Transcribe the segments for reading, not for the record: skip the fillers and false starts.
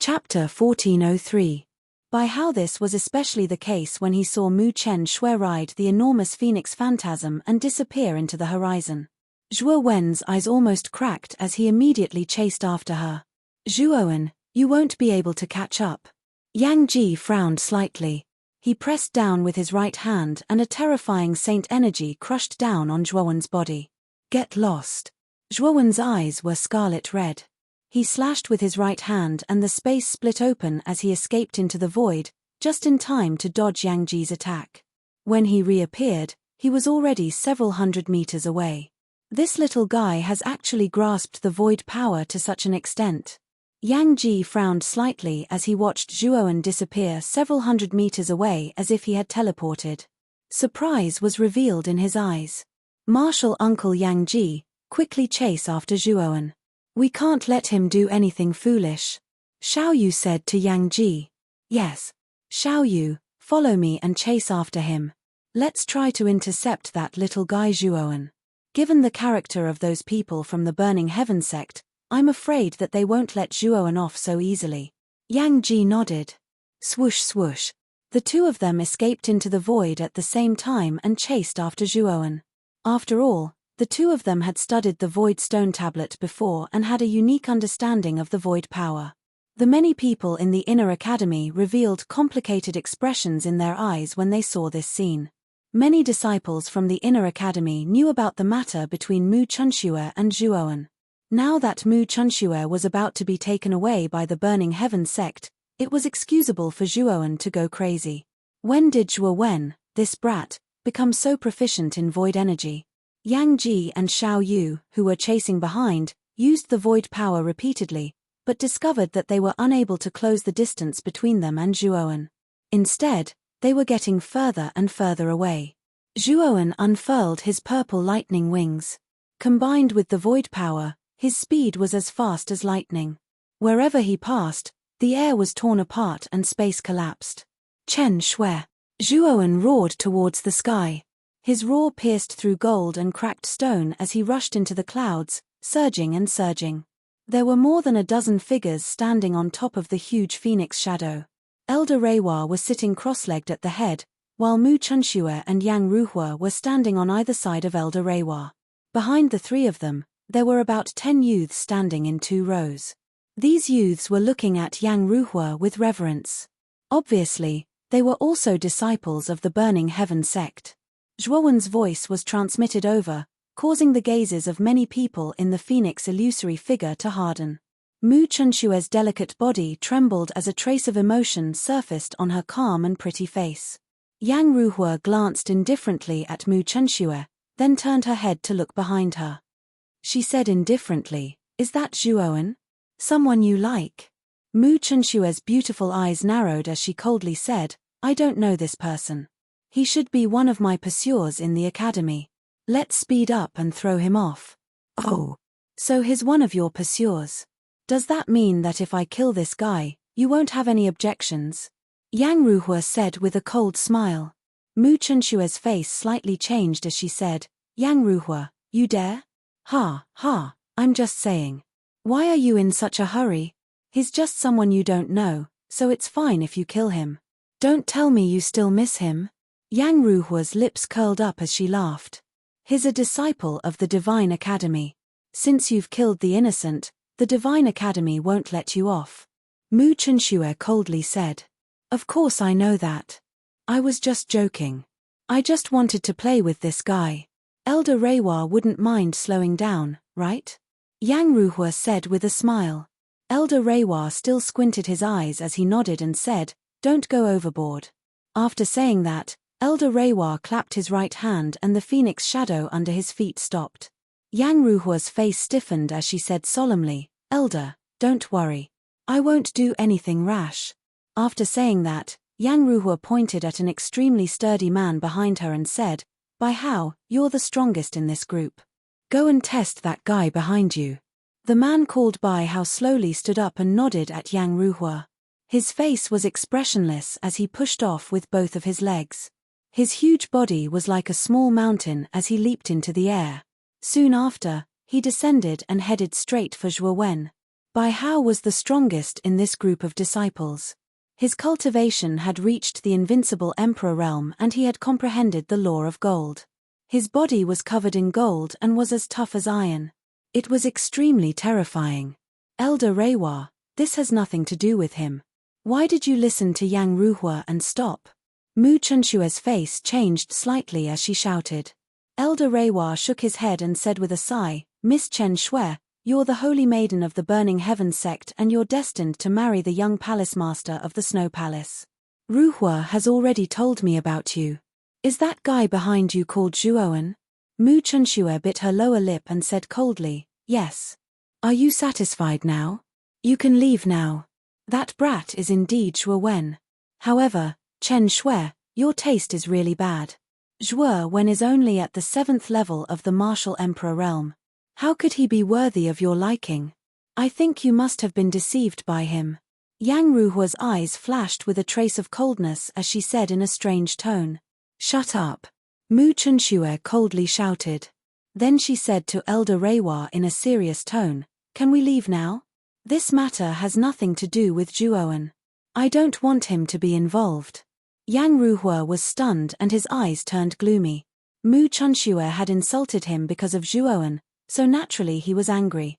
Chapter 1403. By how this was especially the case when he saw Mu Chen Shui ride the enormous phoenix phantasm and disappear into the horizon. Zhuo Wen's eyes almost cracked as he immediately chased after her. Zhuowen, you won't be able to catch up. Yang Ji frowned slightly. He pressed down with his right hand and a terrifying saint energy crushed down on Zhuowen's body. Get lost. Zhuowen's eyes were scarlet red. He slashed with his right hand and the space split open as he escaped into the void, just in time to dodge Yang Ji's attack. When he reappeared, he was already several hundred meters away. This little guy has actually grasped the void power to such an extent. Yang Ji frowned slightly as he watched Zhuowen disappear several hundred meters away as if he had teleported. Surprise was revealed in his eyes. Martial Uncle Yang Ji, quickly chase after Zhuowen. We can't let him do anything foolish. Xiao Yu said to Yang Ji. Yes. Xiao Yu, follow me and chase after him. Let's try to intercept that little guy Zhuowen. Given the character of those people from the Burning Heaven sect, I'm afraid that they won't let Zhuowen off so easily. Yang Ji nodded. Swoosh swoosh. The two of them escaped into the void at the same time and chased after Zhuowen. After all, the two of them had studied the Void Stone Tablet before and had a unique understanding of the void power. The many people in the Inner Academy revealed complicated expressions in their eyes when they saw this scene. Many disciples from the Inner Academy knew about the matter between Mu Chunxue and Zhuowen. Now that Mu Chunxue was about to be taken away by the Burning Heaven sect, it was excusable for Zhuowen to go crazy. When did Zhuowen, this brat, become so proficient in void energy? Yang Ji and Xiao Yu, who were chasing behind, used the void power repeatedly, but discovered that they were unable to close the distance between them and Zhuowen. Instead, they were getting further and further away. Zhuowen unfurled his purple lightning wings. Combined with the void power, his speed was as fast as lightning. Wherever he passed, the air was torn apart and space collapsed. Chen Shui. Zhuowen roared towards the sky. His roar pierced through gold and cracked stone as he rushed into the clouds, surging and surging. There were more than a dozen figures standing on top of the huge phoenix shadow. Elder Reiwa was sitting cross-legged at the head, while Mu Chunxue and Yang Ruhua were standing on either side of Elder Reiwa. Behind the three of them, there were about 10 youths standing in 2 rows. These youths were looking at Yang Ruhua with reverence. Obviously, they were also disciples of the Burning Heaven sect. Zhuowen's voice was transmitted over, causing the gazes of many people in the phoenix illusory figure to harden. Mu Chunxue's delicate body trembled as a trace of emotion surfaced on her calm and pretty face. Yang Ruhua glanced indifferently at Mu Chunxue, then turned her head to look behind her. She said indifferently, "Is that Zhuowen? Someone you like?" Mu Chunxue's beautiful eyes narrowed as she coldly said, "I don't know this person. He should be one of my pursuers in the academy. Let's speed up and throw him off." "Oh, so he's one of your pursuers. Does that mean that if I kill this guy, you won't have any objections?" Yang Ruhua said with a cold smile. Mu Chunxue's face slightly changed as she said, "Yang Ruhua, you dare?" "Ha, ha, I'm just saying. Why are you in such a hurry? He's just someone you don't know, so it's fine if you kill him. Don't tell me you still miss him." Yang Ruhua's lips curled up as she laughed. "He's a disciple of the Divine Academy. Since you've killed the innocent, the Divine Academy won't let you off." Mu Chunxue coldly said. "Of course I know that. I was just joking. I just wanted to play with this guy. Elder Reiwa wouldn't mind slowing down, right?" Yang Ruhua said with a smile. Elder Reiwa still squinted his eyes as he nodded and said, "Don't go overboard." After saying that, Elder Reiwa clapped his right hand and the phoenix shadow under his feet stopped. Yang Ruhua's face stiffened as she said solemnly, "Elder, don't worry. I won't do anything rash." After saying that, Yang Ruhua pointed at an extremely sturdy man behind her and said, "By how, you're the strongest in this group. Go and test that guy behind you." The man called Bai Hao slowly stood up and nodded at Yang Ruhua. His face was expressionless as he pushed off with both of his legs. His huge body was like a small mountain as he leaped into the air. Soon after, he descended and headed straight for Zhuowen. Bai Hao was the strongest in this group of disciples. His cultivation had reached the invincible emperor realm and he had comprehended the law of gold. His body was covered in gold and was as tough as iron. It was extremely terrifying. Elder Reiwa, this has nothing to do with him. Why did you listen to Yang Ruhua and stop? Mu Chunshue's face changed slightly as she shouted. Elder Reiwa shook his head and said with a sigh, Miss Chen Shui, you're the holy maiden of the Burning Heavens sect and you're destined to marry the young palace master of the Snow Palace. Ruhua has already told me about you. Is that guy behind you called Zhuowen? Mu Chunshue bit her lower lip and said coldly, yes. Are you satisfied now? You can leave now. That brat is indeed Zhuowen. However, Chen Shui, your taste is really bad. Zhuowen is only at the 7th level of the martial emperor realm. How could he be worthy of your liking? I think you must have been deceived by him. Yang Ruhua's eyes flashed with a trace of coldness as she said in a strange tone. Shut up. Mu Chunshue coldly shouted. Then she said to Elder Reiwa in a serious tone, can we leave now? This matter has nothing to do with Zhuowen. I don't want him to be involved. Yang Ruhua was stunned and his eyes turned gloomy. Mu Chunshue had insulted him because of Zhuowen, so naturally he was angry.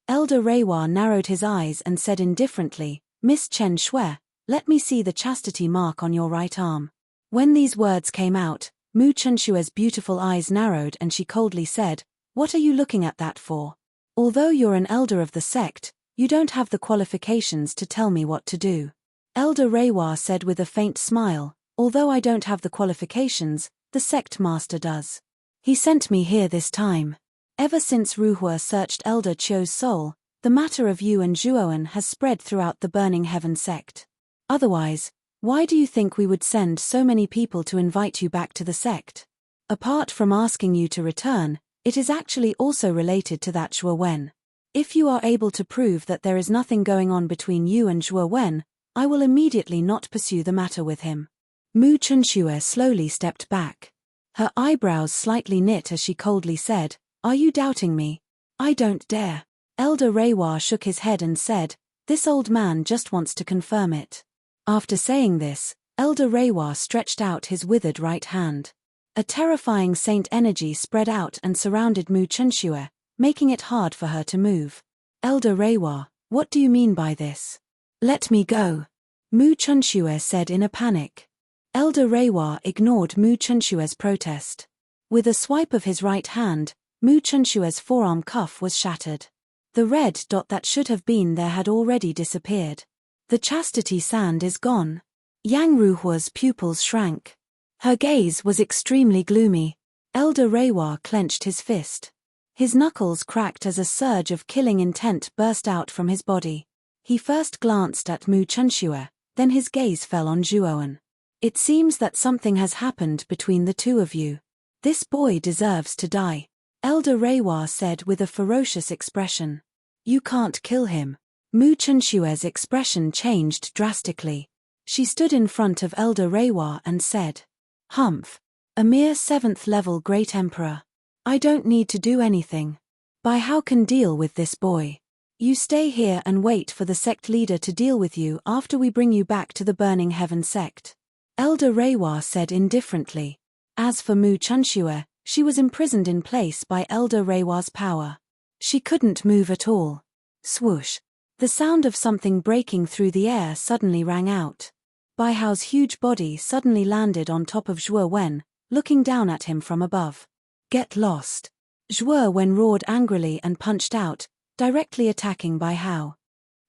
Elder Reiwa narrowed his eyes and said indifferently, Miss Chen Shui, let me see the chastity mark on your right arm. When these words came out, Mu Chenshue's beautiful eyes narrowed and she coldly said, what are you looking at that for? Although you're an elder of the sect, you don't have the qualifications to tell me what to do. Elder Reiwa said with a faint smile, although I don't have the qualifications, the sect master does. He sent me here this time. Ever since Ruhua searched Elder Chio's soul, the matter of you and Zhuowen has spread throughout the Burning Heaven sect. Otherwise, why do you think we would send so many people to invite you back to the sect? Apart from asking you to return, it is actually also related to that Zhuowen. If you are able to prove that there is nothing going on between you and Zhuowen, I will immediately not pursue the matter with him. Mu Chunshue slowly stepped back. Her eyebrows slightly knit as she coldly said, are you doubting me? I don't dare. Elder Reiwa shook his head and said, this old man just wants to confirm it. After saying this, Elder Reiwa stretched out his withered right hand. A terrifying saint energy spread out and surrounded Mu Chunshue, making it hard for her to move. Elder Reiwa, what do you mean by this? Let me go. Mu Chunshue said in a panic. Elder Reiwa ignored Mu Chunshue's protest. With a swipe of his right hand, Mu Chunshue's forearm cuff was shattered. The red dot that should have been there had already disappeared. The chastity sand is gone. Yang Ruhua's pupils shrank. Her gaze was extremely gloomy. Elder Reiwa clenched his fist. His knuckles cracked as a surge of killing intent burst out from his body. He first glanced at Mu Chunshue, then his gaze fell on Zhuowen. It seems that something has happened between the two of you. This boy deserves to die. Elder Reiwa said with a ferocious expression. You can't kill him. Mu Chunshue's expression changed drastically. She stood in front of Elder Reiwa and said, Humph. A mere 7th level Great Emperor. I don't need to do anything. Bai Hao can deal with this boy. You stay here and wait for the sect leader to deal with you after we bring you back to the Burning Heaven sect. Elder Reiwa said indifferently. As for Mu Chunshue, she was imprisoned in place by Elder Reiwa's power. She couldn't move at all. Swoosh. The sound of something breaking through the air suddenly rang out. Bai Hao's huge body suddenly landed on top of Zhuowen, looking down at him from above. Get lost. Zhuowen roared angrily and punched out, directly attacking Bai Hao.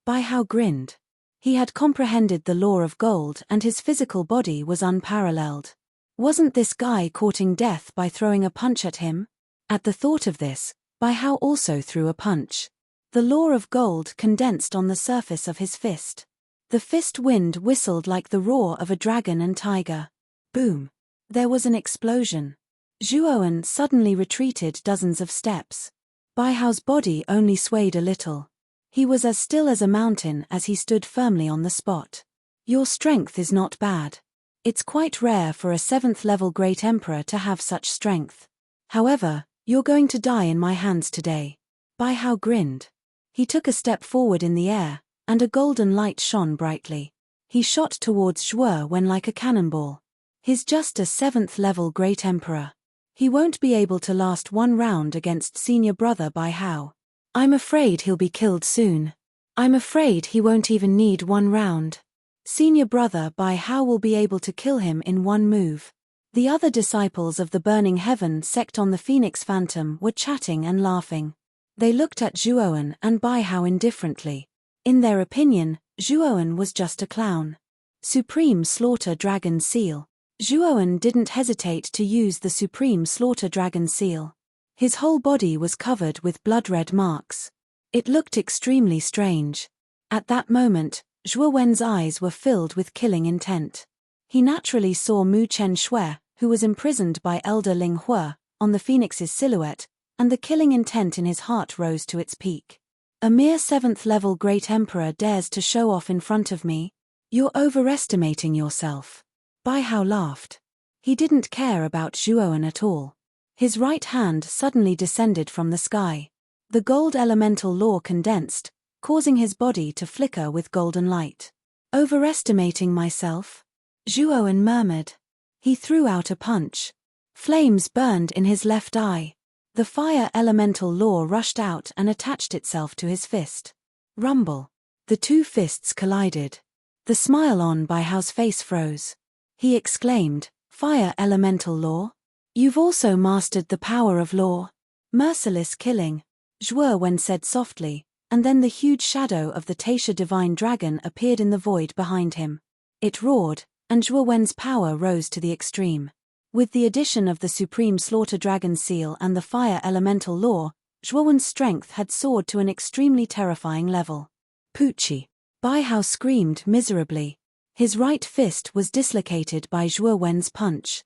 Bai Hao grinned. He had comprehended the law of gold and his physical body was unparalleled. Wasn't this guy courting death by throwing a punch at him? At the thought of this, Bai Hao also threw a punch. The law of gold condensed on the surface of his fist. The fist wind whistled like the roar of a dragon and tiger. Boom. There was an explosion. Zhuowen suddenly retreated dozens of steps. Bai Hao's body only swayed a little. He was as still as a mountain as he stood firmly on the spot. Your strength is not bad. It's quite rare for a 7th level Great Emperor to have such strength. However, you're going to die in my hands today. Bai Hao grinned. He took a step forward in the air, and a golden light shone brightly. He shot towards Zhuo Wen like a cannonball. He's just a 7th level Great Emperor. He won't be able to last one round against senior brother Bai Hao. I'm afraid he'll be killed soon. I'm afraid he won't even need one round. Senior brother Bai Hao will be able to kill him in one move. The other disciples of the Burning Heaven sect on the Phoenix Phantom were chatting and laughing. They looked at Zhuo Wen and Bai Hao indifferently. In their opinion, Zhuo Wen was just a clown. Supreme Slaughter Dragon Seal. Zhuo Wen didn't hesitate to use the Supreme Slaughter Dragon Seal. His whole body was covered with blood-red marks. It looked extremely strange. At that moment, Zhuo Wen's eyes were filled with killing intent. He naturally saw Mu Chen Shui, who was imprisoned by Elder Ling Hua, on the Phoenix's silhouette, and the killing intent in his heart rose to its peak. A mere 7th level Great Emperor dares to show off in front of me? You're overestimating yourself. Bai Hao laughed. He didn't care about Zhuo Wen at all. His right hand suddenly descended from the sky. The gold elemental law condensed, causing his body to flicker with golden light. Overestimating myself? Zhuo Wen murmured. He threw out a punch. Flames burned in his left eye. The fire elemental law rushed out and attached itself to his fist. Rumble. The two fists collided. The smile on Bai Hao's face froze. He exclaimed, "Fire elemental law? You've also mastered the power of law." Merciless killing, Zhuo Wen said softly, and then the huge shadow of the Taisha divine dragon appeared in the void behind him. It roared, and Zhuo Wen's power rose to the extreme. With the addition of the Supreme Slaughter Dragon Seal and the Fire Elemental Law, Zhuo Wen's strength had soared to an extremely terrifying level. Poochie! Bai Hao screamed miserably. His right fist was dislocated by Zhuo Wen's punch.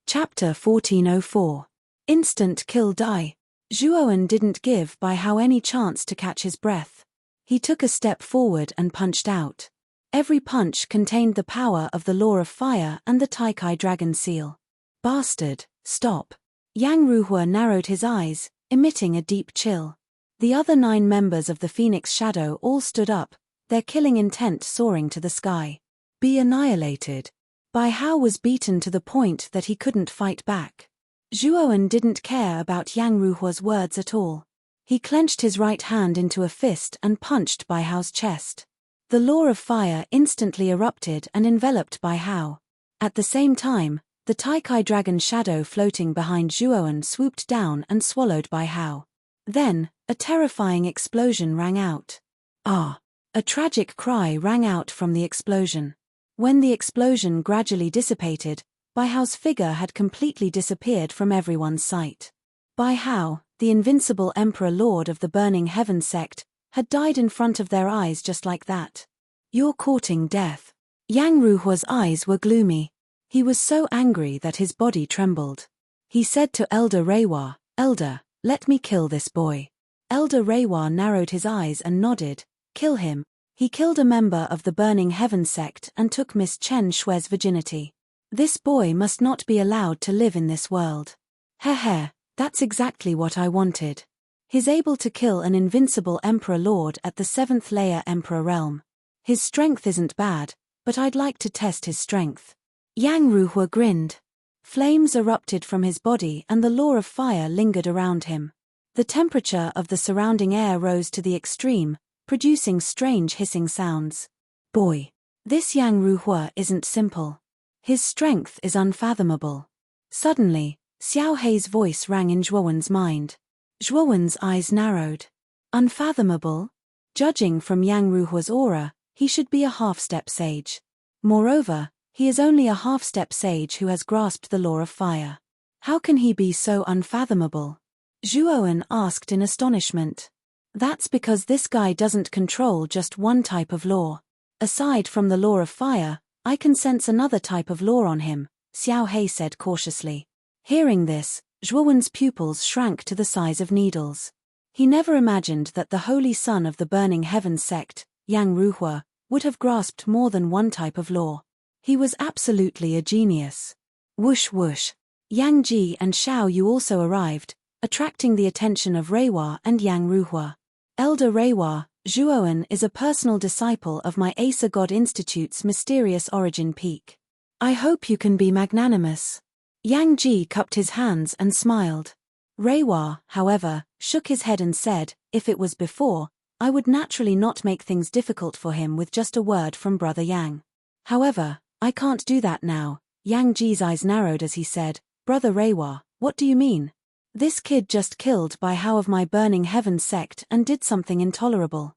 Chapter 1404. Instant Kill Die. Zhuo Wen didn't give Bai Hao any chance to catch his breath. He took a step forward and punched out. Every punch contained the power of the Law of Fire and the Taikai Dragon Seal. Bastard, stop. Yang Ruhua narrowed his eyes, emitting a deep chill. The other 9 members of the Phoenix Shadow all stood up, their killing intent soaring to the sky. Be annihilated. Bai Hao was beaten to the point that he couldn't fight back. Zhuo Wen didn't care about Yang Ruhua's words at all. He clenched his right hand into a fist and punched Bai Hao's chest. The Law of Fire instantly erupted and enveloped Bai Hao. At the same time, the Taikai Dragon shadow floating behind Zhuo Wen swooped down and swallowed Bai Hao. Then, a terrifying explosion rang out. Ah! A tragic cry rang out from the explosion. When the explosion gradually dissipated, Bai Hao's figure had completely disappeared from everyone's sight. Bai Hao, the invincible Emperor Lord of the Burning Heaven sect, had died in front of their eyes just like that. You're courting death. Yang Ruhua's eyes were gloomy. He was so angry that his body trembled. He said to Elder Reiwa, "Elder, let me kill this boy." Elder Reiwa narrowed his eyes and nodded. Kill him. He killed a member of the Burning Heaven sect and took Miss Chen Shui's virginity. This boy must not be allowed to live in this world. Heh, that's exactly what I wanted. He's able to kill an invincible Emperor Lord at the 7th layer Emperor realm. His strength isn't bad, but I'd like to test his strength. Yang Ruhua grinned. Flames erupted from his body and the Law of Fire lingered around him. The temperature of the surrounding air rose to the extreme, producing strange hissing sounds. Boy, this Yang Ruhua isn't simple. His strength is unfathomable. Suddenly, Xiao Hei's voice rang in Zhuo Wen's mind. Zhuo Wen's eyes narrowed. Unfathomable? Judging from Yang Ruhua's aura, he should be a half-step sage. Moreover, he is only a half-step sage who has grasped the Law of Fire. How can he be so unfathomable? Zhuo Wen asked in astonishment. That's because this guy doesn't control just one type of law. Aside from the Law of Fire, I can sense another type of law on him, Xiao Hei said cautiously. Hearing this, Zhuo Wen's pupils shrank to the size of needles. He never imagined that the holy son of the Burning Heaven sect, Yang Ruhua, would have grasped more than one type of law. He was absolutely a genius. Whoosh whoosh. Yang Ji and Xiao Yu also arrived, attracting the attention of Reiwa and Yang Ruhua. Elder Reiwa, Zhuoan is a personal disciple of my Acer God Institute's mysterious origin peak. I hope you can be magnanimous. Yang Ji cupped his hands and smiled. Reiwa, however, shook his head and said, if it was before, I would naturally not make things difficult for him with just a word from Brother Yang. However, I can't do that now. Yang Ji's eyes narrowed as he said, Brother Reiwa, what do you mean? This kid just killed Bai Hao of my Burning Heavens sect and did something intolerable.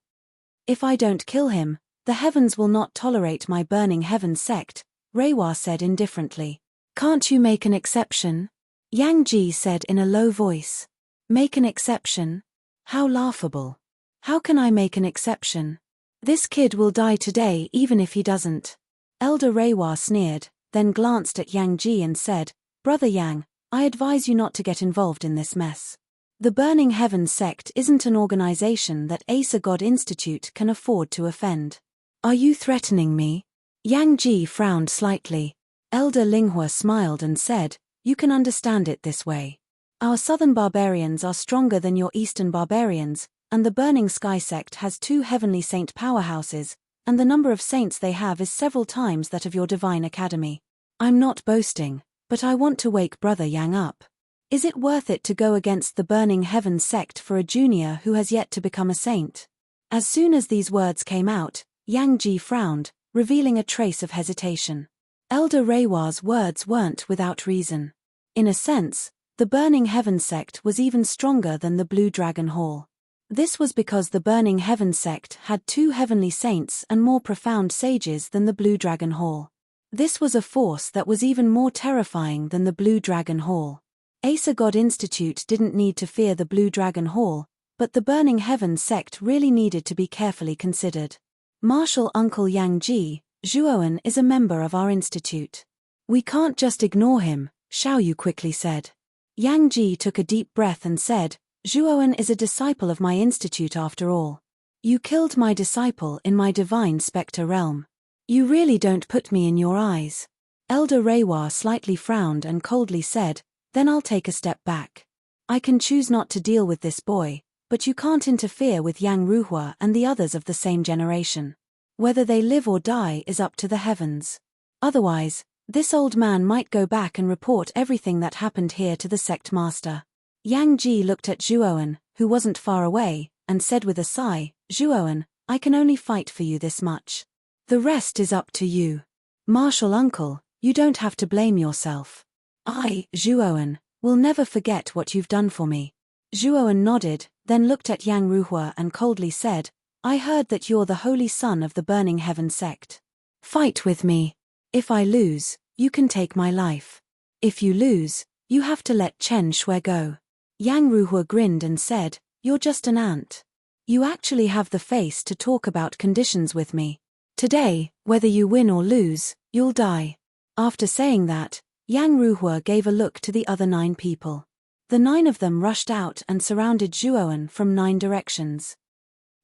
If I don't kill him, the heavens will not tolerate my Burning Heavens sect, Reiwa said indifferently. Can't you make an exception? Yang Ji said in a low voice. Make an exception? How laughable. How can I make an exception? This kid will die today even if he doesn't. Elder Reiwa sneered, then glanced at Yang Ji and said, Brother Yang, I advise you not to get involved in this mess. The Burning Heavens sect isn't an organization that Acer God Institute can afford to offend. Are you threatening me? Yang Ji frowned slightly. Elder Linghua smiled and said, you can understand it this way. Our southern barbarians are stronger than your eastern barbarians, and the Burning Sky sect has 2 heavenly saint powerhouses, and the number of saints they have is several times that of your divine academy. I'm not boasting, but I want to wake Brother Yang up. Is it worth it to go against the Burning Heavens sect for a junior who has yet to become a saint? As soon as these words came out, Yang Ji frowned, revealing a trace of hesitation. Elder Reiwa's words weren't without reason. In a sense, the Burning Heavens sect was even stronger than the Blue Dragon Hall. This was because the Burning Heavens sect had 2 heavenly saints and more profound sages than the Blue Dragon Hall. This was a force that was even more terrifying than the Blue Dragon Hall. Acer God Institute didn't need to fear the Blue Dragon Hall, but the Burning Heavens sect really needed to be carefully considered. Martial Uncle Yang Ji, Zhuoan is a member of our institute. We can't just ignore him, Xiaoyu quickly said. Yang Ji took a deep breath and said, Zhuoan is a disciple of my institute after all. You killed my disciple in my divine spectre realm. You really don't put me in your eyes. Elder Reiwa slightly frowned and coldly said, then I'll take a step back. I can choose not to deal with this boy, but you can't interfere with Yang Ruhua and the others of the same generation. Whether they live or die is up to the heavens. Otherwise, this old man might go back and report everything that happened here to the sect master. Yang Ji looked at Zhuoan, who wasn't far away, and said with a sigh, Zhuoan, I can only fight for you this much. The rest is up to you. Martial uncle, you don't have to blame yourself. I, Zhuoan, will never forget what you've done for me. Zhuoan nodded, then looked at Yang Ruhua and coldly said, I heard that you're the holy son of the Burning Heaven sect. Fight with me. If I lose, you can take my life. If you lose, you have to let Chen Shui go. Yang Ruhua grinned and said, you're just an ant. You actually have the face to talk about conditions with me. Today, whether you win or lose, you'll die. After saying that, Yang Ruhua gave a look to the other 9 people. The 9 of them rushed out and surrounded Zhuoan from 9 directions.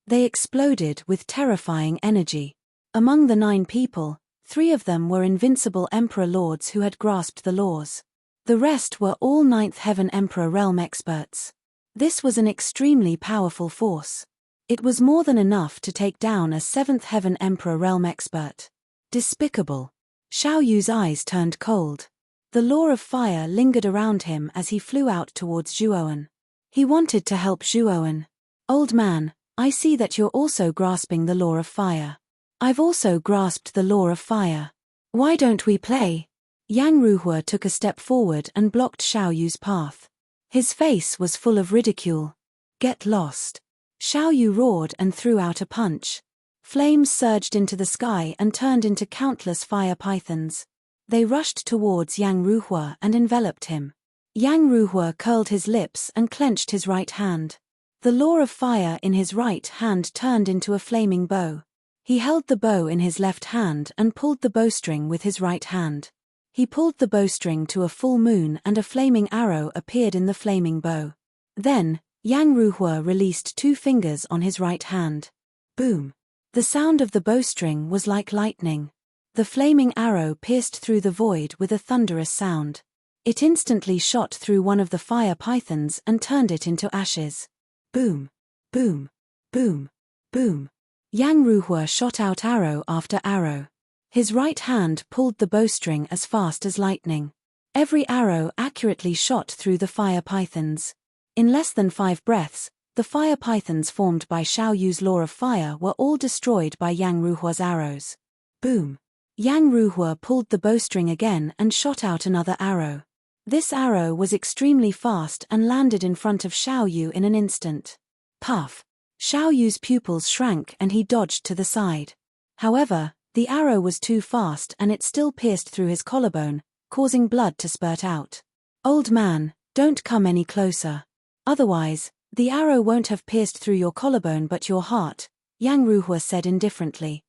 They exploded with terrifying energy. Among the 9 people, 3 of them were invincible Emperor Lords who had grasped the laws. The rest were all 9th Heaven Emperor Realm experts. This was an extremely powerful force. It was more than enough to take down a 7th Heaven Emperor Realm expert. Despicable. Xiaoyu's eyes turned cold. The law of fire lingered around him as he flew out towards Zhuoan. He wanted to help Zhuoan. Old man, I see that you're also grasping the law of fire. I've also grasped the law of fire. Why don't we play? Yang Ruhua took a step forward and blocked Xiaoyu's path. His face was full of ridicule. Get lost. Xiaoyu roared and threw out a punch. Flames surged into the sky and turned into countless fire pythons. They rushed towards Yang Ruhua and enveloped him. Yang Ruhua curled his lips and clenched his right hand. The law of fire in his right hand turned into a flaming bow. He held the bow in his left hand and pulled the bowstring with his right hand. He pulled the bowstring to a full moon and a flaming arrow appeared in the flaming bow. Then, Yang Ruhua released 2 fingers on his right hand. Boom! The sound of the bowstring was like lightning. The flaming arrow pierced through the void with a thunderous sound. It instantly shot through one of the fire pythons and turned it into ashes. Boom, boom, boom, boom. Yang Ruhua shot out arrow after arrow. His right hand pulled the bowstring as fast as lightning. Every arrow accurately shot through the fire pythons. In less than 5 breaths, the fire pythons formed by Xiao Yu's law of fire were all destroyed by Yang Ruhua's arrows. Boom. Yang Ruhua pulled the bowstring again and shot out another arrow. This arrow was extremely fast and landed in front of Xiao Yu in an instant. Puff. Xiao Yu's pupils shrank and he dodged to the side. However, the arrow was too fast and it still pierced through his collarbone, causing blood to spurt out. Old man, don't come any closer. Otherwise, the arrow won't have pierced through your collarbone but your heart, Yang Ruhua said indifferently.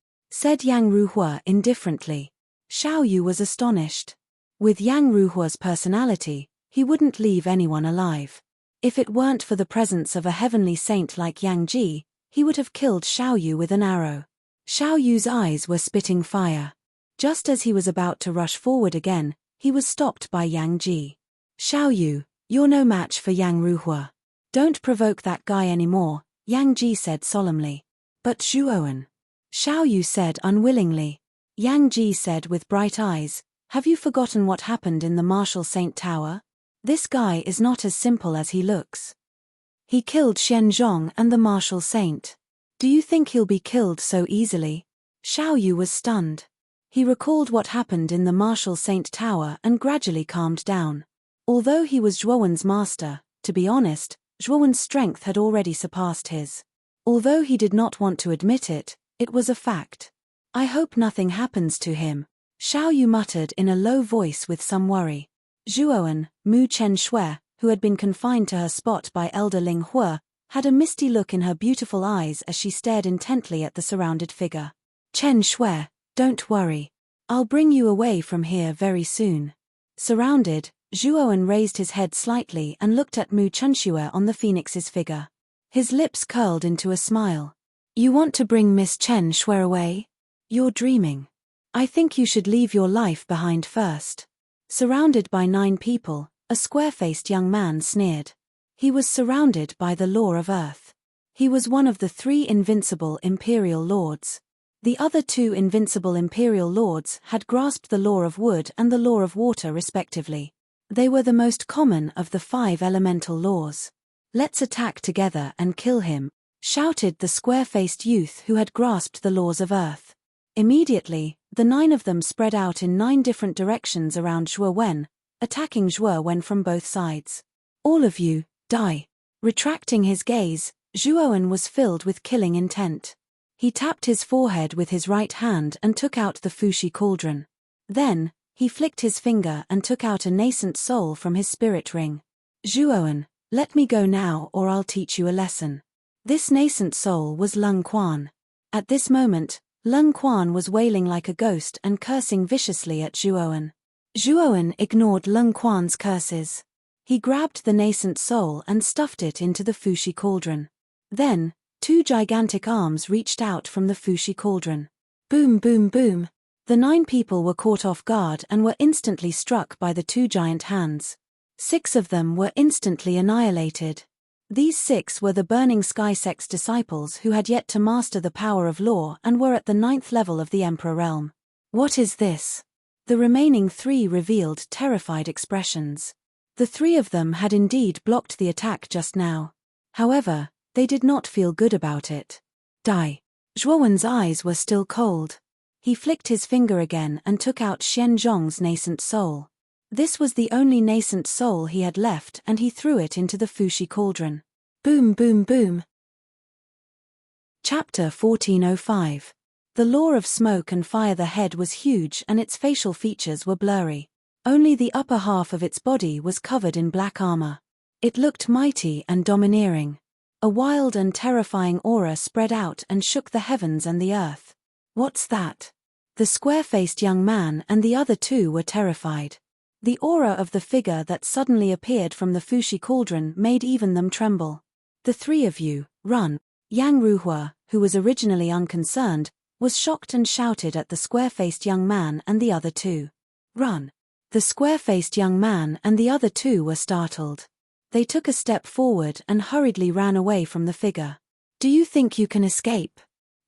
Xiao Yu was astonished. With Yang Ruhua's personality, he wouldn't leave anyone alive. If it weren't for the presence of a heavenly saint like Yang Ji, he would have killed Xiao Yu with an arrow. Xiao Yu's eyes were spitting fire. Just as he was about to rush forward again, he was stopped by Yang Ji. Xiao Yu, you're no match for Yang Ruhua. Don't provoke that guy anymore, Yang Ji said solemnly. But Zhuowen. Xiao Yu said unwillingly. Yang Ji said with bright eyes, have you forgotten what happened in the Martial Saint Tower? This guy is not as simple as he looks. He killed Xianzhong and the Martial Saint. Do you think he'll be killed so easily? Xiao Yu was stunned. He recalled what happened in the Martial Saint Tower and gradually calmed down. Although he was Zhuowen's master, to be honest, Zhuowen's strength had already surpassed his. Although he did not want to admit it, it was a fact. I hope nothing happens to him, Xiao Yu muttered in a low voice with some worry. Zhuowen, Mu Chen Shui, who had been confined to her spot by Elder Ling Hua, had a misty look in her beautiful eyes as she stared intently at the surrounded figure. Chen Shui, don't worry. I'll bring you away from here very soon. Surrounded, Zhuowen raised his head slightly and looked at Mu Chenshui on the phoenix's figure. His lips curled into a smile. You want to bring Miss Chen Shui away? You're dreaming. I think you should leave your life behind first. Surrounded by 9 people, a square-faced young man sneered. He was surrounded by the law of earth. He was one of the 3 invincible imperial lords. The other 2 invincible imperial lords had grasped the law of wood and the law of water respectively. They were the most common of the 5 elemental laws. Let's attack together and kill him, shouted the square-faced youth who had grasped the laws of earth. Immediately, the 9 of them spread out in 9 different directions around Zhuowen, attacking Zhuowen from both sides. All of you, die. Retracting his gaze, Zhuowen was filled with killing intent. He tapped his forehead with his right hand and took out the Fushi cauldron. Then, he flicked his finger and took out a nascent soul from his spirit ring. Zhuowen, let me go now or I'll teach you a lesson. This nascent soul was Lung Quan. At this moment, Lung Quan was wailing like a ghost and cursing viciously at Zhuowen. Zhuowen ignored Lung Quan's curses. He grabbed the nascent soul and stuffed it into the Fushi cauldron. Then, 2 gigantic arms reached out from the Fushi cauldron. Boom boom boom. The 9 people were caught off guard and were instantly struck by the 2 giant hands. 6 of them were instantly annihilated. These 6 were the Burning Sky Sect's disciples who had yet to master the power of law and were at the 9th level of the Emperor realm. What is this? The remaining 3 revealed terrified expressions. The 3 of them had indeed blocked the attack just now. However, they did not feel good about it. Die. Zhuowen's eyes were still cold. He flicked his finger again and took out Xianzhong's nascent soul. This was the only nascent soul he had left and he threw it into the Fushi cauldron. Boom boom boom. Chapter 1405. The law of smoke and fire. The head was huge and its facial features were blurry. Only the upper half of its body was covered in black armor. It looked mighty and domineering. A wild and terrifying aura spread out and shook the heavens and the earth. What's that? The square-faced young man and the other 2 were terrified. The aura of the figure that suddenly appeared from the Fushi cauldron made even them tremble. The 3 of you, run. Yang Ruhua, who was originally unconcerned, was shocked and shouted at the square-faced young man and the other 2. Run. The square-faced young man and the other two were startled. They took a step forward and hurriedly ran away from the figure. "Do you think you can escape?"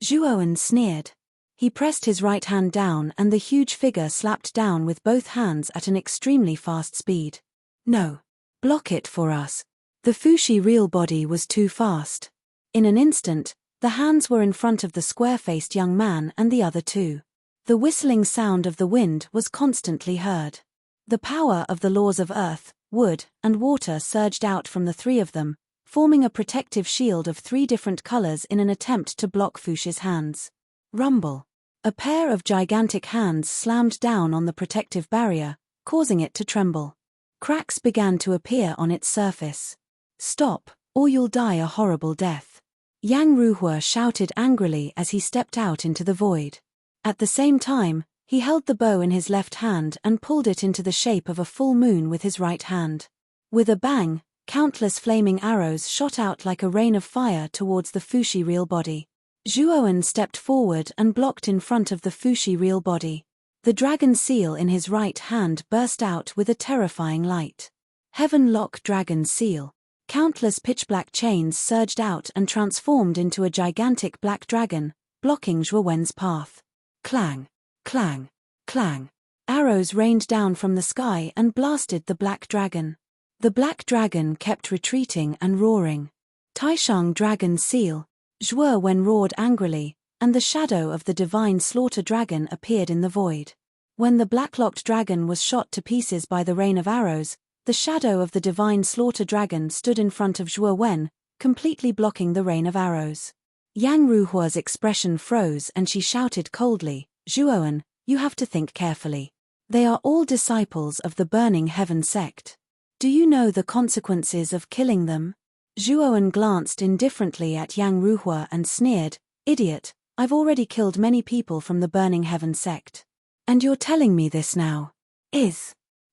Zhuowen sneered. He pressed his right hand down and the huge figure slapped down with both hands at an extremely fast speed. "No. Block it for us." The Fushi real body was too fast. In an instant, the hands were in front of the square-faced young man and the other two. The whistling sound of the wind was constantly heard. The power of the laws of earth, wood, and water surged out from the three of them, forming a protective shield of 3 different colors in an attempt to block Fushi's hands. Rumble. A pair of gigantic hands slammed down on the protective barrier, causing it to tremble. Cracks began to appear on its surface. "Stop, or you'll die a horrible death," Yang Ruhua shouted angrily as he stepped out into the void. At the same time, he held the bow in his left hand and pulled it into the shape of a full moon with his right hand. With a bang, countless flaming arrows shot out like a rain of fire towards the Fushi real body. Zhuowen stepped forward and blocked in front of the Fushi real body. The dragon seal in his right hand burst out with a terrifying light. Heaven Lock Dragon Seal. Countless pitch-black chains surged out and transformed into a gigantic black dragon, blocking Zhuowen's path. Clang, clang, clang. Arrows rained down from the sky and blasted the black dragon. The black dragon kept retreating and roaring. Taishang Dragon Seal. Zhuowen roared angrily, and the shadow of the divine slaughter dragon appeared in the void. When the black-locked dragon was shot to pieces by the rain of arrows, the shadow of the divine slaughter dragon stood in front of Zhuowen, completely blocking the rain of arrows. Yang Ruhua's expression froze and she shouted coldly, "Zhuowen, you have to think carefully. They are all disciples of the Burning Heaven sect. Do you know the consequences of killing them?" Zhuowen glanced indifferently at Yang Ruhua and sneered, "Idiot, I've already killed many people from the Burning Heaven sect. And you're telling me this now?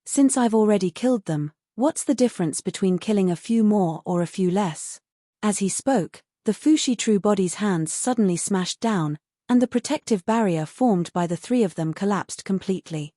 Since I've already killed them, what's the difference between killing a few more or a few less?" As he spoke, the Fushi true body's hands suddenly smashed down, and the protective barrier formed by the 3 of them collapsed completely.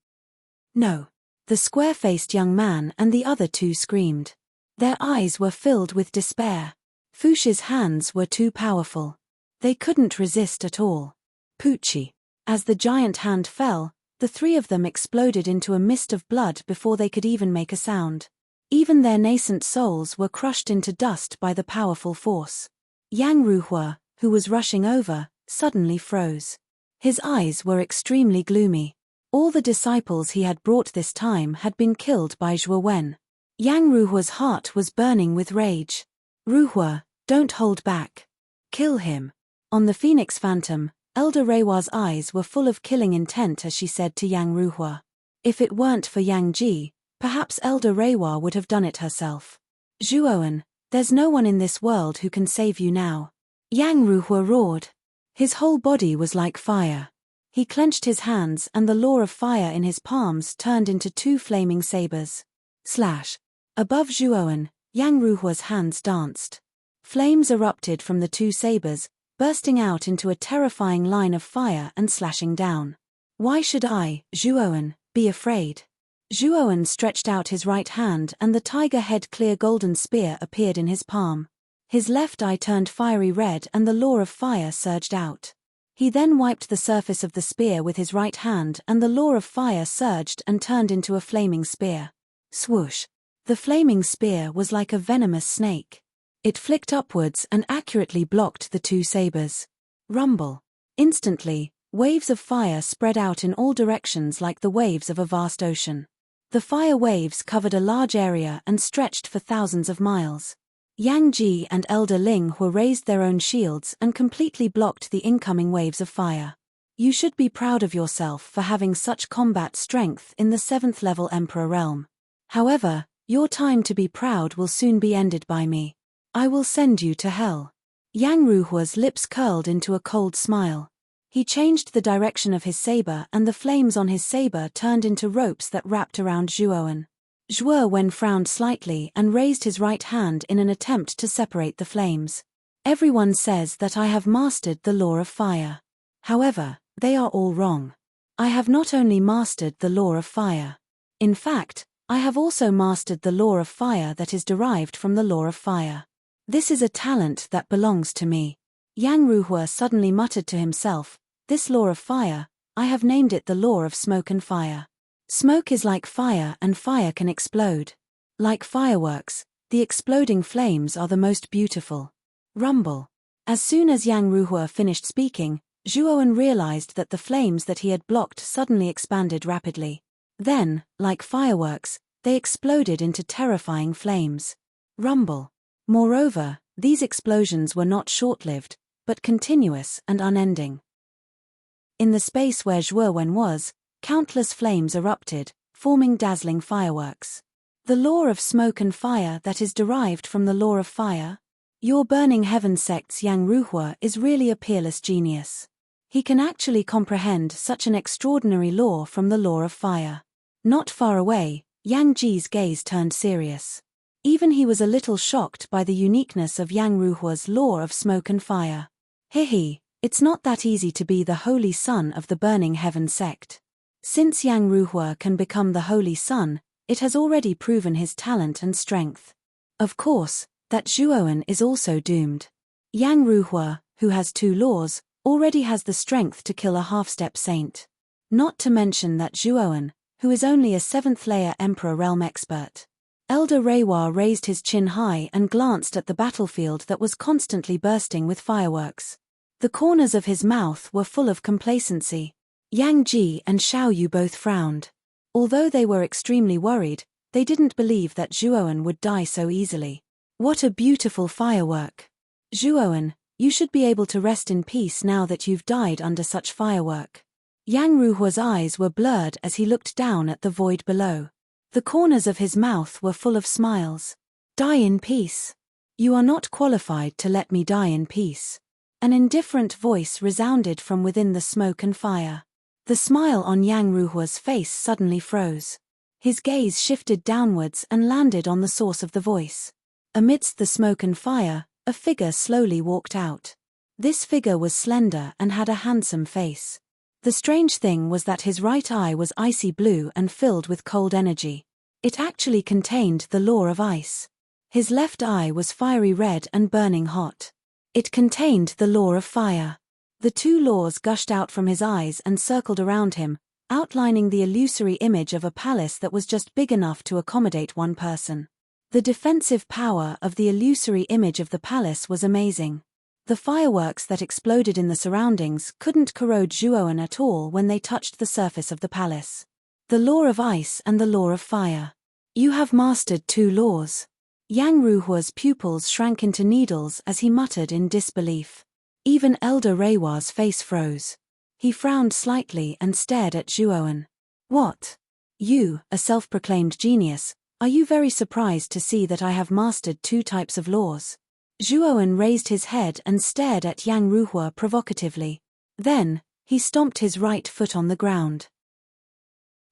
"No!" The square-faced young man and the other 2 screamed. Their eyes were filled with despair. Fushi's hands were too powerful. They couldn't resist at all. Poochie. As the giant hand fell, the 3 of them exploded into a mist of blood before they could even make a sound. Even their nascent souls were crushed into dust by the powerful force. Yang Ruhua, who was rushing over, suddenly froze. His eyes were extremely gloomy. All the disciples he had brought this time had been killed by Zhuowen. Yang Ruhua's heart was burning with rage. "Ruhua, don't hold back. Kill him." On the Phoenix Phantom, Elder Reiwa's eyes were full of killing intent as she said to Yang Ruhua, "If it weren't for Yang Ji, perhaps Elder Reiwa would have done it herself. Zhuowen, there's no one in this world who can save you now." Yang Ruhua roared. His whole body was like fire. He clenched his hands and the law of fire in his palms turned into 2 flaming sabers. Slash. Above Zhuowen, Yang Ruhua's hands danced. Flames erupted from the 2 sabers, bursting out into a terrifying line of fire and slashing down. "Why should I, Zhuowen, be afraid?" Zhuowen stretched out his right hand and the tiger head clear golden spear appeared in his palm. His left eye turned fiery red and the law of fire surged out. He then wiped the surface of the spear with his right hand and the law of fire surged and turned into a flaming spear. Swoosh! The flaming spear was like a venomous snake. It flicked upwards and accurately blocked the 2 sabers. Rumble! Instantly, waves of fire spread out in all directions like the waves of a vast ocean. The fire waves covered a large area and stretched for thousands of miles. Yang Ji and Elder Ling Hua raised their own shields and completely blocked the incoming waves of fire. You should be proud of yourself for having such combat strength in the 7th level Emperor realm. However, your time to be proud will soon be ended by me. I will send you to hell. Yang Ruhua's lips curled into a cold smile. He changed the direction of his saber and the flames on his saber turned into ropes that wrapped around Zhuowen. Zhuowen frowned slightly and raised his right hand in an attempt to separate the flames. Everyone says that I have mastered the law of fire. However, they are all wrong. I have not only mastered the law of fire. In fact, I have also mastered the law of fire that is derived from the law of fire. This is a talent that belongs to me. Yang Ruhua suddenly muttered to himself, this law of fire, I have named it the law of smoke and fire. Smoke is like fire and fire can explode. Like fireworks, the exploding flames are the most beautiful. Rumble. As soon as Yang Ruhua finished speaking, Zhuowen realized that the flames that he had blocked suddenly expanded rapidly. Then, like fireworks, they exploded into terrifying flames. Rumble. Moreover, these explosions were not short-lived, but continuous and unending. In the space where Zhuowen was, countless flames erupted, forming dazzling fireworks. The law of smoke and fire that is derived from the law of fire? Your Burning Heaven sect's Yang Ruhua is really a peerless genius. He can actually comprehend such an extraordinary law from the law of fire. Not far away, Yang Ji's gaze turned serious. Even he was a little shocked by the uniqueness of Yang Ruhua's law of smoke and fire. Hehe, it's not that easy to be the holy son of the Burning Heaven sect. Since Yang Ruhua can become the holy son, it has already proven his talent and strength. Of course, that Zhuowen is also doomed. Yang Ruhua, who has 2 laws, already has the strength to kill a half-step saint. Not to mention that Zhuowen, who is only a 7th-layer Emperor realm expert. Elder Reiwa raised his chin high and glanced at the battlefield that was constantly bursting with fireworks. The corners of his mouth were full of complacency. Yang Ji and Xiao Yu both frowned. Although they were extremely worried, they didn't believe that Zhuowen would die so easily. What a beautiful firework! Zhuowen, you should be able to rest in peace now that you've died under such firework. Yang Ruhua's eyes were blurred as he looked down at the void below. The corners of his mouth were full of smiles. Die in peace. You are not qualified to let me die in peace. An indifferent voice resounded from within the smoke and fire. The smile on Yang Ruhua's face suddenly froze. His gaze shifted downwards and landed on the source of the voice. Amidst the smoke and fire, a figure slowly walked out. This figure was slender and had a handsome face. The strange thing was that his right eye was icy blue and filled with cold energy. It actually contained the law of ice. His left eye was fiery red and burning hot. It contained the law of fire. The 2 laws gushed out from his eyes and circled around him, outlining the illusory image of a palace that was just big enough to accommodate 1 person. The defensive power of the illusory image of the palace was amazing. The fireworks that exploded in the surroundings couldn't corrode Zhuowen at all when they touched the surface of the palace. The law of ice and the law of fire. You have mastered 2 laws. Yang Ruhua's pupils shrank into needles as he muttered in disbelief. Even Elder Reiwa's face froze. He frowned slightly and stared at Zhuowen. What? You, a self-proclaimed genius, are you very surprised to see that I have mastered 2 types of laws? Zhuowen raised his head and stared at Yang Ruhua provocatively. Then, he stomped his right foot on the ground.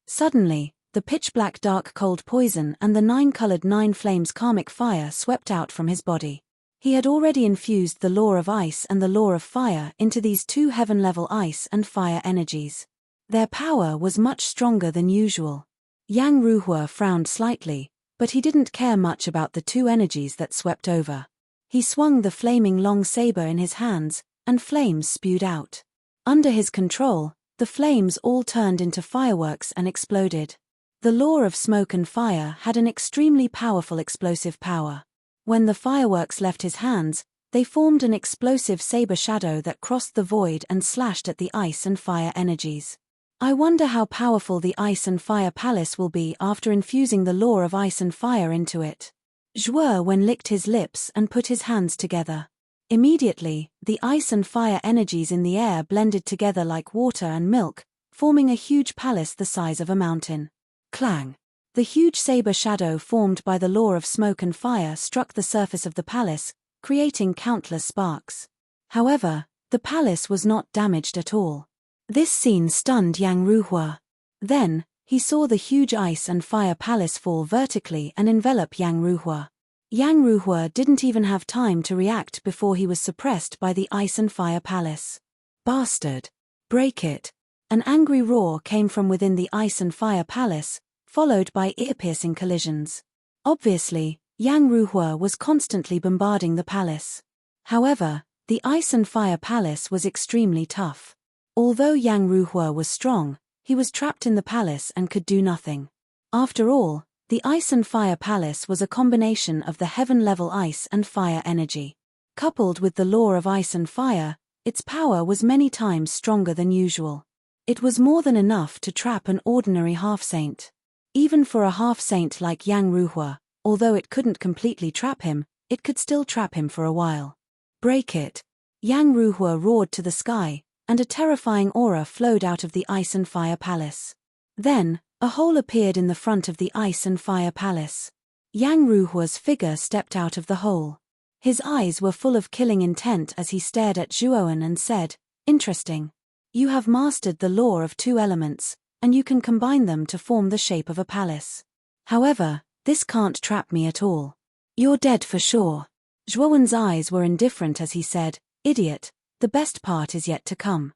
Suddenly, the pitch-black dark cold poison and the 9-colored 9 flames karmic fire swept out from his body. He had already infused the law of ice and the law of fire into these 2 heaven-level ice and fire energies. Their power was much stronger than usual. Yang Ruhua frowned slightly, but he didn't care much about the 2 energies that swept over. He swung the flaming long saber in his hands, and flames spewed out. Under his control, the flames all turned into fireworks and exploded. The law of smoke and fire had an extremely powerful explosive power. When the fireworks left his hands, they formed an explosive saber shadow that crossed the void and slashed at the ice and fire energies. I wonder how powerful the ice and fire palace will be after infusing the law of ice and fire into it. Zhuowen licked his lips and put his hands together. Immediately, the ice and fire energies in the air blended together like water and milk, forming a huge palace the size of a mountain. Clang! The huge saber shadow formed by the law of smoke and fire struck the surface of the palace, creating countless sparks. However, the palace was not damaged at all. This scene stunned Yang Ruhua. Then, he saw the huge ice and fire palace fall vertically and envelop Yang Ruhua. Yang Ruhua didn't even have time to react before he was suppressed by the ice and fire palace. Bastard! Break it! An angry roar came from within the ice and fire palace, followed by ear-piercing collisions. Obviously, Yang Ruhua was constantly bombarding the palace. However, the Ice and Fire Palace was extremely tough. Although Yang Ruhua was strong, he was trapped in the palace and could do nothing. After all, the Ice and Fire Palace was a combination of the heaven-level ice and fire energy. Coupled with the law of ice and fire, its power was many times stronger than usual. It was more than enough to trap an ordinary half-saint. Even for a half-saint like Yang Ruhua, although it couldn't completely trap him, it could still trap him for a while. Break it! Yang Ruhua roared to the sky, and a terrifying aura flowed out of the Ice and Fire Palace. Then, a hole appeared in the front of the Ice and Fire Palace. Yang Ruhua's figure stepped out of the hole. His eyes were full of killing intent as he stared at Zhuowen and said, "Interesting. You have mastered the law of two elements, and you can combine them to form the shape of a palace. However, this can't trap me at all. You're dead for sure." Zhuowen's eyes were indifferent as he said, "Idiot, the best part is yet to come."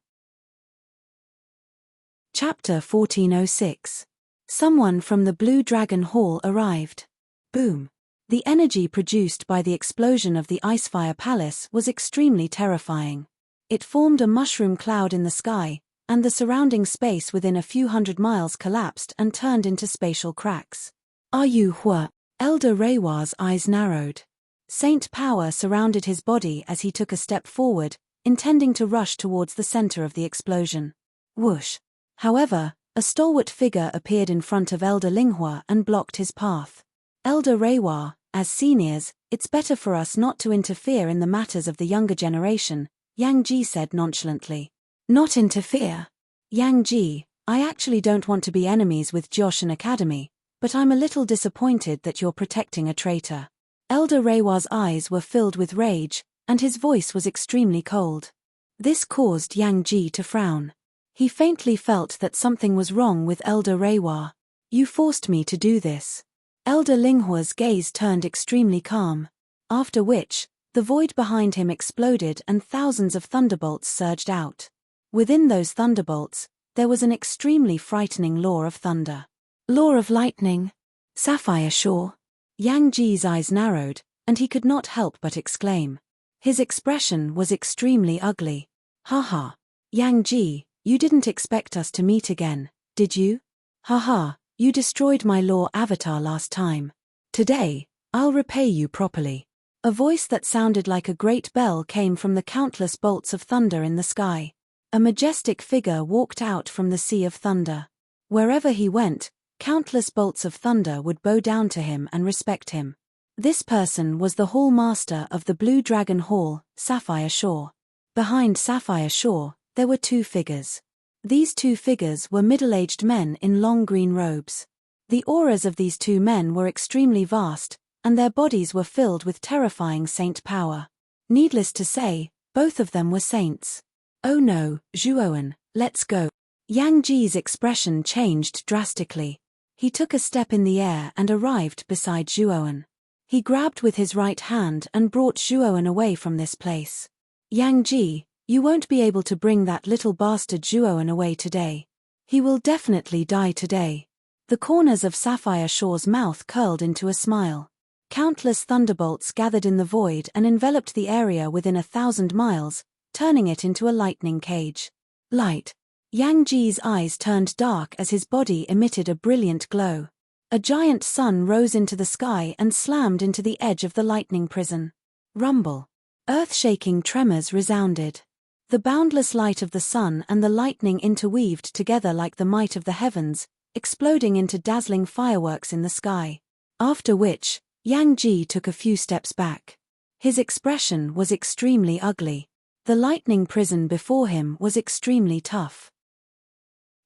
Chapter 1406. Someone from the Blue Dragon Hall arrived. Boom. The energy produced by the explosion of the Icefire Palace was extremely terrifying. It formed a mushroom cloud in the sky, and the surrounding space within a few hundred miles collapsed and turned into spatial cracks. "Are you Hua?" Elder Reiwa's eyes narrowed. Saint power surrounded his body as he took a step forward, intending to rush towards the center of the explosion. Whoosh! However, a stalwart figure appeared in front of Elder Linghua and blocked his path. "Elder Reiwa, as seniors, it's better for us not to interfere in the matters of the younger generation," Yang Ji said nonchalantly. "Not interfere? Yang Ji, I actually don't want to be enemies with Joshan Academy, but I'm a little disappointed that you're protecting a traitor." Elder Reiwa's eyes were filled with rage, and his voice was extremely cold. This caused Yang Ji to frown. He faintly felt that something was wrong with Elder Reiwa. "You forced me to do this." Elder Linghua's gaze turned extremely calm. After which, the void behind him exploded and thousands of thunderbolts surged out. Within those thunderbolts, there was an extremely frightening law of thunder. "Law of lightning? Sapphire Shore?" Yang Ji's eyes narrowed, and he could not help but exclaim. His expression was extremely ugly. "Haha. Yang Ji, you didn't expect us to meet again, did you? Haha, you destroyed my law avatar last time. Today, I'll repay you properly." A voice that sounded like a great bell came from the countless bolts of thunder in the sky. A majestic figure walked out from the sea of thunder. Wherever he went, countless bolts of thunder would bow down to him and respect him. This person was the Hall Master of the Blue Dragon Hall, Sapphire Shore. Behind Sapphire Shore, there were two figures. These two figures were middle-aged men in long green robes. The auras of these two men were extremely vast, and their bodies were filled with terrifying saint power. Needless to say, both of them were saints. "Oh no, Zhuowen, let's go." Yang Ji's expression changed drastically. He took a step in the air and arrived beside Zhuowen. He grabbed with his right hand and brought Zhuowen away from this place. "Yang Ji, you won't be able to bring that little bastard Zhuowen away today. He will definitely die today." The corners of Sapphire Shore's mouth curled into a smile. Countless thunderbolts gathered in the void and enveloped the area within 1,000 miles, turning it into a lightning cage. Light. Yang Ji's eyes turned dark as his body emitted a brilliant glow. A giant sun rose into the sky and slammed into the edge of the lightning prison. Rumble. Earth-shaking tremors resounded. The boundless light of the sun and the lightning interweaved together like the might of the heavens, exploding into dazzling fireworks in the sky. After which, Yang Ji took a few steps back. His expression was extremely ugly. The lightning prison before him was extremely tough.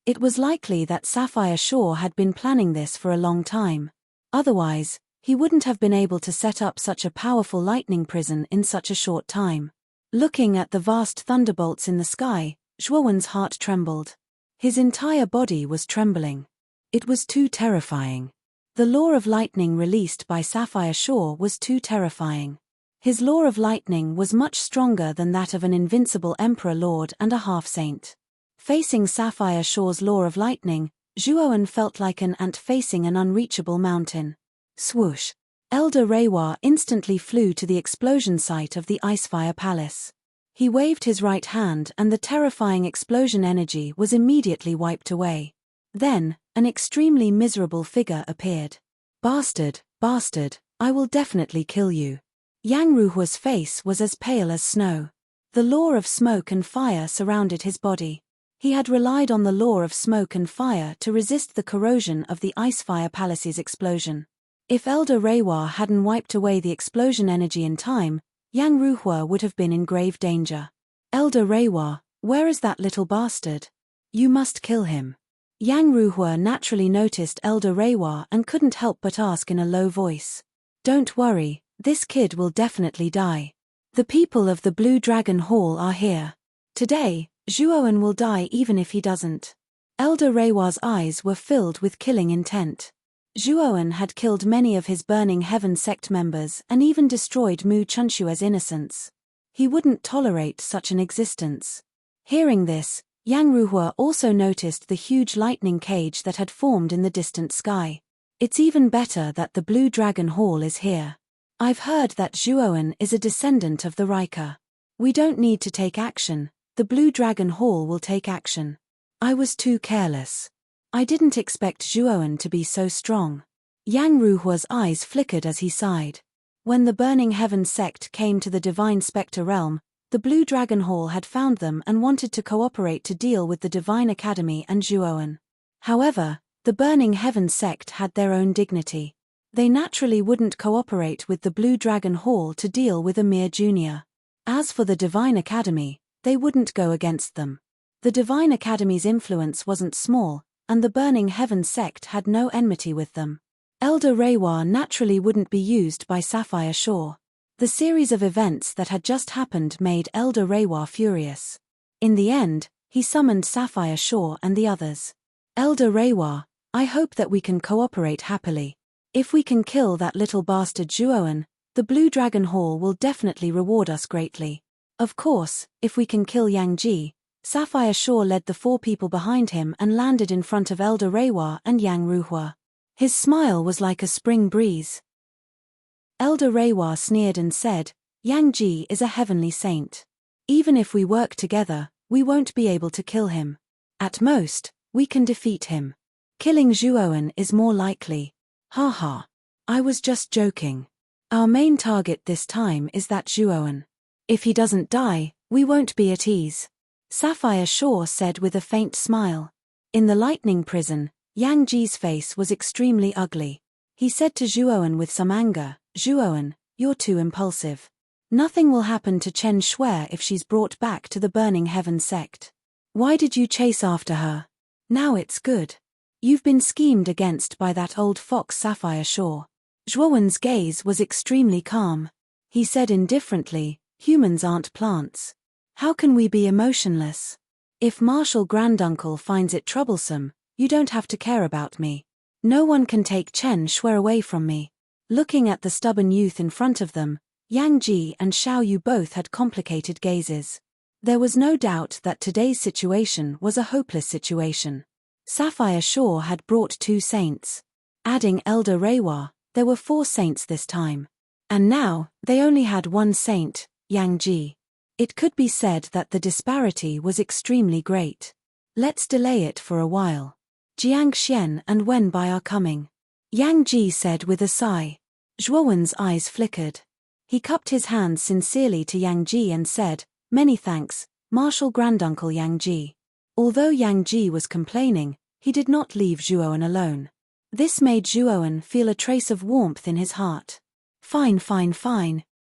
It was likely that Sapphire Shore had been planning this for a long time. Otherwise, he wouldn't have been able to set up such a powerful lightning prison in such a short time. Looking at the vast thunderbolts in the sky, Zhuowen's heart trembled. His entire body was trembling. It was too terrifying. The law of lightning released by Sapphire Shore was too terrifying. His law of lightning was much stronger than that of an invincible emperor lord and a half-saint. Facing Sapphire Shore's law of lightning, Zhuoan felt like an ant facing an unreachable mountain. Swoosh! Elder Reiwa instantly flew to the explosion site of the Icefire Palace. He waved his right hand and the terrifying explosion energy was immediately wiped away. Then, an extremely miserable figure appeared. Bastard, bastard, I will definitely kill you. Yang Ruhua's face was as pale as snow. The law of smoke and fire surrounded his body. He had relied on the law of smoke and fire to resist the corrosion of the Icefire Palace's explosion. If Elder Reiwa hadn't wiped away the explosion energy in time, Yang Ruhua would have been in grave danger. Elder Reiwa, where is that little bastard? You must kill him. Yang Ruhua naturally noticed Elder Reiwa and couldn't help but ask in a low voice. Don't worry, this kid will definitely die. The people of the Blue Dragon Hall are here. Today, Zhuoan will die even if he doesn't. Elder Reiwa's eyes were filled with killing intent. Zhuoan had killed many of his Burning Heaven sect members and even destroyed Mu Chunshue's innocence. He wouldn't tolerate such an existence. Hearing this, Yang Ruhua also noticed the huge lightning cage that had formed in the distant sky. It's even better that the Blue Dragon Hall is here. I've heard that Zhuoan is a descendant of the Rika. We don't need to take action, the Blue Dragon Hall will take action. I was too careless. I didn't expect Zhuoan to be so strong. Yang Ruhua's eyes flickered as he sighed. When the Burning Heaven sect came to the Divine Spectre realm, the Blue Dragon Hall had found them and wanted to cooperate to deal with the Divine Academy and Zhuoan. However, the Burning Heaven sect had their own dignity. They naturally wouldn't cooperate with the Blue Dragon Hall to deal with a mere junior. As for the Divine Academy, they wouldn't go against them. The Divine Academy's influence wasn't small, and the Burning Heaven sect had no enmity with them. Elder Reiwa naturally wouldn't be used by Sapphire Shore. The series of events that had just happened made Elder Reiwa furious. In the end, he summoned Sapphire Shore and the others. Elder Reiwa, I hope that we can cooperate happily. If we can kill that little bastard Zhuoan, the Blue Dragon Hall will definitely reward us greatly. Of course, if we can kill Yang Ji. Sapphire Shore led the 4 people behind him and landed in front of Elder Reiwa and Yang Ruhua. His smile was like a spring breeze. Elder Reiwa sneered and said, Yang Ji is a heavenly saint. Even if we work together, we won't be able to kill him. At most, we can defeat him. Killing Zhuoan is more likely. Haha. I was just joking. Our main target this time is that Zhuoan. If he doesn't die, we won't be at ease. Sapphire Shore said with a faint smile. In the lightning prison, Yang Ji's face was extremely ugly. He said to Zhuoan with some anger, Zhuoan, you're too impulsive. Nothing will happen to Chen Shui if she's brought back to the Burning Heaven sect. Why did you chase after her? Now it's good. You've been schemed against by that old fox Sapphire Shore. Zhuoan's gaze was extremely calm. He said indifferently, humans aren't plants. How can we be emotionless? If Marshal Granduncle finds it troublesome, you don't have to care about me. No one can take Chen Shui away from me. Looking at the stubborn youth in front of them, Yang Ji and Xiao Yu both had complicated gazes. There was no doubt that today's situation was a hopeless situation. Sapphire Shore had brought 2 saints. Adding Elder Reiwa, there were 4 saints this time. And now, they only had 1 saint, Yang Ji. It could be said that the disparity was extremely great. Let's delay it for a while. Jiang Xian and Wenbai are coming. Yang Ji said with a sigh. Zhuoan's eyes flickered. He cupped his hands sincerely to Yang Ji and said, Many thanks, Marshal Granduncle Yang Ji. Although Yang Ji was complaining, he did not leave Zhuoan alone. This made Zhuoan feel a trace of warmth in his heart. Fine.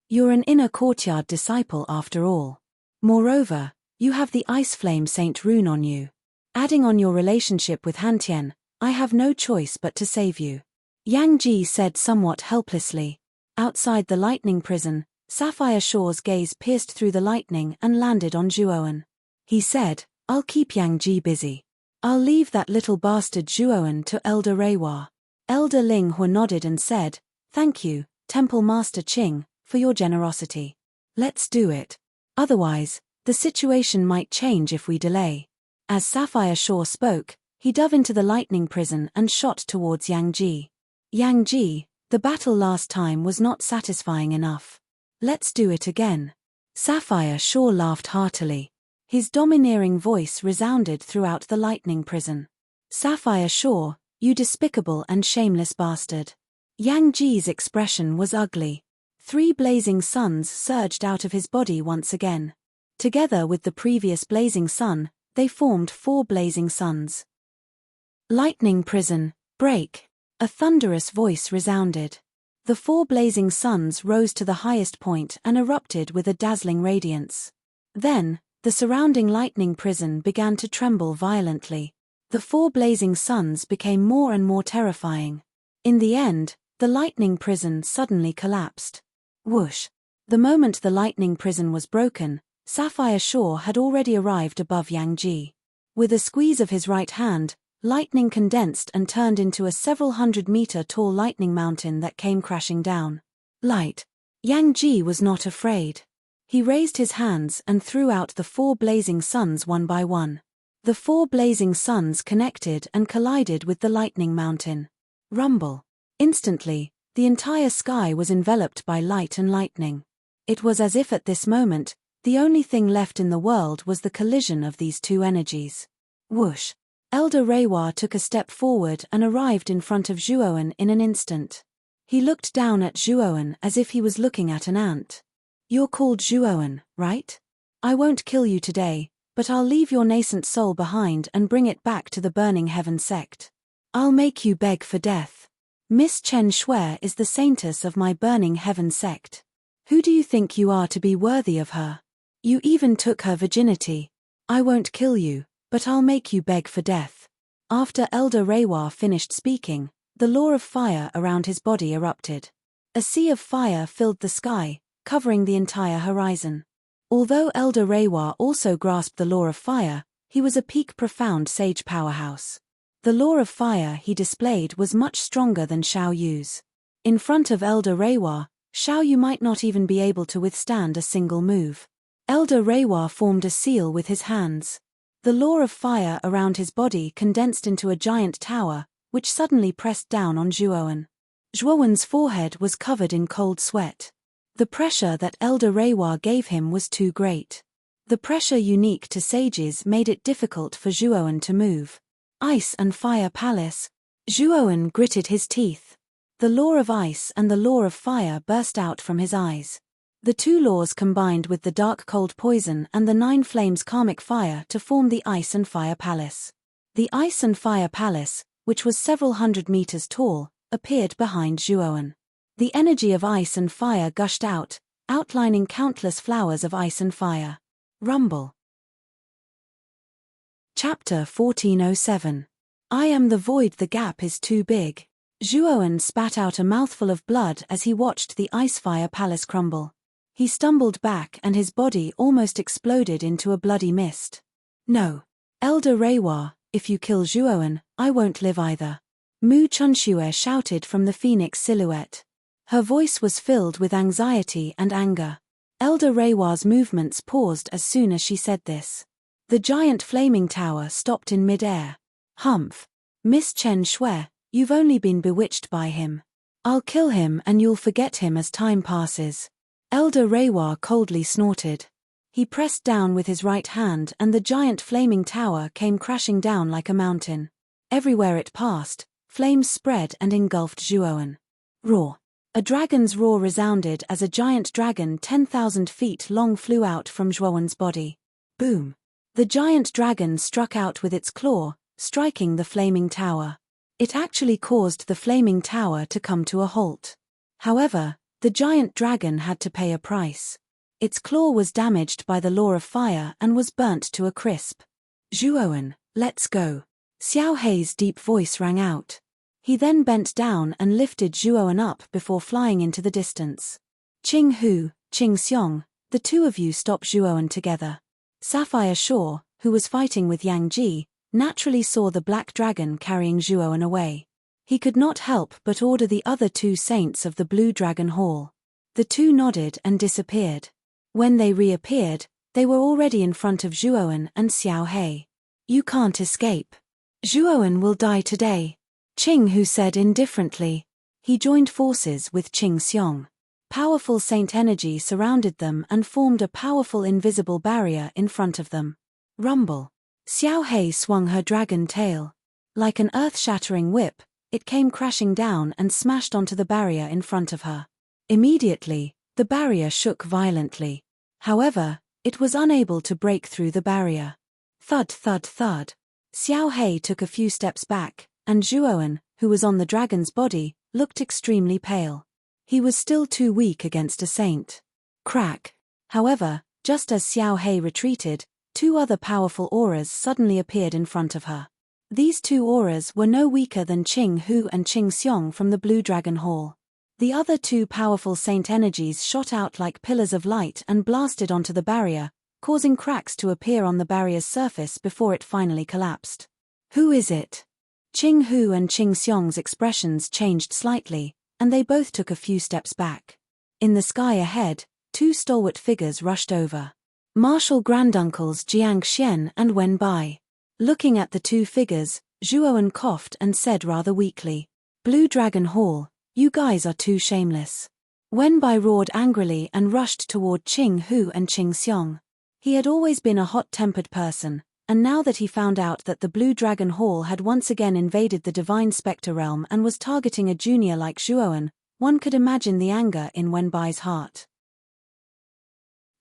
You're an inner courtyard disciple after all. Moreover, you have the Ice Flame Saint rune on you. Adding on your relationship with Hantian, I have no choice but to save you. Yang Ji said somewhat helplessly. Outside the lightning prison, Sapphire Shore's gaze pierced through the lightning and landed on Zhuoan. He said, I'll keep Yang Ji busy. I'll leave that little bastard Zhuoan to Elder Reiwa. Elder Ling Hua nodded and said, Thank you, Temple Master Qing, for your generosity. Let's do it. Otherwise, the situation might change if we delay. As Sapphire Shore spoke, He dove into the lightning prison and shot towards Yang Ji. Yang Ji, the battle last time was not satisfying enough. Let's do it again. Sapphire Shaw laughed heartily. His domineering voice resounded throughout the lightning prison. Sapphire Shaw, you despicable and shameless bastard. Yang Ji's expression was ugly. 3 blazing suns surged out of his body once again. Together with the previous blazing sun, they formed 4 blazing suns. Lightning prison, break! A thunderous voice resounded. The 4 blazing suns rose to the highest point and erupted with a dazzling radiance. Then, the surrounding lightning prison began to tremble violently. The 4 blazing suns became more and more terrifying. In the end, the lightning prison suddenly collapsed. Whoosh! The moment the lightning prison was broken, Sapphire Shaw had already arrived above Yang Ji. With a squeeze of his right hand, lightning condensed and turned into a several 100-meter tall lightning mountain that came crashing down. Light. Yang Ji was not afraid. He raised his hands and threw out the 4 blazing suns one by one. The 4 blazing suns connected and collided with the lightning mountain. Rumble. Instantly, the entire sky was enveloped by light and lightning. It was as if at this moment, the only thing left in the world was the collision of these 2 energies. Whoosh! Elder Reiwa took a step forward and arrived in front of Zhuowen in an instant. He looked down at Zhuowen as if he was looking at an ant. You're called Zhuowen, right? I won't kill you today, but I'll leave your nascent soul behind and bring it back to the Burning Heaven sect. I'll make you beg for death. Miss Chen Shui is the saintess of my Burning Heaven sect. Who do you think you are to be worthy of her? You even took her virginity. I won't kill you, but I'll make you beg for death. After Elder Reiwa finished speaking, the law of fire around his body erupted. A sea of fire filled the sky, covering the entire horizon. Although Elder Reiwa also grasped the law of fire, he was a peak profound sage powerhouse. The law of fire he displayed was much stronger than Xiao Yu's. In front of Elder Reiwa, Xiao Yu might not even be able to withstand a single move. Elder Reiwa formed a seal with his hands. The law of fire around his body condensed into a giant tower, which suddenly pressed down on Zhuowen. Zhuowen's forehead was covered in cold sweat. The pressure that Elder Reiwa gave him was too great. The pressure unique to sages made it difficult for Zhuowen to move. Ice and Fire Palace. Zhuowen gritted his teeth. The law of ice and the law of fire burst out from his eyes. The 2 laws combined with the dark cold poison and the 9 flames karmic fire to form the Ice and Fire Palace. The Ice and Fire Palace, which was several 100 meters tall, appeared behind Zhuowen. The energy of ice and fire gushed out, outlining countless flowers of ice and fire. Rumble. Chapter 1407. I am the void, the gap is too big. Zhuowen spat out a mouthful of blood as he watched the Ice-Fire Palace crumble. He stumbled back and his body almost exploded into a bloody mist. No. Elder Reiwa, if you kill Zhuowen, I won't live either. Mu Chunxue shouted from the phoenix silhouette. Her voice was filled with anxiety and anger. Elder Reiwa's movements paused as soon as she said this. The giant flaming tower stopped in mid-air. Humph. Miss Chen Shui, you've only been bewitched by him. I'll kill him and you'll forget him as time passes. Elder Reiwa coldly snorted. He pressed down with his right hand and the giant flaming tower came crashing down like a mountain. Everywhere it passed, flames spread and engulfed Zhuowen. Roar. A dragon's roar resounded as a giant dragon 10,000 feet long flew out from Zhuowen's body. Boom. The giant dragon struck out with its claw, striking the flaming tower. It actually caused the flaming tower to come to a halt. However, the giant dragon had to pay a price. Its claw was damaged by the law of fire and was burnt to a crisp. Zhuowen, let's go. Xiao Hei's deep voice rang out. He then bent down and lifted Zhuowen up before flying into the distance. Qing Hu, Qing Xiong, the 2 of you stop Zhuowen together. Sapphire Shaw, who was fighting with Yang Ji, naturally saw the black dragon carrying Zhuowen away. He could not help but order the other 2 saints of the Blue Dragon Hall. The 2 nodded and disappeared. When they reappeared, they were already in front of Zhuowen and Xiao Hei. You can't escape. Zhuowen will die today, Qing Hu said indifferently. He joined forces with Qing Xiong. Powerful saint energy surrounded them and formed a powerful invisible barrier in front of them. Rumble. Xiao Hei swung her dragon tail. Like an earth-shattering whip, it came crashing down and smashed onto the barrier in front of her. Immediately, the barrier shook violently. However, it was unable to break through the barrier. Thud thud thud. Xiao Hei took a few steps back, and Zhuowen, who was on the dragon's body, looked extremely pale. He was still too weak against a saint. Crack. However, just as Xiao Hei retreated, two other powerful auras suddenly appeared in front of her. These two auras were no weaker than Qing Hu and Qing Xiong from the Blue Dragon Hall. The other two powerful saint energies shot out like pillars of light and blasted onto the barrier, causing cracks to appear on the barrier's surface before it finally collapsed. Who is it? Qing Hu and Qing Xiong's expressions changed slightly, and they both took a few steps back. In the sky ahead, two stalwart figures rushed over. Martial granduncles Jiang Xian and Wen Bai. Looking at the two figures, Zhuowen coughed and said rather weakly, "Blue Dragon Hall, you guys are too shameless." Wen Bai roared angrily and rushed toward Qing Hu and Qing Xiong. He had always been a hot-tempered person, and now that he found out that the Blue Dragon Hall had once again invaded the Divine Spectre realm and was targeting a junior like Zhuowen, one could imagine the anger in Wen Bai's heart.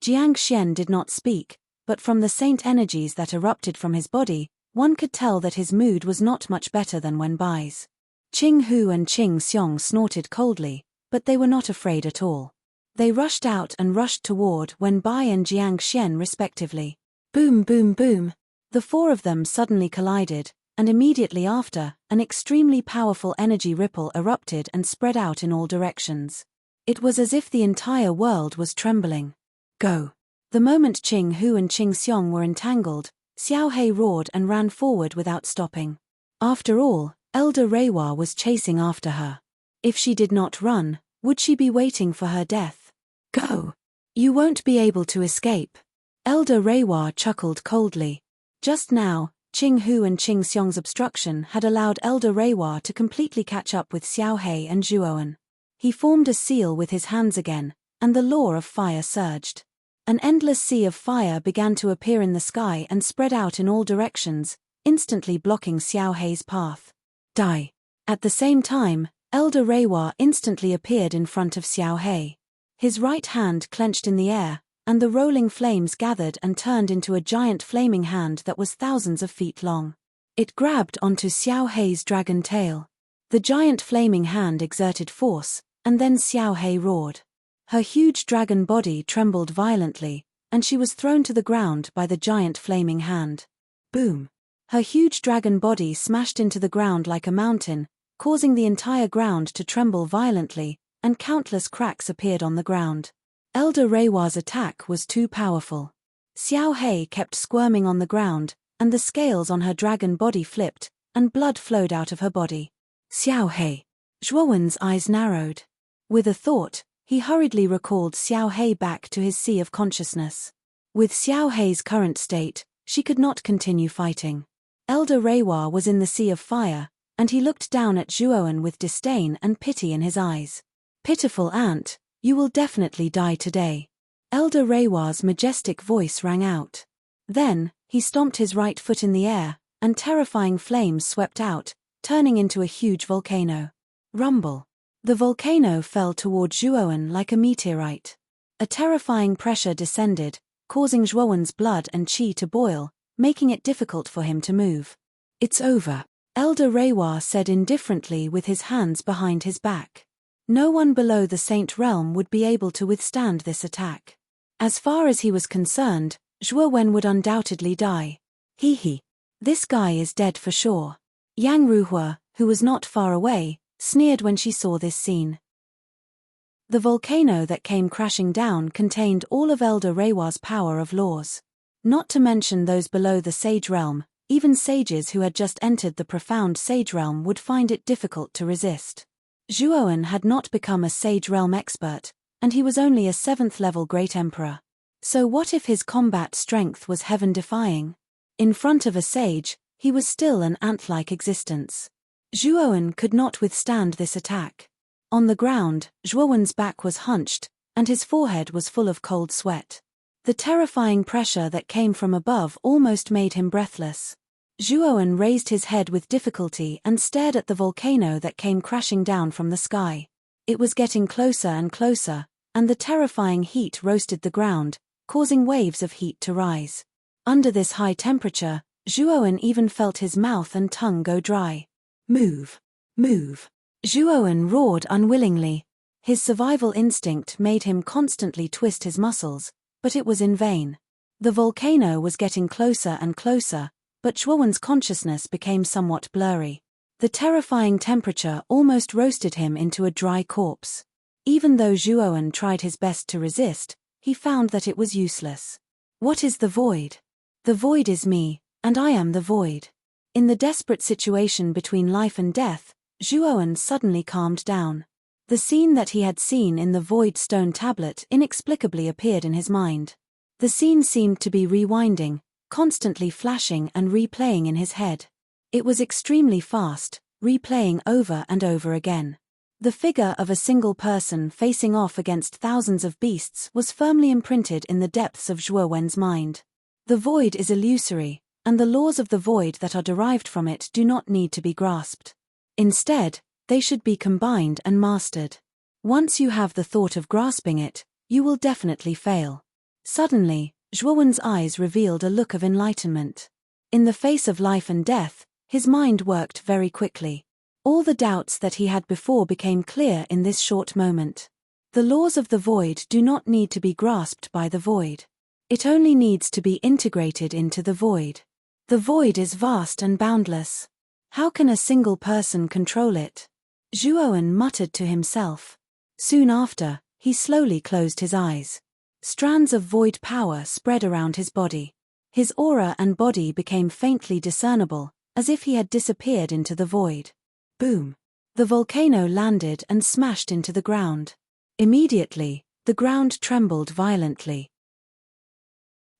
Jiang Xian did not speak, but from the saint energies that erupted from his body, one could tell that his mood was not much better than Wen Bai's. Qing Hu and Qing Xiong snorted coldly, but they were not afraid at all. They rushed out and rushed toward Wen Bai and Jiang Xian respectively. Boom boom boom. The four of them suddenly collided, and immediately after, an extremely powerful energy ripple erupted and spread out in all directions. It was as if the entire world was trembling. Go! The moment Qing Hu and Qing Xiong were entangled, Xiao Hei roared and ran forward without stopping. After all, Elder Reiwa was chasing after her. If she did not run, would she be waiting for her death? Go! You won't be able to escape. Elder Reiwa chuckled coldly. Just now, Qing Hu and Qing Xiong's obstruction had allowed Elder Reiwa to completely catch up with Xiao Hei and Zhuowen. He formed a seal with his hands again, and the law of fire surged. An endless sea of fire began to appear in the sky and spread out in all directions, instantly blocking Xiao Hei's path. Die! At the same time, Elder Reiwa instantly appeared in front of Xiao Hei. His right hand clenched in the air, and the rolling flames gathered and turned into a giant flaming hand that was thousands of feet long. It grabbed onto Xiao Hei's dragon tail. The giant flaming hand exerted force, and then Xiao Hei roared. Her huge dragon body trembled violently, and she was thrown to the ground by the giant flaming hand. Boom! Her huge dragon body smashed into the ground like a mountain, causing the entire ground to tremble violently, and countless cracks appeared on the ground. Elder Reiwa's attack was too powerful. Xiao Hei kept squirming on the ground, and the scales on her dragon body flipped, and blood flowed out of her body. Xiao Hei! Zhuowen's eyes narrowed. With a thought, he hurriedly recalled Xiao Hei back to his sea of consciousness. With Xiao Hei's current state, she could not continue fighting. Elder Reiwa was in the sea of fire, and he looked down at Zhuowen with disdain and pity in his eyes. Pitiful ant, you will definitely die today. Elder Reiwa's majestic voice rang out. Then, he stomped his right foot in the air, and terrifying flames swept out, turning into a huge volcano. Rumble. The volcano fell toward Zhuowen like a meteorite. A terrifying pressure descended, causing Zhuowen's blood and qi to boil, making it difficult for him to move. It's over, Elder Reiwa said indifferently with his hands behind his back. No one below the Saint Realm would be able to withstand this attack. As far as he was concerned, Zhuowen would undoubtedly die. Hee. This guy is dead for sure. Yang Ruhua, who was not far away, sneered when she saw this scene. The volcano that came crashing down contained all of Elder Reiwa's power of laws. Not to mention those below the Sage Realm, even sages who had just entered the profound Sage Realm would find it difficult to resist. Zhuowen had not become a Sage Realm expert, and he was only a 7th-level Great Emperor. So what if his combat strength was heaven-defying? In front of a sage, he was still an ant-like existence. Zhuowen could not withstand this attack. On the ground, Zhuowen's back was hunched, and his forehead was full of cold sweat. The terrifying pressure that came from above almost made him breathless. Zhuowen raised his head with difficulty and stared at the volcano that came crashing down from the sky. It was getting closer and closer, and the terrifying heat roasted the ground, causing waves of heat to rise. Under this high temperature, Zhuowen even felt his mouth and tongue go dry. Move! Move! Zhuowen roared unwillingly. His survival instinct made him constantly twist his muscles, but it was in vain. The volcano was getting closer and closer, but Zhuowen's consciousness became somewhat blurry. The terrifying temperature almost roasted him into a dry corpse. Even though Zhuowen tried his best to resist, he found that it was useless. What is the void? The void is me, and I am the void. In the desperate situation between life and death, Zhuowen suddenly calmed down. The scene that he had seen in the void stone tablet inexplicably appeared in his mind. The scene seemed to be rewinding, constantly flashing and replaying in his head. It was extremely fast, replaying over and over again. The figure of a single person facing off against thousands of beasts was firmly imprinted in the depths of Zhuowen's mind. The void is illusory, and the laws of the void that are derived from it do not need to be grasped. Instead, they should be combined and mastered. Once you have the thought of grasping it, you will definitely fail. Suddenly, Zhuowen's eyes revealed a look of enlightenment. In the face of life and death, his mind worked very quickly. All the doubts that he had before became clear in this short moment. The laws of the void do not need to be grasped by the void. It only needs to be integrated into the void. The void is vast and boundless. How can a single person control it? Zhuowen muttered to himself. Soon after, he slowly closed his eyes. Strands of void power spread around his body. His aura and body became faintly discernible, as if he had disappeared into the void. Boom! The volcano landed and smashed into the ground. Immediately, the ground trembled violently.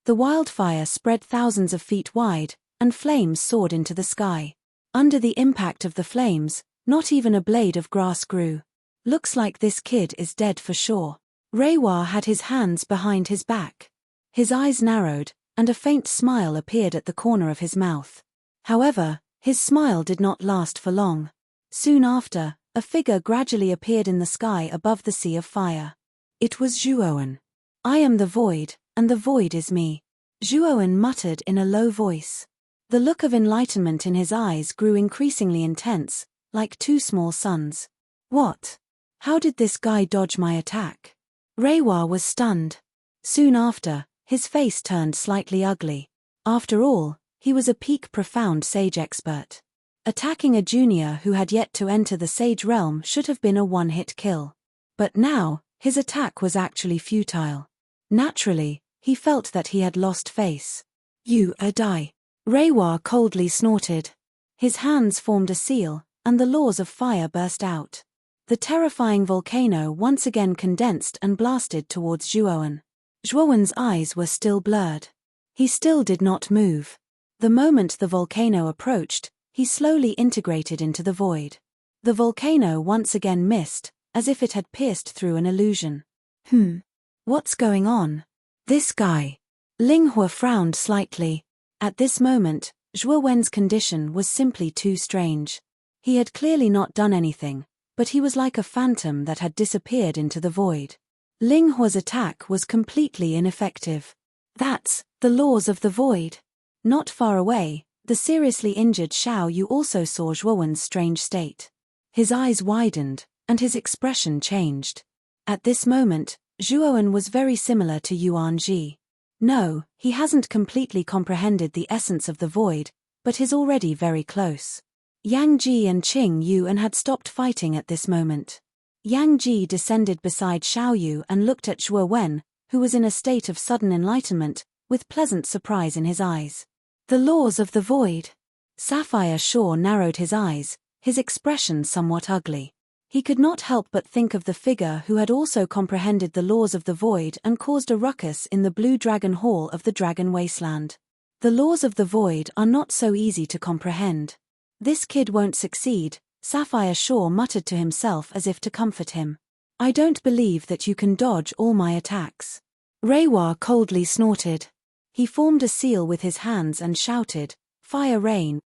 The wildfire spread thousands of feet wide, and flames soared into the sky. Under the impact of the flames, not even a blade of grass grew. Looks like this kid is dead for sure. Reiwa had his hands behind his back. His eyes narrowed, and a faint smile appeared at the corner of his mouth. However, his smile did not last for long. Soon after, a figure gradually appeared in the sky above the sea of fire. It was Zhuowen. I am the void, and the void is me. Zhuowen muttered in a low voice. The look of enlightenment in his eyes grew increasingly intense, like two small suns. What? How did this guy dodge my attack? Reiwa was stunned. Soon after, his face turned slightly ugly. After all, he was a peak profound sage expert. Attacking a junior who had yet to enter the sage realm should have been a one-hit kill. But now, his attack was actually futile. Naturally, he felt that he had lost face. You die. Reiwa coldly snorted. His hands formed a seal, and the laws of fire burst out. The terrifying volcano once again condensed and blasted towards Zhuowen. Zhuowen's eyes were still blurred. He still did not move. The moment the volcano approached, he slowly integrated into the void. The volcano once again missed, as if it had pierced through an illusion. What's going on? This guy. Linghua frowned slightly. At this moment, Zhuowen's condition was simply too strange. He had clearly not done anything, but he was like a phantom that had disappeared into the void. Linghua's attack was completely ineffective. That's the laws of the void. Not far away, the seriously injured Xiao Yu also saw Zhuowen's strange state. His eyes widened, and his expression changed. At this moment, Zhuowen was very similar to Yuan Ji. No, he hasn't completely comprehended the essence of the void, but he's already very close. Yang Ji and Qing Yuan had stopped fighting at this moment. Yang Ji descended beside Xiao Yu and looked at Zhuowen, who was in a state of sudden enlightenment, with pleasant surprise in his eyes. The laws of the void. Sapphire Shaw narrowed his eyes, his expression somewhat ugly. He could not help but think of the figure who had also comprehended the laws of the void and caused a ruckus in the Blue Dragon Hall of the Dragon Wasteland. The laws of the void are not so easy to comprehend. This kid won't succeed, Sapphire Shaw muttered to himself as if to comfort him. I don't believe that you can dodge all my attacks. Reiwa coldly snorted. He formed a seal with his hands and shouted, Fire rain.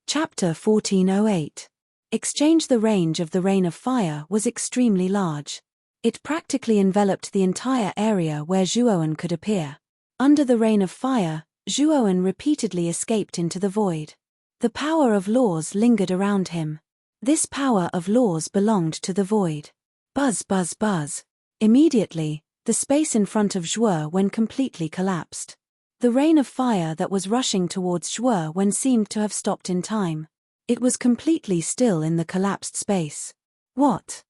Chapter 1408. Exchange. The range of the rain of fire was extremely large. It practically enveloped the entire area where Zhuowen could appear. Under the rain of fire, Zhuowen repeatedly escaped into the void. The power of laws lingered around him. This power of laws belonged to the void. Buzz, buzz, buzz. Immediately, the space in front of Zhuowen completely collapsed. The rain of fire that was rushing towards Zhuowen seemed to have stopped in time. It was completely still in the collapsed space. What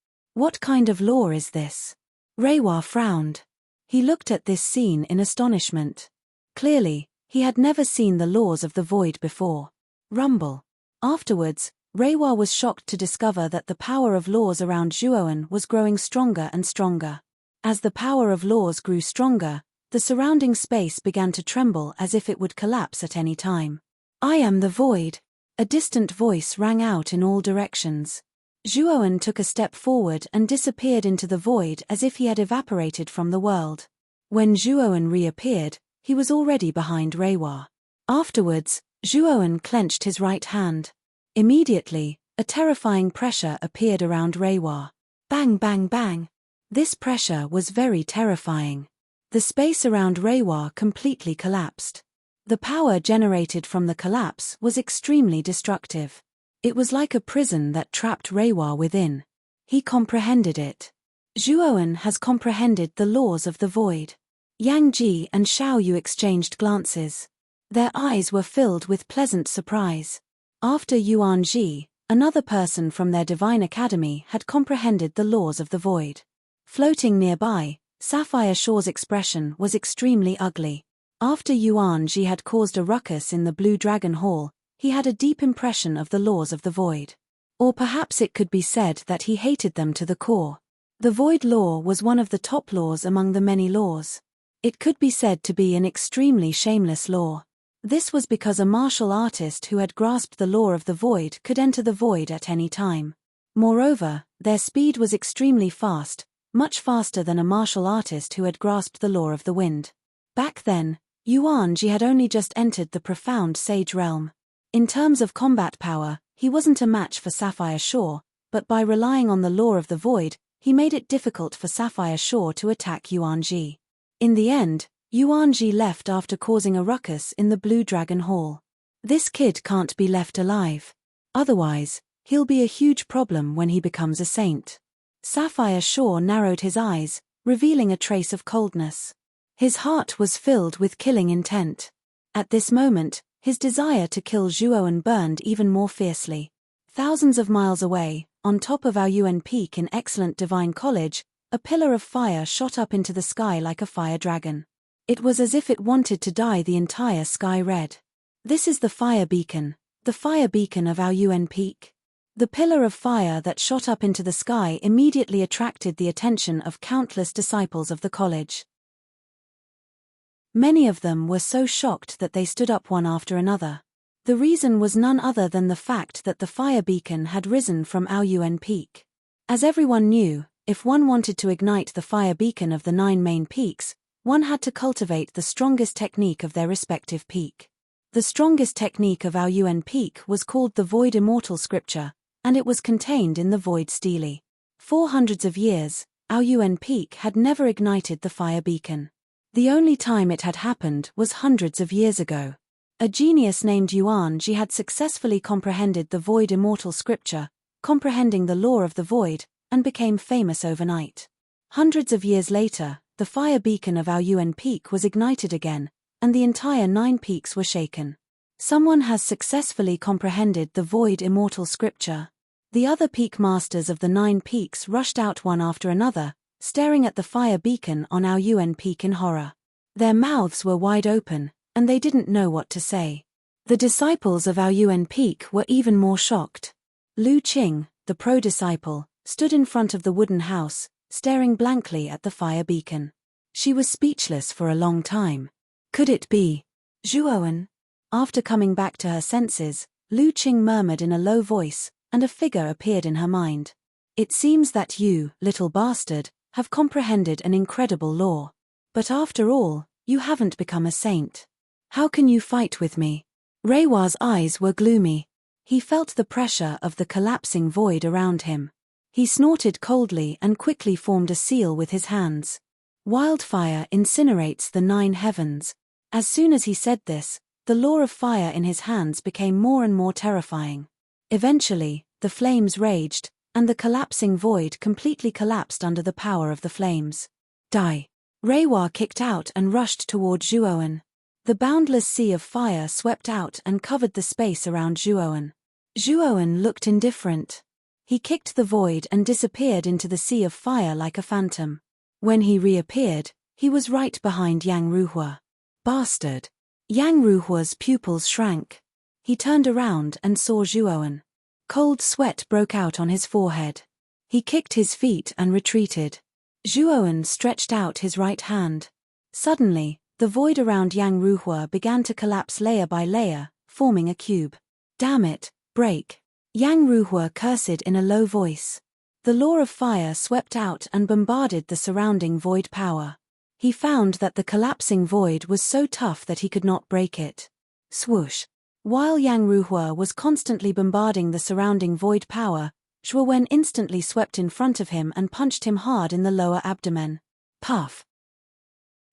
kind of law is this? Reiwa frowned. He looked at this scene in astonishment. Clearly, he had never seen the laws of the void before. Rumble. Afterwards, Reiwa was shocked to discover that the power of laws around Zhuowen was growing stronger and stronger. As the power of laws grew stronger, the surrounding space began to tremble as if it would collapse at any time. I am the void. A distant voice rang out in all directions. Zhuowen took a step forward and disappeared into the void as if he had evaporated from the world. When Zhuowen reappeared, he was already behind Reiwa. Afterwards, Zhuowen clenched his right hand. Immediately, a terrifying pressure appeared around Reiwa. Bang, bang, bang. This pressure was very terrifying. The space around Reiwa completely collapsed. The power generated from the collapse was extremely destructive. It was like a prison that trapped Reiwa within. He comprehended it. Zhuowen has comprehended the laws of the void. Yang Ji and Xiao Yu exchanged glances. Their eyes were filled with pleasant surprise. After Yuan Ji, another person from their divine academy had comprehended the laws of the void. Floating nearby, Sapphire Shaw's expression was extremely ugly. After Yuan Ji had caused a ruckus in the Blue Dragon Hall, he had a deep impression of the laws of the void. Or perhaps it could be said that he hated them to the core. The void law was one of the top laws among the many laws. It could be said to be an extremely shameless law. This was because a martial artist who had grasped the law of the void could enter the void at any time. Moreover, their speed was extremely fast, much faster than a martial artist who had grasped the law of the wind. Back then, Yuan Ji had only just entered the profound sage realm. In terms of combat power, he wasn't a match for Sapphire Shaw, but by relying on the law of the void, he made it difficult for Sapphire Shaw to attack Yuan Ji. In the end, Yuan Ji left after causing a ruckus in the Blue Dragon Hall. This kid can't be left alive. Otherwise, he'll be a huge problem when he becomes a saint. Sapphire Shaw narrowed his eyes, revealing a trace of coldness. His heart was filled with killing intent. At this moment, his desire to kill Zhuowen burned even more fiercely. Thousands of miles away, on top of Aoyuan Peak in Excellent Divine College, a pillar of fire shot up into the sky like a fire dragon. It was as if it wanted to dye the entire sky red. This is the fire beacon of Aoyuan Peak. The pillar of fire that shot up into the sky immediately attracted the attention of countless disciples of the college. Many of them were so shocked that they stood up one after another. The reason was none other than the fact that the fire beacon had risen from Aoyuan Peak. As everyone knew, if one wanted to ignite the fire beacon of the 9 main peaks, one had to cultivate the strongest technique of their respective peak. The strongest technique of Aoyuan Peak was called the Void Immortal Scripture, and it was contained in the Void Stele. For hundreds of years, Aoyuan Peak had never ignited the fire beacon. The only time it had happened was hundreds of years ago. A genius named Yuan Ji had successfully comprehended the Void Immortal Scripture, comprehending the law of the void, and became famous overnight. Hundreds of years later, the fire beacon of Aoyuan Peak was ignited again, and the entire 9 peaks were shaken. Someone has successfully comprehended the Void Immortal Scripture. The other peak masters of the 9 peaks rushed out one after another, staring at the fire beacon on Aoyuan Peak in horror. Their mouths were wide open, and they didn't know what to say. The disciples of Aoyuan Peak were even more shocked. Lu Qing, the pro-disciple, stood in front of the wooden house, staring blankly at the fire beacon. She was speechless for a long time. Could it be Zhuowen? After coming back to her senses, Lu Qing murmured in a low voice, and a figure appeared in her mind. It seems that you, little bastard, have comprehended an incredible law. But after all, you haven't become a saint. How can you fight with me? Reiwa's eyes were gloomy. He felt the pressure of the collapsing void around him. He snorted coldly and quickly formed a seal with his hands. Wildfire incinerates the 9 heavens. As soon as he said this, the law of fire in his hands became more and more terrifying. Eventually, the flames raged, and the collapsing void completely collapsed under the power of the flames. Die! Reiwa kicked out and rushed toward Zhuowen. The boundless sea of fire swept out and covered the space around Zhuowen. Zhuowen looked indifferent. He kicked the void and disappeared into the sea of fire like a phantom. When he reappeared, he was right behind Yang Ruhua. Bastard! Yang Ruhua's pupils shrank. He turned around and saw Zhuowen. Cold sweat broke out on his forehead. He kicked his feet and retreated. Zhuowen stretched out his right hand. Suddenly, the void around Yang Ruhua began to collapse layer by layer, forming a cube. Damn it, break! Yang Ruhua cursed in a low voice. The law of fire swept out and bombarded the surrounding void power. He found that the collapsing void was so tough that he could not break it. Swoosh! While Yang Ruhua was constantly bombarding the surrounding void power, Zhuowen instantly swept in front of him and punched him hard in the lower abdomen. Puff!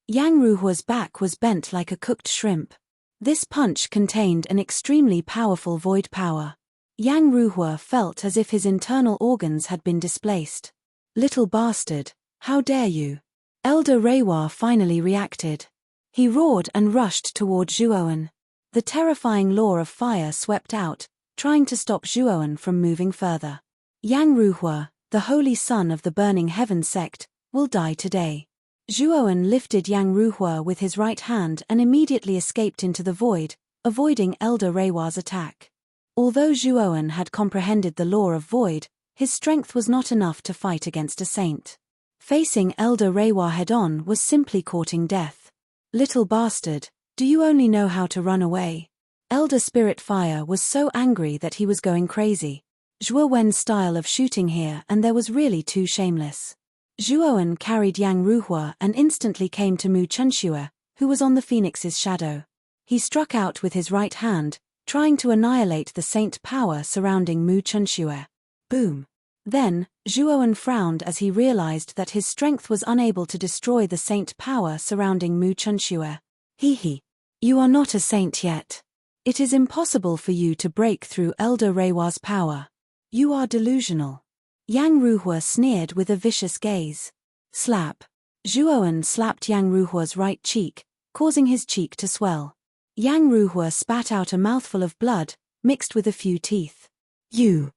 Yang Ruhua's back was bent like a cooked shrimp. This punch contained an extremely powerful void power. Yang Ruhua felt as if his internal organs had been displaced. Little bastard, how dare you? Elder Reiwa finally reacted. He roared and rushed toward Zhuowen. The terrifying law of fire swept out, trying to stop Zhuowen from moving further. Yang Ruhua, the holy son of the Burning Heaven sect, will die today. Zhuowen lifted Yang Ruhua with his right hand and immediately escaped into the void, avoiding Elder Reiwa's attack. Although Zhuowen had comprehended the law of void, his strength was not enough to fight against a saint. Facing Elder Reiwa head-on was simply courting death. Little bastard, do you only know how to run away? Elder Spirit Fire was so angry that he was going crazy. Zhuowen's style of shooting here and there was really too shameless. Zhuowen carried Yang Ruhua and instantly came to Mu Chunxue, who was on the phoenix's shadow. He struck out with his right hand, trying to annihilate the saint power surrounding Mu Chunxue. Boom! Then, Zhuowen frowned as he realized that his strength was unable to destroy the saint power surrounding Mu Chunxue. Hee. You are not a saint yet. It is impossible for you to break through Elder Reiwa's power. You are delusional. Yang Ruhua sneered with a vicious gaze. Slap. Zhuowen slapped Yang Ruhua's right cheek, causing his cheek to swell. Yang Ruhua spat out a mouthful of blood, mixed with a few teeth. You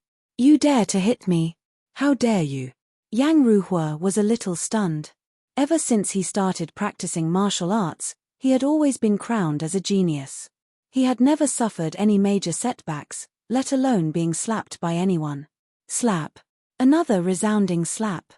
dare to hit me? How dare you? Yang Ruhua was a little stunned. Ever since he started practicing martial arts, he had always been crowned as a genius. He had never suffered any major setbacks, let alone being slapped by anyone. Slap. Another resounding slap.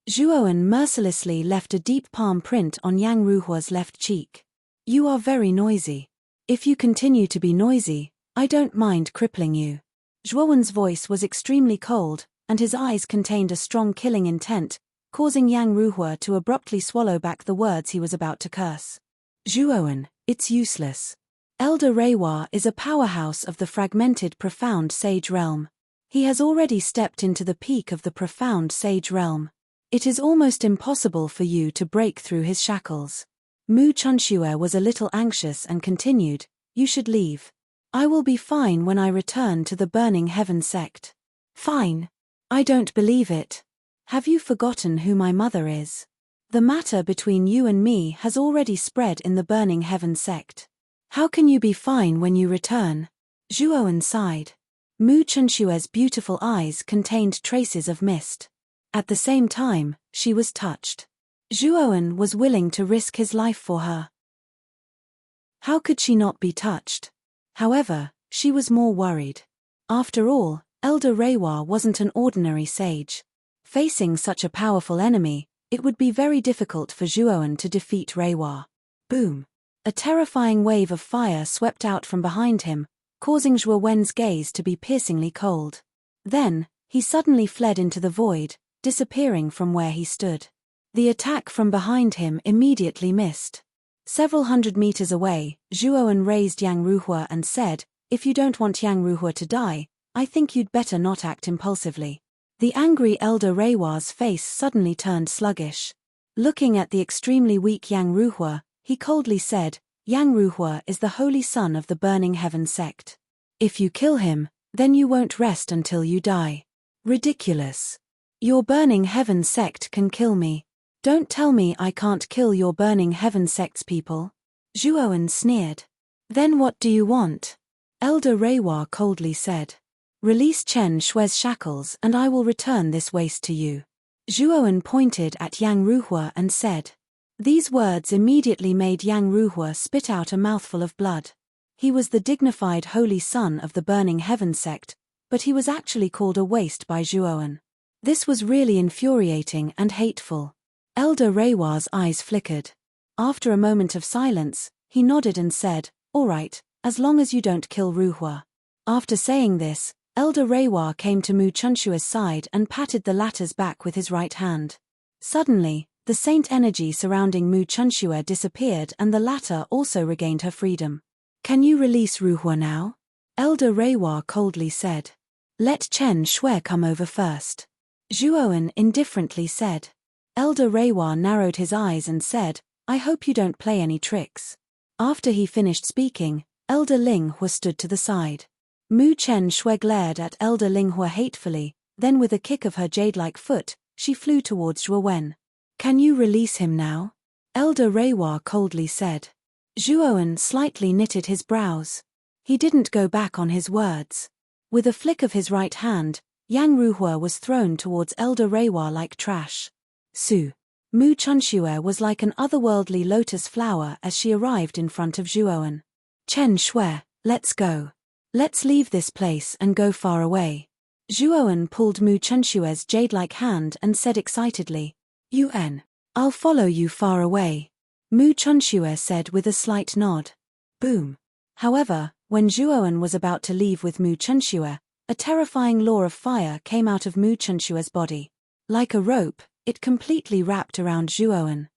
Zhuowen mercilessly left a deep palm print on Yang Ruhua's left cheek. You are very noisy. If you continue to be noisy, I don't mind crippling you. Zhuowen's voice was extremely cold, and his eyes contained a strong killing intent, causing Yang Ruhua to abruptly swallow back the words he was about to curse. Zhuowen, it's useless. Elder Reiwa is a powerhouse of the fragmented profound sage realm. He has already stepped into the peak of the profound sage realm. It is almost impossible for you to break through his shackles. Mu Chunxue was a little anxious and continued, you should leave. I will be fine when I return to the Burning Heaven sect. Fine? I don't believe it. Have you forgotten who my mother is? The matter between you and me has already spread in the Burning Heaven sect. How can you be fine when you return? Zhuowen sighed. Mu Chunxue's beautiful eyes contained traces of mist. At the same time, she was touched. Zhuowen was willing to risk his life for her. How could she not be touched? However, she was more worried. After all, Elder Reiwa wasn't an ordinary sage. Facing such a powerful enemy, it would be very difficult for Zhuowen to defeat Reiwa. Boom! A terrifying wave of fire swept out from behind him, causing Zhuo Wen's gaze to be piercingly cold. Then, he suddenly fled into the void, disappearing from where he stood. The attack from behind him immediately missed. Several hundred meters away, Zhuowen raised Yang Ruhua and said, "If you don't want Yang Ruhua to die, I think you'd better not act impulsively." The angry elder Reiwa's face suddenly turned sluggish. Looking at the extremely weak Yang Ruhua, he coldly said, "Yang Ruhua is the holy son of the Burning Heaven sect. If you kill him, then you won't rest until you die." Ridiculous. Your Burning Heaven sect can kill me. Don't tell me I can't kill your Burning Heaven sect's people. Zhuowen sneered. Then what do you want? Elder Reiwa coldly said. Release Chen Shui's shackles and I will return this waste to you. Zhuowen pointed at Yang Ruhua and said. These words immediately made Yang Ruhua spit out a mouthful of blood. He was the dignified holy son of the Burning Heaven sect, but he was actually called a waste by Zhuowen. This was really infuriating and hateful. Elder Reiwa's eyes flickered. After a moment of silence, he nodded and said, "All right, as long as you don't kill Ruhua." After saying this, Elder Reiwa came to Mu Chunshua's side and patted the latter's back with his right hand. Suddenly, the saint energy surrounding Mu Chunshua disappeared and the latter also regained her freedom. "Can you release Ruhua now?" Elder Reiwa coldly said. "Let Chen Shui come over first." Zhuowen indifferently said. Elder Reiwa narrowed his eyes and said, "I hope you don't play any tricks." After he finished speaking, Elder Linghua stood to the side. Mu Chen Shui glared at Elder Linghua hatefully, then with a kick of her jade-like foot, she flew towards Zhuowen. "Can you release him now?" Elder Reiwa coldly said. Zhuowen slightly knitted his brows. He didn't go back on his words. With a flick of his right hand, Yang Ruhua was thrown towards Elder Reiwa like trash. Su. Mu Chunshua was like an otherworldly lotus flower as she arrived in front of Zhuowen. "Chen Shui, let's go. Let's leave this place and go far away." Zhuowen pulled Mu Chunshua's jade-like hand and said excitedly, I'll follow you far away." Mu Chunshua said with a slight nod. Boom. However, when Zhuowen was about to leave with Mu Chunshua, a terrifying law of fire came out of Mu Chunshua's body. Like a rope, it completely wrapped around Zhuowen.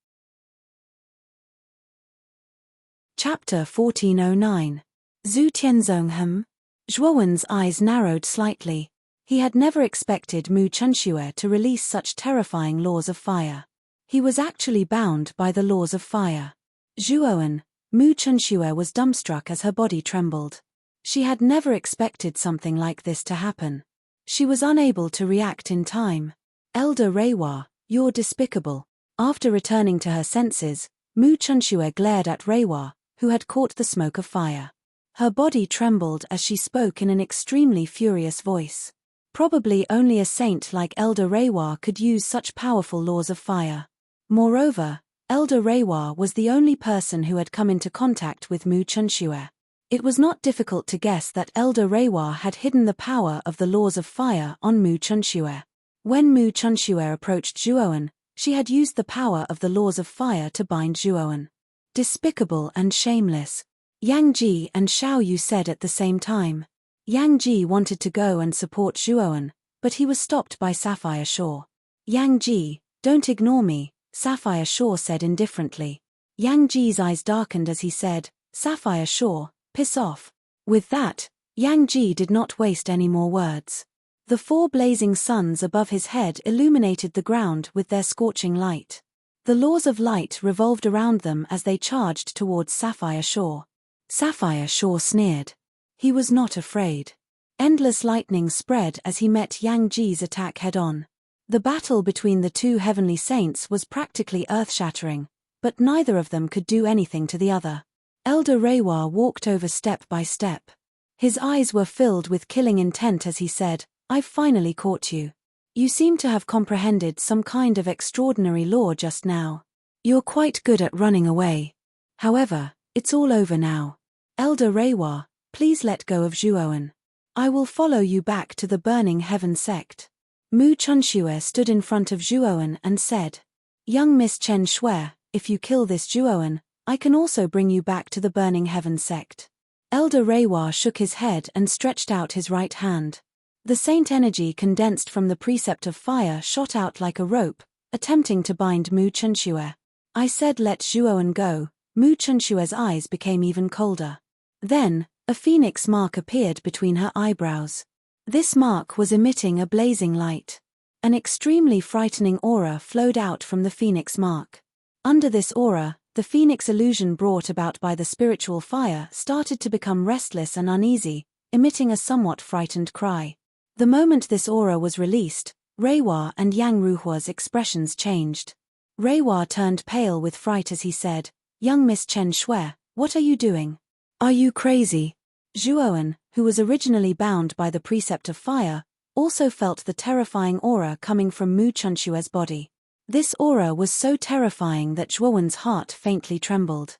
Chapter 1409. Zhu Tianzonghem. Zhuowen's eyes narrowed slightly. He had never expected Mu Chunshua to release such terrifying laws of fire. He was actually bound by the laws of fire. Zhuowen, Mu Chunshua was dumbstruck as her body trembled. She had never expected something like this to happen. She was unable to react in time. "Elder Reiwa, you're despicable." After returning to her senses, Mu Chunshua glared at Reiwa, who had caught the smoke of fire. Her body trembled as she spoke in an extremely furious voice. Probably only a saint like Elder Reiwa could use such powerful laws of fire. Moreover, Elder Reiwa was the only person who had come into contact with Mu Chunshua. It was not difficult to guess that Elder Reiwa had hidden the power of the laws of fire on Mu Chunshua. When Mu Chunshua approached Zhuowen, she had used the power of the laws of fire to bind Zhuowen. Despicable and shameless. Yang Ji and Xiao Yu said at the same time. Yang Ji wanted to go and support Zhuowen, but he was stopped by Sapphire Shaw. "Yang Ji, don't ignore me," Sapphire Shaw said indifferently. Yang Ji's eyes darkened as he said, "Sapphire Shaw, piss off." With that, Yang Ji did not waste any more words. The 4 blazing suns above his head illuminated the ground with their scorching light. The laws of light revolved around them as they charged towards Sapphire Shaw. Sapphire Shaw sneered. He was not afraid. Endless lightning spread as he met Yang Ji's attack head-on. The battle between the 2 heavenly saints was practically earth-shattering, but neither of them could do anything to the other. Elder Reiwa walked over step by step. His eyes were filled with killing intent as he said, "I've finally caught you. You seem to have comprehended some kind of extraordinary law just now. You're quite good at running away. However, it's all over now. Elder Reiwa, please let go of Zhuowen. I will follow you back to the Burning Heaven sect." Mu Chunshua stood in front of Zhuowen and said, "Young Miss Chen Shui, if you kill this Zhuowen, I can also bring you back to the Burning Heaven sect. Elder Reiwa shook his head and stretched out his right hand. The saint energy condensed from the precept of fire shot out like a rope, attempting to bind Mu Chunxue. I said let Zhuowen go. Mu Chunxue's eyes became even colder. Then, a phoenix mark appeared between her eyebrows. This mark was emitting a blazing light. An extremely frightening aura flowed out from the phoenix mark. Under this aura, the phoenix illusion brought about by the spiritual fire started to become restless and uneasy, emitting a somewhat frightened cry. The moment this aura was released, Reiwa and Yang Ruhua's expressions changed. Reiwa turned pale with fright as he said, "Young Miss Chen Shui, what are you doing? Are you crazy?" Zhuowen, who was originally bound by the precept of fire, also felt the terrifying aura coming from Mu Chunxue's body. This aura was so terrifying that Zhuowen's heart faintly trembled.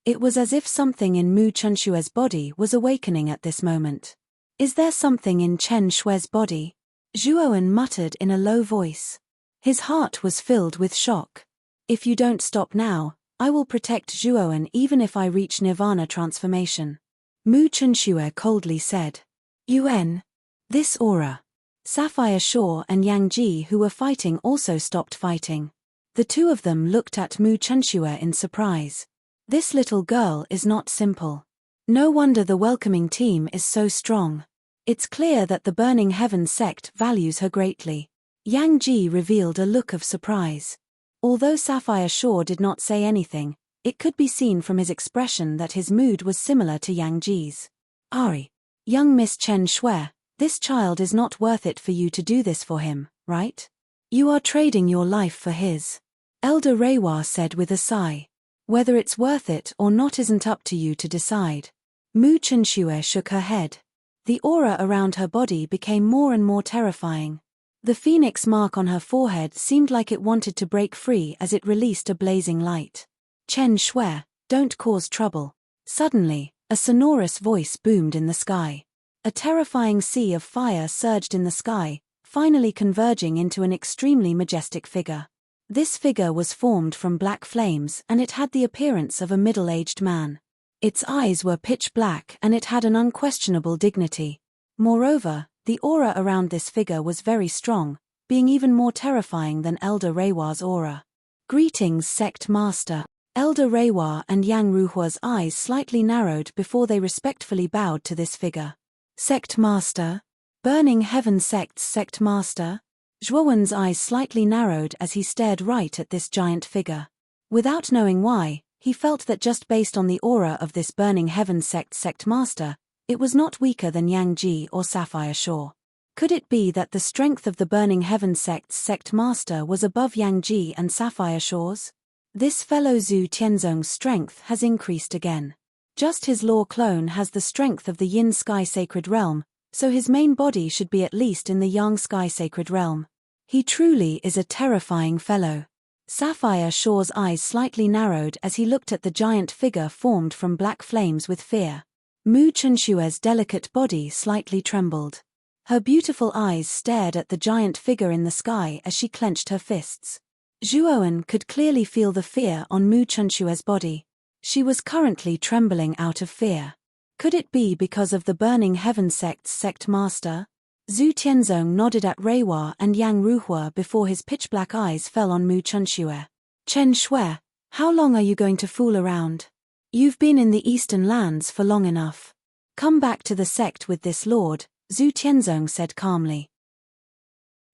It was as if something in Mu Chunxue's body was awakening at this moment. Is there something in Chen Shui's body? Zhuowen muttered in a low voice. His heart was filled with shock. If you don't stop now, I will protect Zhuowen even if I reach nirvana transformation. Mu Chunxue coldly said. Yuan. This aura. Sapphire Shaw and Yang Ji who were fighting also stopped fighting. The two of them looked at Mu Chunxue in surprise. This little girl is not simple. No wonder the welcoming team is so strong. It's clear that the Burning Heaven sect values her greatly. Yang Ji revealed a look of surprise. Although Sapphire Shaw did not say anything, it could be seen from his expression that his mood was similar to Yang Ji's. Ari. Young Miss Chen Shui, this child is not worth it for you to do this for him, right? You are trading your life for his. Elder Reiwa said with a sigh. Whether it's worth it or not isn't up to you to decide. Mu Chunxue shook her head. The aura around her body became more and more terrifying. The phoenix mark on her forehead seemed like it wanted to break free as it released a blazing light. Chen Shui, don't cause trouble. Suddenly, a sonorous voice boomed in the sky. A terrifying sea of fire surged in the sky, finally converging into an extremely majestic figure. This figure was formed from black flames and it had the appearance of a middle-aged man. Its eyes were pitch black and it had an unquestionable dignity. Moreover, the aura around this figure was very strong, being even more terrifying than Elder Reiwa's aura. Greetings, Sect Master. Elder Reiwa and Yang Ruhua's eyes slightly narrowed before they respectfully bowed to this figure. Sect Master? Burning Heaven Sect's Sect Master? Zhuowen's eyes slightly narrowed as he stared right at this giant figure. Without knowing why, he felt that just based on the aura of this Burning Heaven Sect's Sect Master, it was not weaker than Yang Ji or Sapphire Shaw. Could it be that the strength of the Burning Heaven Sect's Sect Master was above Yang Ji and Sapphire Shaw's? This fellow Zhu Tianzong's strength has increased again. Just his law clone has the strength of the Yin Sky Sacred Realm, so his main body should be at least in the Yang Sky Sacred Realm. He truly is a terrifying fellow. Sapphire Shaw's eyes slightly narrowed as he looked at the giant figure formed from black flames with fear. Mu Chunxue's delicate body slightly trembled. Her beautiful eyes stared at the giant figure in the sky as she clenched her fists. Zhuowen could clearly feel the fear on Mu Chunxue's body. She was currently trembling out of fear. Could it be because of the Burning Heaven Sect's Sect Master? Zhu Tianzong nodded at Reiwa and Yang Ruhua before his pitch-black eyes fell on Mu Chunxue. Chen Shui, how long are you going to fool around? You've been in the Eastern lands for long enough. Come back to the sect with this lord, Zhu Tianzong said calmly.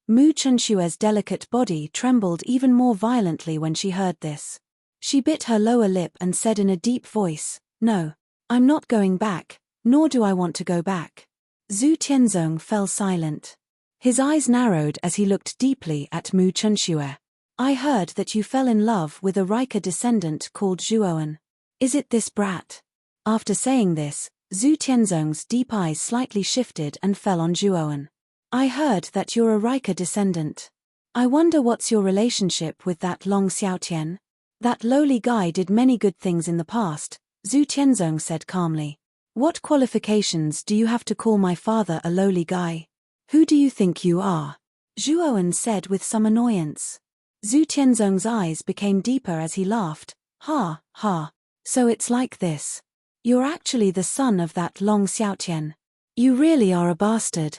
Mu Chunxue's delicate body trembled even more violently when she heard this. She bit her lower lip and said in a deep voice, "No, I'm not going back, nor do I want to go back." Zhu Tianzong fell silent. His eyes narrowed as he looked deeply at Mu Chunxue. I heard that you fell in love with a Rika descendant called Zhuowen. Is it this brat? After saying this, Zhu Tianzong's deep eyes slightly shifted and fell on Zhuowen. I heard that you're a Rika descendant. I wonder what's your relationship with that Long Xiaotian? That lowly guy did many good things in the past, Zhu Tianzong said calmly. What qualifications do you have to call my father a lowly guy? Who do you think you are? Zhuowen said with some annoyance. Zhu Tianzong's eyes became deeper as he laughed, Ha, ha. So it's like this. You're actually the son of that Long Xiaotian. You really are a bastard.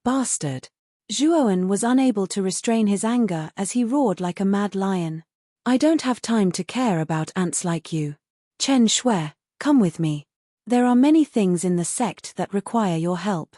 Bastard. Zhuowen was unable to restrain his anger as he roared like a mad lion. I don't have time to care about ants like you. Chen Shui, come with me. There are many things in the sect that require your help.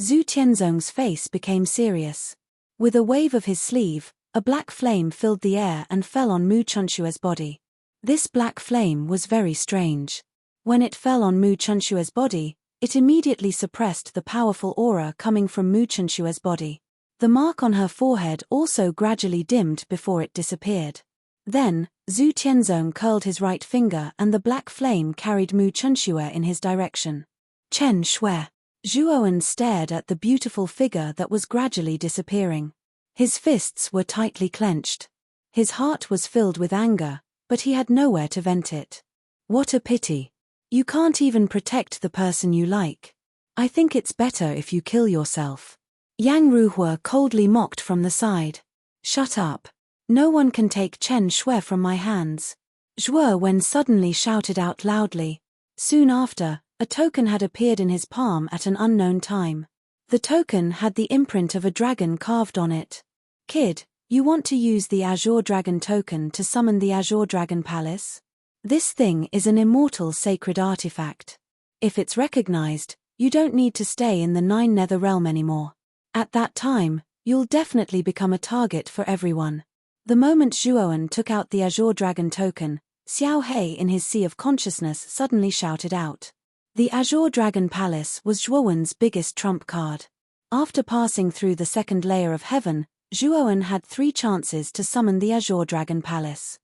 Zhu Tianzong's face became serious. With a wave of his sleeve, a black flame filled the air and fell on Mu Chunshue's body. This black flame was very strange. When it fell on Mu Chunshue's body, it immediately suppressed the powerful aura coming from Mu Chunshue's body. The mark on her forehead also gradually dimmed before it disappeared. Then, Zhu Tianzong curled his right finger and the black flame carried Mu Chunshue in his direction. Chen Shui. Zhuowen stared at the beautiful figure that was gradually disappearing. His fists were tightly clenched. His heart was filled with anger, but he had nowhere to vent it. What a pity. You can't even protect the person you like. I think it's better if you kill yourself. Yang Ruhua coldly mocked from the side. Shut up. No one can take Chen Shui from my hands. Zhuo Wen suddenly shouted out loudly. Soon after, a token had appeared in his palm at an unknown time. The token had the imprint of a dragon carved on it. Kid, you want to use the Azure Dragon token to summon the Azure Dragon Palace? This thing is an immortal sacred artifact. If it's recognized, you don't need to stay in the Nine Nether Realm anymore. At that time, you'll definitely become a target for everyone. The moment Zhuowen took out the Azure Dragon token, Xiao He in his Sea of Consciousness suddenly shouted out. The Azure Dragon Palace was Zhuowen's biggest trump card. After passing through the second layer of heaven, Zhuowen had 3 chances to summon the Azure Dragon Palace.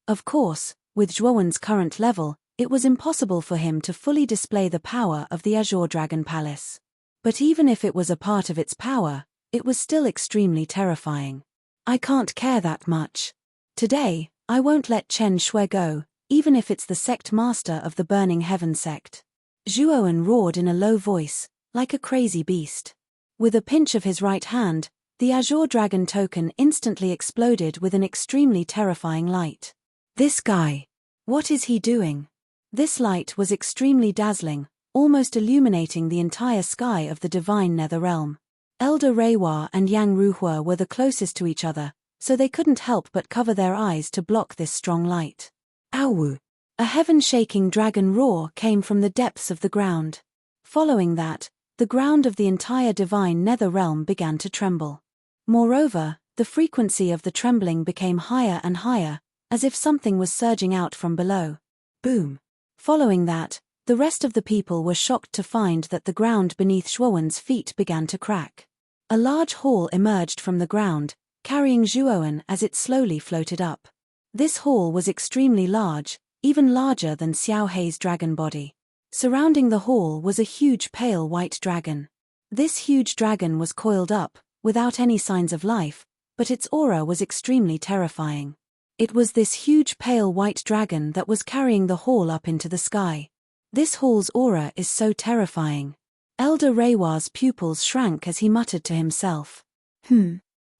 Of course, with Zhuowen's current level, it was impossible for him to fully display the power of the Azure Dragon Palace. But even if it was a part of its power, it was still extremely terrifying. I can't care that much. Today, I won't let Chen Shui go, even if it's the sect master of the Burning Heaven sect. Zhuowen roared in a low voice, like a crazy beast. With a pinch of his right hand, the Azure Dragon token instantly exploded with an extremely terrifying light. This guy. What is he doing? This light was extremely dazzling, almost illuminating the entire sky of the divine Nether Realm. Elder Reiwa and Yang Ruhua were the closest to each other, so they couldn't help but cover their eyes to block this strong light. Ow! A heaven-shaking dragon roar came from the depths of the ground. Following that, the ground of the entire divine Nether Realm began to tremble. Moreover, the frequency of the trembling became higher and higher, as if something was surging out from below. Boom! Following that, the rest of the people were shocked to find that the ground beneath Zhuowen's feet began to crack. A large hall emerged from the ground, carrying Zhuowen as it slowly floated up. This hall was extremely large, even larger than Xiao Hei's dragon body. Surrounding the hall was a huge pale white dragon. This huge dragon was coiled up, without any signs of life, but its aura was extremely terrifying. It was this huge pale white dragon that was carrying the hall up into the sky. This hall's aura is so terrifying. Elder Reiwa's pupils shrank as he muttered to himself. Zhu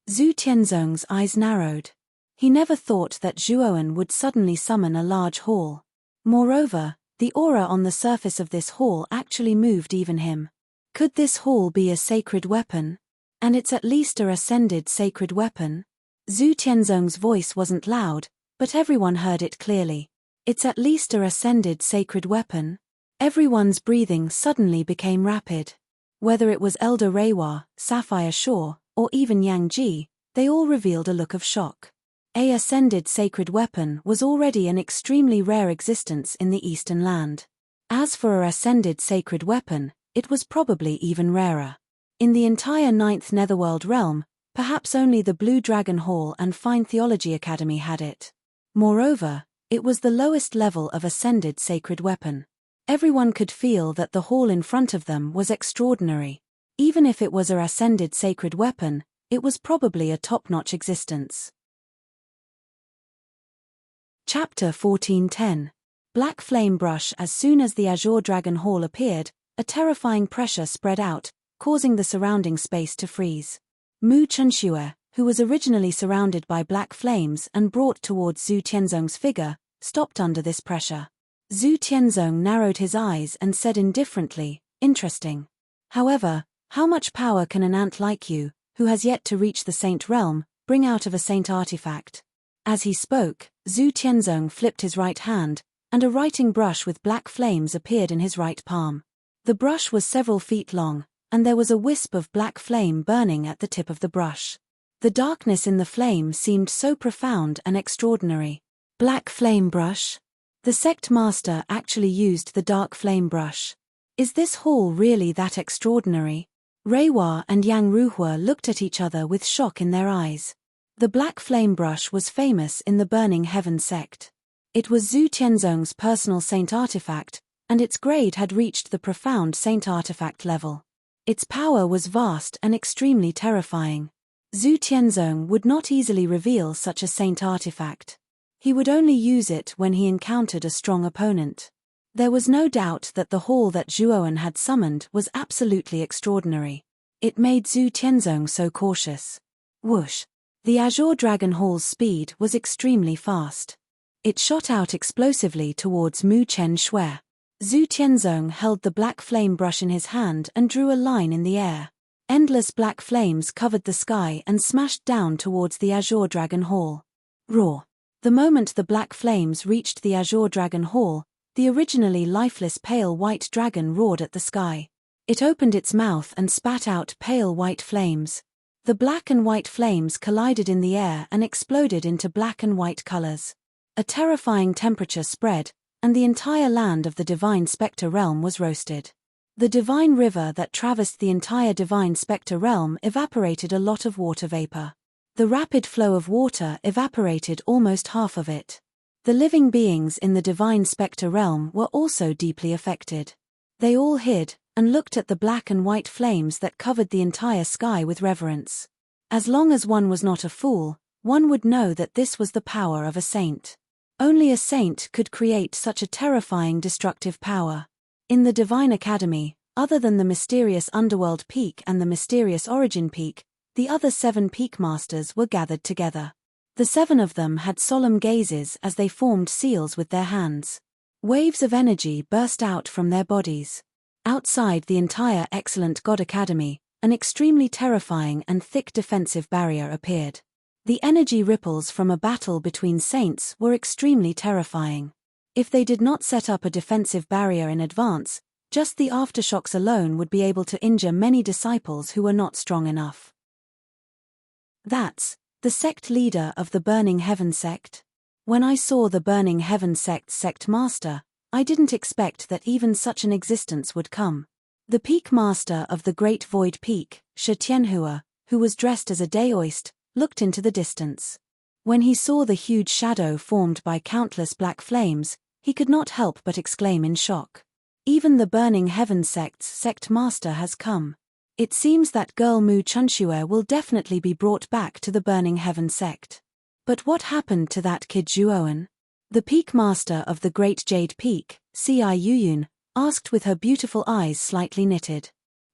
Tianzong's eyes narrowed. He never thought that Zhuowen would suddenly summon a large hall. Moreover, the aura on the surface of this hall actually moved even him. Could this hall be a sacred weapon? And it's at least a ascended sacred weapon? Zhu Tianzong's voice wasn't loud, but everyone heard it clearly. It's at least a ascended sacred weapon? Everyone's breathing suddenly became rapid. Whether it was Elder Reiwa, Sapphire Shaw, or even Yang Ji, they all revealed a look of shock. A ascended sacred weapon was already an extremely rare existence in the Eastern Land. As for a ascended sacred weapon, it was probably even rarer. In the entire 9th Netherworld realm, perhaps only the Blue Dragon Hall and Fine Theology Academy had it. Moreover, it was the lowest level of ascended sacred weapon. Everyone could feel that the hall in front of them was extraordinary. Even if it was a ascended sacred weapon, it was probably a top-notch existence. Chapter 1410. Black Flame Brush. As soon as the Azure Dragon Hall appeared, a terrifying pressure spread out, causing the surrounding space to freeze. Mu Chunshue, who was originally surrounded by black flames and brought towards Zhu Tianzong's figure, stopped under this pressure. Zhu Tianzong narrowed his eyes and said indifferently, "Interesting. However, how much power can an ant like you, who has yet to reach the saint realm, bring out of a saint artifact?" As he spoke, Zhu Tianzong flipped his right hand, and a writing brush with black flames appeared in his right palm. The brush was several feet long, and there was a wisp of black flame burning at the tip of the brush. The darkness in the flame seemed so profound and extraordinary. Black flame brush? The sect master actually used the dark flame brush. Is this hall really that extraordinary? Reiwa and Yang Ruhua looked at each other with shock in their eyes. The black flame brush was famous in the Burning Heaven sect. It was Zhu Tianzong's personal saint artifact, and its grade had reached the profound saint artifact level. Its power was vast and extremely terrifying. Zhu Tianzong would not easily reveal such a saint artifact. He would only use it when he encountered a strong opponent. There was no doubt that the hall that Zhuowen had summoned was absolutely extraordinary. It made Zhu Tianzong so cautious. Whoosh! The Azure Dragon Hall's speed was extremely fast. It shot out explosively towards Mu Chen Shui. Zhu Tianzong held the black flame brush in his hand and drew a line in the air. Endless black flames covered the sky and smashed down towards the Azure Dragon Hall. Roar! The moment the black flames reached the Azure Dragon Hall, the originally lifeless pale white dragon roared at the sky. It opened its mouth and spat out pale white flames. The black and white flames collided in the air and exploded into black and white colors. A terrifying temperature spread, and the entire land of the Divine Spectre realm was roasted. The divine river that traversed the entire Divine Spectre realm evaporated a lot of water vapor. The rapid flow of water evaporated almost half of it. The living beings in the Divine Spectre realm were also deeply affected. They all hid, and looked at the black and white flames that covered the entire sky with reverence. As long as one was not a fool, one would know that this was the power of a saint. Only a saint could create such a terrifying destructive power. In the Divine Academy, other than the mysterious Underworld Peak and the mysterious Origin Peak, the other 7 Peak Masters were gathered together. The 7 of them had solemn gazes as they formed seals with their hands. Waves of energy burst out from their bodies. Outside the entire Excellent God Academy, an extremely terrifying and thick defensive barrier appeared. The energy ripples from a battle between saints were extremely terrifying. If they did not set up a defensive barrier in advance, just the aftershocks alone would be able to injure many disciples who were not strong enough. That's the sect leader of the Burning Heaven sect. When I saw the Burning Heaven sect's sect master, I didn't expect that even such an existence would come. The peak master of the Great Void Peak, Shi Tianhua, who was dressed as a daoist, looked into the distance. When he saw the huge shadow formed by countless black flames, he could not help but exclaim in shock. Even the Burning Heaven sect's sect master has come. It seems that girl Mu Chunshue will definitely be brought back to the Burning Heaven sect. But what happened to that kid Zhuowen? The peak master of the Great Jade Peak, Ci Yuyun, asked with her beautiful eyes slightly knitted.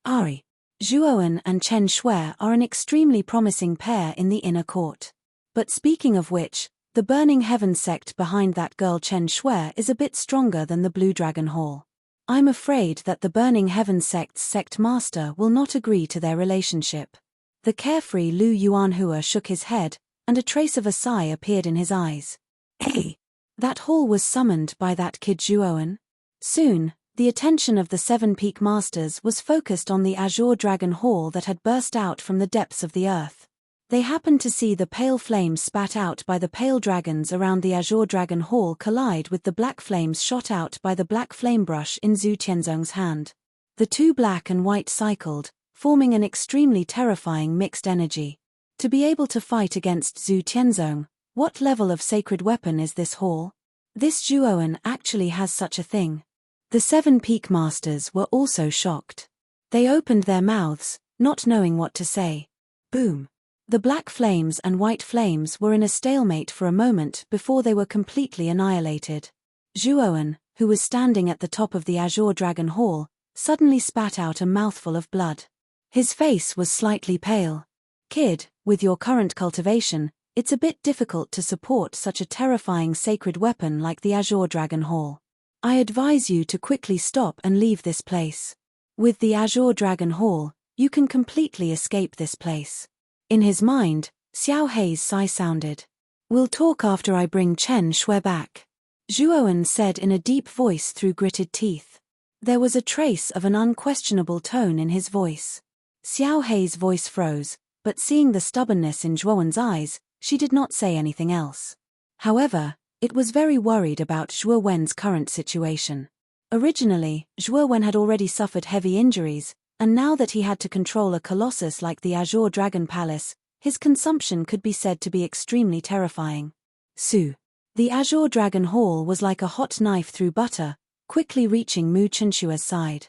Ari. Zhuowen and Chen Shui are an extremely promising pair in the inner court. But speaking of which, the Burning Heaven sect behind that girl Chen Shui is a bit stronger than the Blue Dragon Hall. I'm afraid that the Burning Heaven sect's sect master will not agree to their relationship. The carefree Lu Yuanhua shook his head, and a trace of a sigh appeared in his eyes. Hey! That hall was summoned by that kid Zhuowen. Soon, the attention of the 7 Peak Masters was focused on the Azure Dragon Hall that had burst out from the depths of the earth. They happened to see the pale flames spat out by the pale dragons around the Azure Dragon Hall collide with the black flames shot out by the black flame brush in Zhu Tianzong's hand. The 2 black and white cycled, forming an extremely terrifying mixed energy. To be able to fight against Zhu Tianzong, what level of sacred weapon is this hall? This Zhuowen actually has such a thing. The 7 Peak Masters were also shocked. They opened their mouths, not knowing what to say. Boom! The black flames and white flames were in a stalemate for a moment before they were completely annihilated. Zhuowen, who was standing at the top of the Azure Dragon Hall, suddenly spat out a mouthful of blood. His face was slightly pale. Kid, With your current cultivation, it's a bit difficult to support such a terrifying sacred weapon like the Azure Dragon Hall. I advise you to quickly stop and leave this place. With the Azure Dragon Hall, you can completely escape this place. In his mind, Xiao Hei's sigh sounded. We'll talk after I bring Chen Shui back, Zhuowen said in a deep voice through gritted teeth. There was a trace of an unquestionable tone in his voice. Xiao Hei's voice froze, but seeing the stubbornness in Zhuowen's eyes, she did not say anything else. However, it was very worried about Zhuowen's current situation. Originally, Zhuowen had already suffered heavy injuries, and now that he had to control a colossus like the Azure Dragon Palace, his consumption could be said to be extremely terrifying. Su. The Azure Dragon Hall was like a hot knife through butter, quickly reaching Mu Chenshua's side.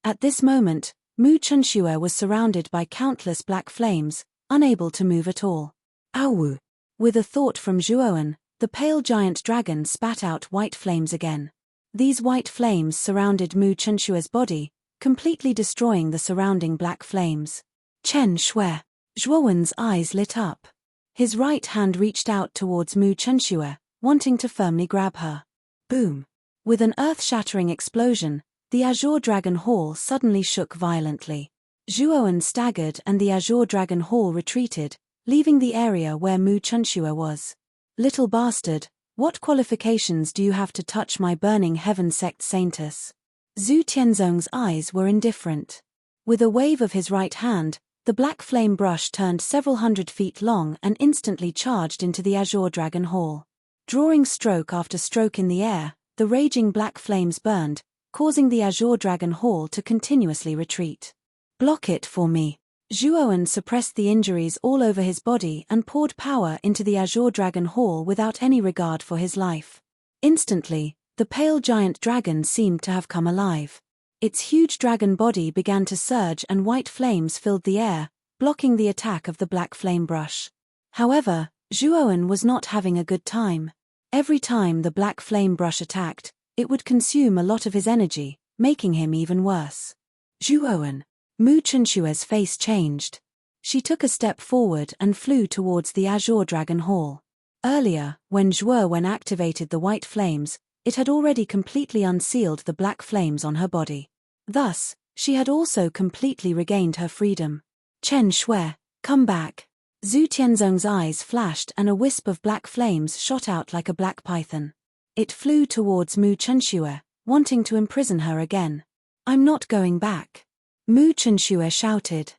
At this moment, Mu Chenshua was surrounded by countless black flames, unable to move at all. Awu! With a thought from Zhuowen, the pale giant dragon spat out white flames again. These white flames surrounded Mu Chenshua's body, completely destroying the surrounding black flames. Chen Shui. Zhuowen's eyes lit up. His right hand reached out towards Mu Chenshua, wanting to firmly grab her. Boom! With an earth-shattering explosion, the Azure Dragon Hall suddenly shook violently. Zhuowen staggered and the Azure Dragon Hall retreated, leaving the area where Mu Chenshua was. Little bastard, what qualifications do you have to touch my burning heaven sect saintess? Zhu Tianzong's eyes were indifferent. With a wave of his right hand, the black flame brush turned several hundred feet long and instantly charged into the Azure Dragon Hall. Drawing stroke after stroke in the air, the raging black flames burned, causing the Azure Dragon Hall to continuously retreat. Block it for me. Zhuowen suppressed the injuries all over his body and poured power into the Azure Dragon Hall without any regard for his life. Instantly, the pale giant dragon seemed to have come alive. Its huge dragon body began to surge and white flames filled the air, blocking the attack of the black flame brush. However, Zhuowen was not having a good time. Every time the black flame brush attacked, it would consume a lot of his energy, making him even worse. Zhuowen. Mu Chenshua's face changed. She took a step forward and flew towards the Azure Dragon Hall. Earlier, when Zhuowen activated the white flames, it had already completely unsealed the black flames on her body. Thus, she had also completely regained her freedom. Chen Shui, come back. Zhu Tianzong's eyes flashed and a wisp of black flames shot out like a black python. It flew towards Mu Chenshua, wanting to imprison her again. I'm not going back. Mu Chenshua shouted.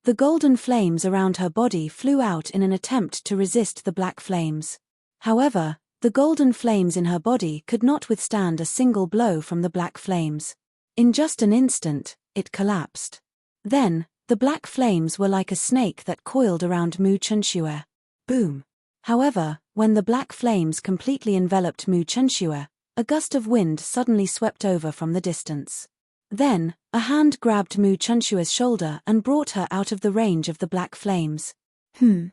The golden flames around her body flew out in an attempt to resist the black flames. However, the golden flames in her body could not withstand a single blow from the black flames. In just an instant, it collapsed. Then, the black flames were like a snake that coiled around Mu Chenshua. Boom! However, when the black flames completely enveloped Mu Chenshua, a gust of wind suddenly swept over from the distance. Then, a hand grabbed Mu Chenshua's shoulder and brought her out of the range of the black flames. Who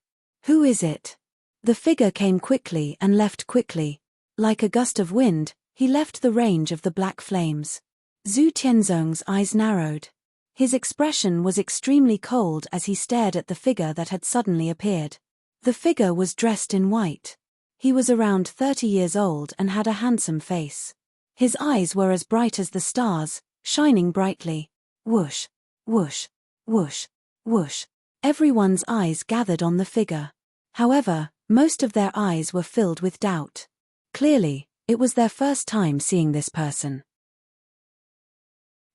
is it? The figure came quickly and left quickly. Like a gust of wind, he left the range of the black flames. Zhu Tianzong's eyes narrowed. His expression was extremely cold as he stared at the figure that had suddenly appeared. The figure was dressed in white. He was around 30 years old and had a handsome face. His eyes were as bright as the stars, shining brightly. Whoosh, whoosh, whoosh, whoosh. Everyone's eyes gathered on the figure. However, most of their eyes were filled with doubt. Clearly, it was their first time seeing this person.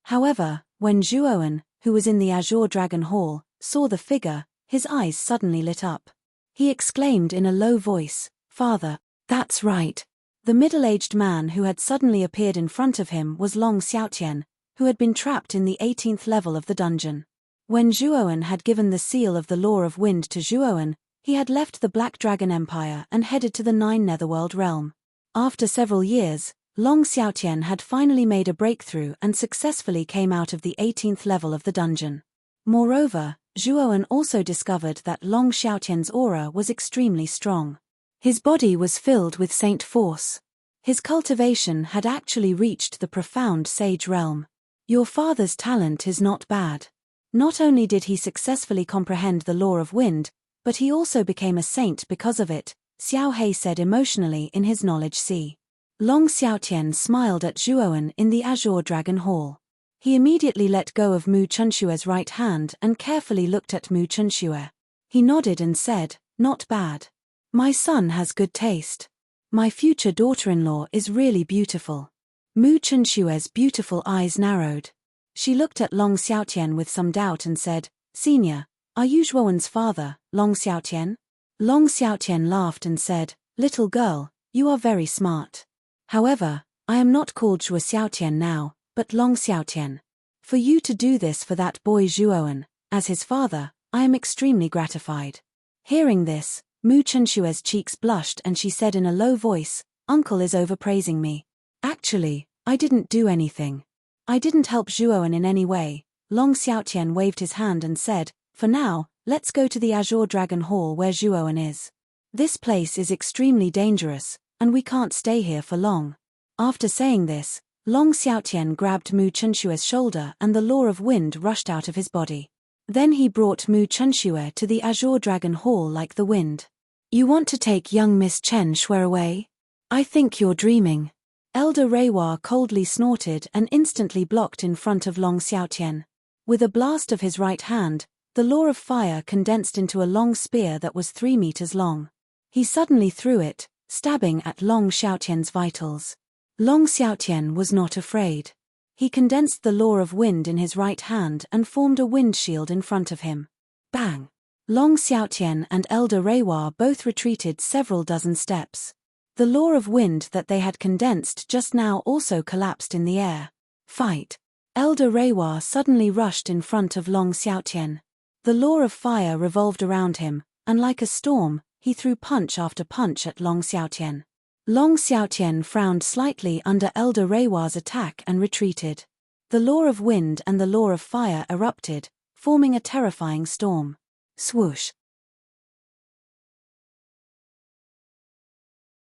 However, when Zhuowen, who was in the Azure Dragon Hall, saw the figure, his eyes suddenly lit up. He exclaimed in a low voice, "Father, that's right." The middle-aged man who had suddenly appeared in front of him was Long Xiaotian, who had been trapped in the 18th level of the dungeon. When Zhuowen had given the seal of the Law of Wind to Zhuowen, he had left the Black Dragon Empire and headed to the 9 Netherworld realm. After several years, Long Xiaotian had finally made a breakthrough and successfully came out of the 18th level of the dungeon. Moreover, Zhuowen also discovered that Long Xiaotian's aura was extremely strong. His body was filled with saint force. His cultivation had actually reached the profound sage realm. Your father's talent is not bad. Not only did he successfully comprehend the law of wind, but he also became a saint because of it, Xiao Hei said emotionally in his knowledge sea. Long Xiaotian smiled at Zhuowen in the Azure Dragon Hall. He immediately let go of Mu Chunshue's right hand and carefully looked at Mu Chunshue. He nodded and said, "Not bad. My son has good taste. My future daughter-in-law is really beautiful." Mu Chunshue's beautiful eyes narrowed. She looked at Long Xiaotian with some doubt and said, "Senior, are you Zhuowen's father, Long Xiaotian?" Long Xiaotian laughed and said, "Little girl, you are very smart. However, I am not called Zhuo Xiaotian now, but Long Xiaotian. For you to do this for that boy Zhuowen, as his father, I am extremely gratified." Hearing this, Mu Chunshue's cheeks blushed and she said in a low voice, "Uncle is overpraising me. Actually, I didn't do anything. I didn't help Zhuowen in any way." Long Xiaotian waved his hand and said, "For now, let's go to the Azure Dragon Hall where Zhuowen is. This place is extremely dangerous, and we can't stay here for long." After saying this, Long Xiaotian grabbed Mu Chunshue's shoulder and the law of wind rushed out of his body. Then he brought Mu Chunshue to the Azure Dragon Hall like the wind. "You want to take young Miss Chen Shui away? I think you're dreaming." Elder Reiwa coldly snorted and instantly blocked in front of Long Xiaotian. With a blast of his right hand, the law of fire condensed into a long spear that was 3 meters long. He suddenly threw it, stabbing at Long Xiaotian's vitals. Long Xiaotian was not afraid. He condensed the law of wind in his right hand and formed a wind shield in front of him. Bang! Long Xiaotian and Elder Reiwa both retreated several dozen steps. The law of wind that they had condensed just now also collapsed in the air. Fight! Elder Reiwa suddenly rushed in front of Long Xiaotian. The law of fire revolved around him, and like a storm, he threw punch after punch at Long Xiaotian. Long Xiaotian frowned slightly under Elder Reiwa's attack and retreated. The law of wind and the law of fire erupted, forming a terrifying storm. Swoosh!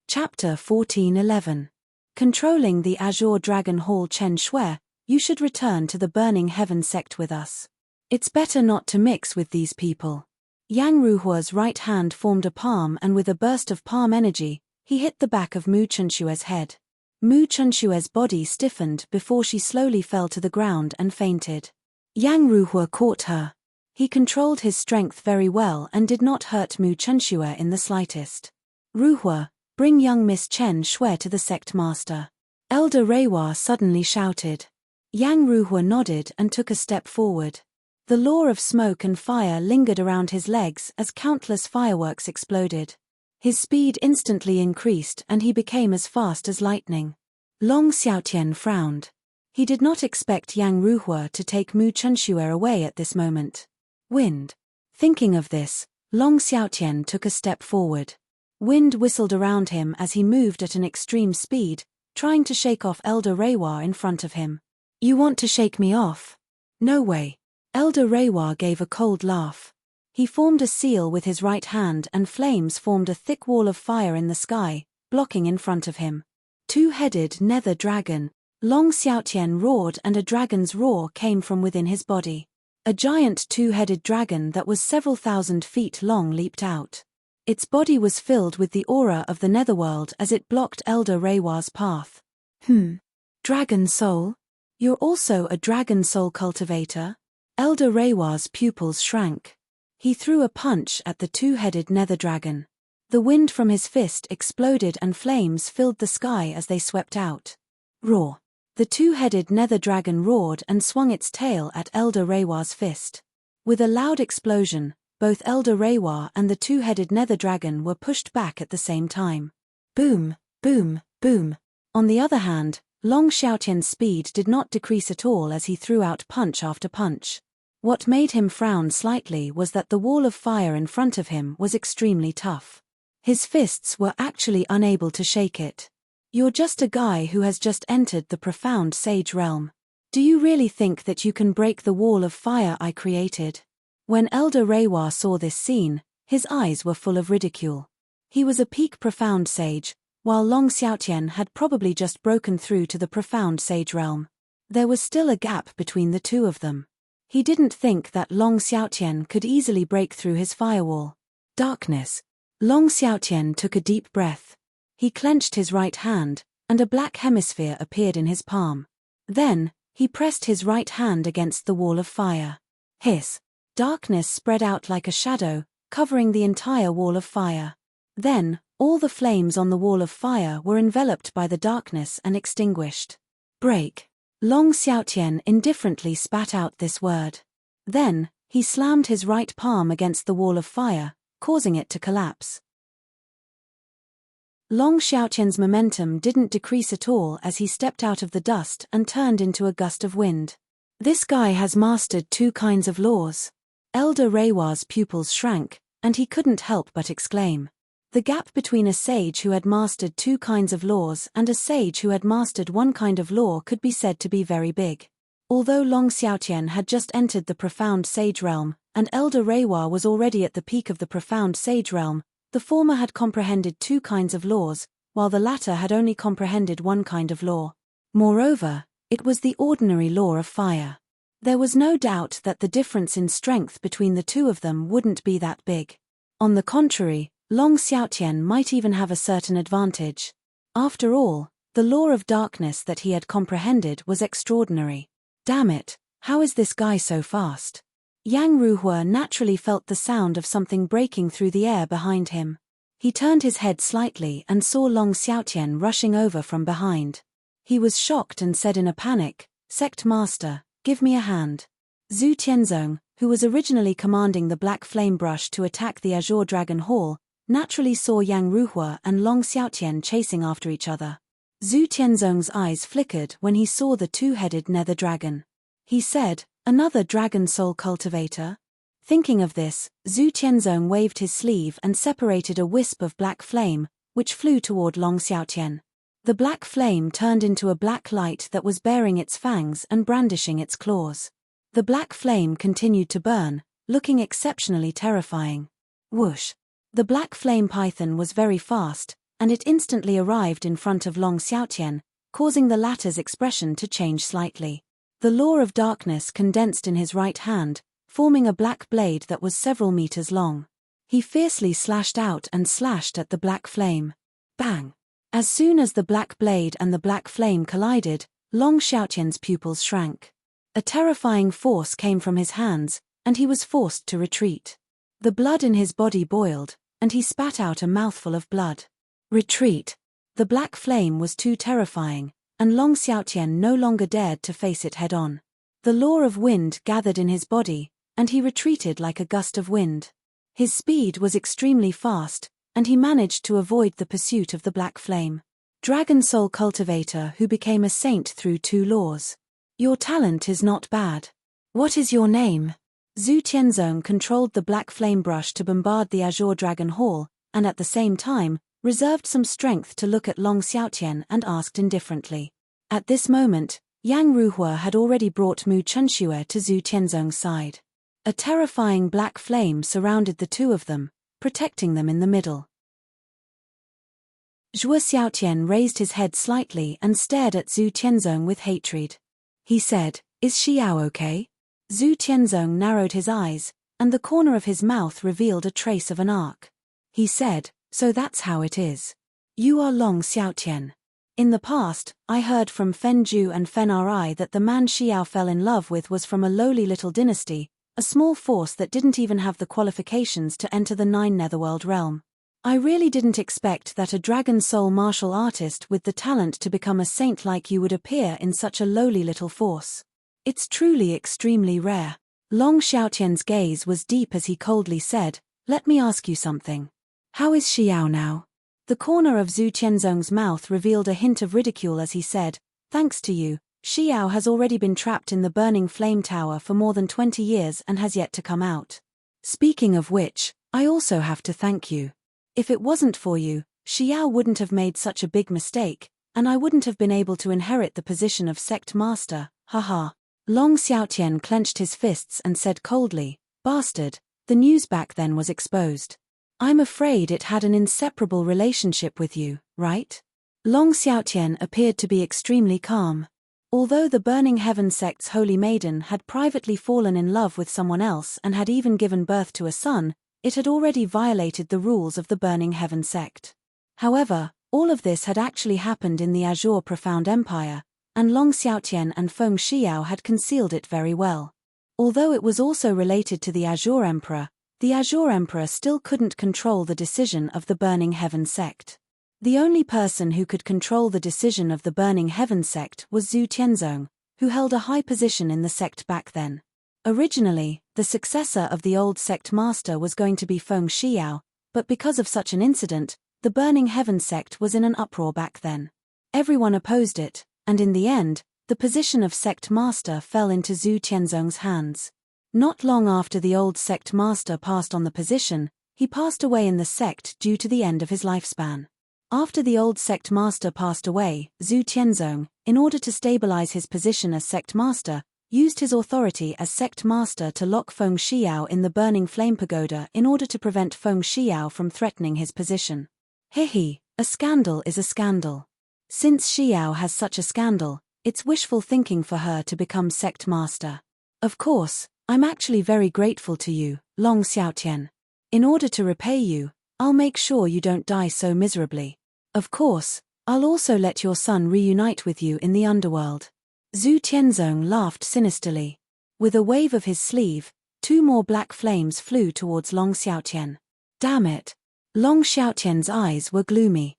Chapter 14:11. Controlling the Azure Dragon Hall. Chen Shui, you should return to the Burning Heaven sect with us. It's better not to mix with these people. Yang Ruhua's right hand formed a palm and with a burst of palm energy, he hit the back of Mu Chunshue's head. Mu Chunshue's body stiffened before she slowly fell to the ground and fainted. Yang Ruhua caught her. He controlled his strength very well and did not hurt Mu Chunshue in the slightest. "Ruhua, bring young Miss Chen Shui to the sect master." Elder Reiwa suddenly shouted. Yang Ruhua nodded and took a step forward. The law of smoke and fire lingered around his legs as countless fireworks exploded. His speed instantly increased and he became as fast as lightning. Long Xiaotian frowned. He did not expect Yang Ruhua to take Mu Chunshue away at this moment. Wind. Thinking of this, Long Xiaotian took a step forward. Wind whistled around him as he moved at an extreme speed, trying to shake off Elder Reiwa in front of him. "You want to shake me off? No way." Elder Reiwa gave a cold laugh. He formed a seal with his right hand and flames formed a thick wall of fire in the sky, blocking in front of him. Two-headed nether dragon. Long Xiaotian roared and a dragon's roar came from within his body. A giant two-headed dragon that was several thousand feet long leaped out. Its body was filled with the aura of the netherworld as it blocked Elder Reiwa's path. Dragon soul? You're also a dragon soul cultivator? Elder Reiwa's pupils shrank. He threw a punch at the two-headed nether dragon. The wind from his fist exploded and flames filled the sky as they swept out. Roar! The two-headed nether dragon roared and swung its tail at Elder Reiwa's fist. With a loud explosion, both Elder Reiwa and the two-headed nether dragon were pushed back at the same time. Boom, boom, boom. On the other hand, Long Xiaotian's speed did not decrease at all as he threw out punch after punch. What made him frown slightly was that the wall of fire in front of him was extremely tough. His fists were actually unable to shake it. "You're just a guy who has just entered the profound sage realm. Do you really think that you can break the wall of fire I created?" When Elder Reiwa saw this scene, his eyes were full of ridicule. He was a peak profound sage, while Long Xiaotian had probably just broken through to the profound sage realm. There was still a gap between the two of them. He didn't think that Long Xiaotian could easily break through his firewall. Darkness. Long Xiaotian took a deep breath. He clenched his right hand, and a black hemisphere appeared in his palm. Then, he pressed his right hand against the wall of fire. Hiss. Darkness spread out like a shadow, covering the entire wall of fire. Then, all the flames on the wall of fire were enveloped by the darkness and extinguished. Break. Long Xiaotian indifferently spat out this word. Then, he slammed his right palm against the wall of fire, causing it to collapse. Long Xiaotian's momentum didn't decrease at all as he stepped out of the dust and turned into a gust of wind. This guy has mastered 2 kinds of laws. Elder Reiwa's pupils shrank, and he couldn't help but exclaim. The gap between a sage who had mastered 2 kinds of laws and a sage who had mastered 1 kind of law could be said to be very big. Although Long Xiaotian had just entered the profound sage realm, and Elder Reiwa was already at the peak of the profound sage realm, the former had comprehended 2 kinds of laws, while the latter had only comprehended 1 kind of law. Moreover, it was the ordinary law of fire. There was no doubt that the difference in strength between the 2 of them wouldn't be that big. On the contrary, Long Xiaotian might even have a certain advantage. After all, the law of darkness that he had comprehended was extraordinary. Damn it, how is this guy so fast? Yang Ruhua naturally felt the sound of something breaking through the air behind him. He turned his head slightly and saw Long Xiaotian rushing over from behind. He was shocked and said in a panic, "Sect Master, give me a hand." Zhu Tianzong, who was originally commanding the Black Flame Brush to attack the Azure Dragon Hall, naturally saw Yang Ruhua and Long Xiaotian chasing after each other. Zhu Tianzong's eyes flickered when he saw the 2-headed nether dragon. He said, "Another dragon soul cultivator?" Thinking of this, Zhu Tianzong waved his sleeve and separated a wisp of black flame, which flew toward Long Xiaotian. The black flame turned into a black light that was baring its fangs and brandishing its claws. The black flame continued to burn, looking exceptionally terrifying. Whoosh! The black flame python was very fast, and it instantly arrived in front of Long Xiaotian, causing the latter's expression to change slightly. The law of darkness condensed in his right hand, forming a black blade that was several meters long. He fiercely slashed out and slashed at the black flame. Bang! As soon as the black blade and the black flame collided, Long Xiaotian's pupils shrank. A terrifying force came from his hands, and he was forced to retreat. The blood in his body boiled, and he spat out a mouthful of blood. Retreat! The black flame was too terrifying, and Long Xiaotian no longer dared to face it head-on. The law of wind gathered in his body, and he retreated like a gust of wind. His speed was extremely fast, and he managed to avoid the pursuit of the black flame. Dragon Soul Cultivator who became a saint through 2 laws. Your talent is not bad. What is your name? Zhu Tianzong controlled the black flame brush to bombard the Azure Dragon Hall, and at the same time, reserved some strength to look at Long Xiaotian and asked indifferently. At this moment, Yang Ruhua had already brought Mu Chunxue to Zhu Tianzong's side. A terrifying black flame surrounded the 2 of them, protecting them in the middle. Zhuo Xiaotian raised his head slightly and stared at Zhu Tianzong with hatred. He said, "Is Xiao okay?" Zhu Tianzong narrowed his eyes, and the corner of his mouth revealed a trace of an arc. He said, "So that's how it is. You are Long Xiaotian. In the past, I heard from Fen Zhu and Fen Ri that the man Xiao fell in love with was from a lowly little dynasty, a small force that didn't even have the qualifications to enter the 9 Netherworld realm. I really didn't expect that a dragon soul martial artist with the talent to become a saint like you would appear in such a lowly little force. It's truly extremely rare." Long Xiaotian's gaze was deep as he coldly said, "Let me ask you something. How is Xiao now?" The corner of Zhu Tianzong's mouth revealed a hint of ridicule as he said, "Thanks to you, Xiao has already been trapped in the burning flame tower for more than 20 years and has yet to come out. Speaking of which, I also have to thank you. If it wasn't for you, Xiao wouldn't have made such a big mistake, and I wouldn't have been able to inherit the position of sect master, haha." Long Xiaotian clenched his fists and said coldly, "Bastard, the news back then was exposed. I'm afraid it had an inseparable relationship with you, right?" Long Xiaotian appeared to be extremely calm. Although the Burning Heaven sect's holy maiden had privately fallen in love with someone else and had even given birth to a son, it had already violated the rules of the Burning Heaven sect. However, all of this had actually happened in the Azure Profound Empire, and Long Xiaotian and Feng Xiao had concealed it very well. Although it was also related to the Azure Emperor still couldn't control the decision of the Burning Heaven sect. The only person who could control the decision of the Burning Heaven sect was Zhu Tianzong, who held a high position in the sect back then. Originally, the successor of the old sect master was going to be Feng Xiao, but because of such an incident, the Burning Heaven sect was in an uproar back then. Everyone opposed it, and in the end, the position of sect master fell into Zhu Tianzong's hands. Not long after the old sect master passed on the position, he passed away in the sect due to the end of his lifespan. After the old sect master passed away, Zhu Tianzong, in order to stabilize his position as sect master, used his authority as sect master to lock Feng Xiao in the Burning Flame Pagoda in order to prevent Feng Xiao from threatening his position. Hehe, a scandal is a scandal. Since Xiao has such a scandal, it's wishful thinking for her to become sect master. Of course, I'm actually very grateful to you, Long Xiaotian. In order to repay you, I'll make sure you don't die so miserably. Of course, I'll also let your son reunite with you in the underworld. Zhu Tianzong laughed sinisterly. With a wave of his sleeve, 2 more black flames flew towards Long Xiaotian. Damn it! Long Xiaotian's eyes were gloomy.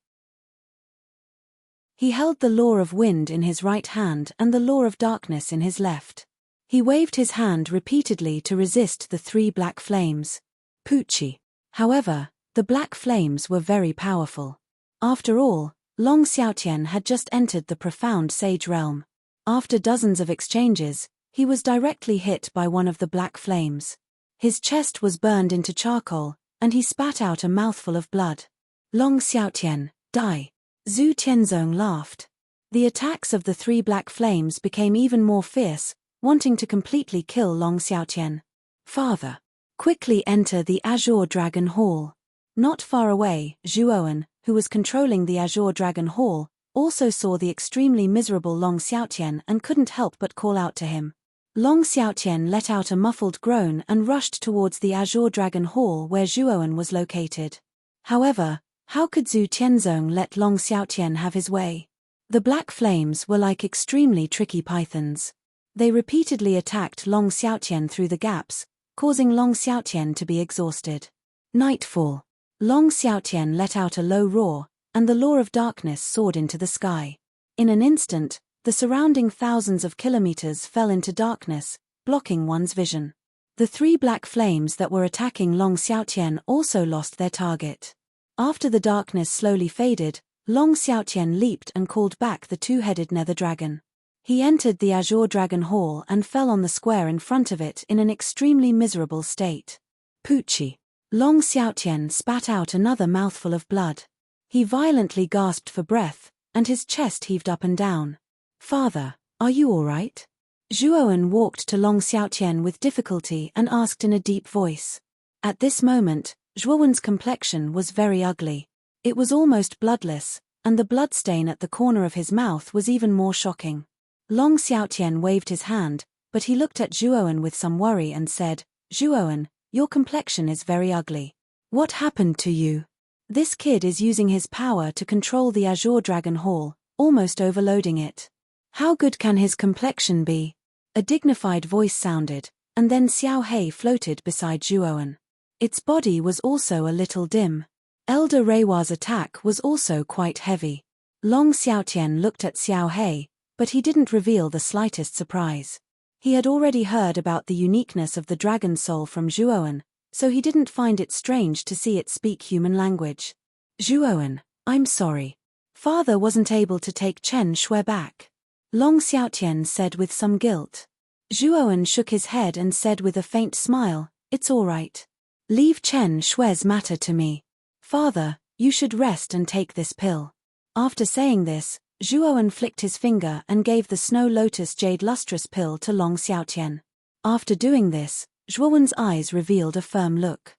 He held the Law of Wind in his right hand and the Law of Darkness in his left. He waved his hand repeatedly to resist the 3 black flames. Poochie. However, the black flames were very powerful. After all, Long Xiaotian had just entered the profound sage realm. After dozens of exchanges, he was directly hit by one of the black flames. His chest was burned into charcoal, and he spat out a mouthful of blood. Long Xiaotian, die. Zhu Tianzong laughed. The attacks of the 3 black flames became even more fierce, wanting to completely kill Long Xiaotian. Father. Quickly enter the Azure Dragon Hall. Not far away, Zhuowen, who was controlling the Azure Dragon Hall, also saw the extremely miserable Long Xiaotian and couldn't help but call out to him. Long Xiaotian let out a muffled groan and rushed towards the Azure Dragon Hall where Zhuowen was located. However, how could Zhu Tianzong let Long Xiaotian have his way? The black flames were like extremely tricky pythons. They repeatedly attacked Long Xiaotian through the gaps, causing Long Xiaotian to be exhausted. Nightfall. Long Xiaotian let out a low roar, and the Law of Darkness soared into the sky. In an instant, the surrounding thousands of kilometers fell into darkness, blocking one's vision. The 3 black flames that were attacking Long Xiaotian also lost their target. After the darkness slowly faded, Long Xiaotian leaped and called back the 2-headed nether dragon. He entered the Azure Dragon Hall and fell on the square in front of it in an extremely miserable state. Poochie. Long Xiaotian spat out another mouthful of blood. He violently gasped for breath, and his chest heaved up and down. Father, are you all right? Zhuowen walked to Long Xiaotian with difficulty and asked in a deep voice. At this moment, Zhuowen's complexion was very ugly. It was almost bloodless, and the bloodstain at the corner of his mouth was even more shocking. Long Xiaotian waved his hand, but he looked at Zhuowen with some worry and said, Zhuowen, your complexion is very ugly. What happened to you? This kid is using his power to control the Azure Dragon Hall, almost overloading it. How good can his complexion be? A dignified voice sounded, and then Xiao Hei floated beside Zhuowen. Its body was also a little dim. Elder Reiwa's attack was also quite heavy. Long Xiaotian looked at Xiao Hei, but he didn't reveal the slightest surprise. He had already heard about the uniqueness of the dragon soul from Zhuowen, so he didn't find it strange to see it speak human language. Zhuowen, I'm sorry. Father wasn't able to take Chen Shui back. Long Xiaotian said with some guilt. Zhuowen shook his head and said with a faint smile, it's all right. Leave Chen Shui's matter to me. Father, you should rest and take this pill. After saying this, Zhuowen flicked his finger and gave the Snow Lotus Jade Lustrous pill to Long Xiaotian. After doing this, Zhuowen's eyes revealed a firm look.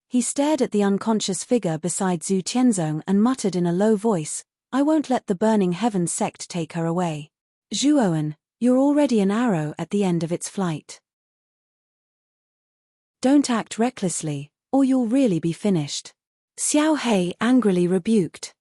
He stared at the unconscious figure beside Zhu Tianzong and muttered in a low voice, I won't let the Burning Heavens sect take her away. Zhuowen, you're already an arrow at the end of its flight. Don't act recklessly, or you'll really be finished. Xiao He angrily rebuked.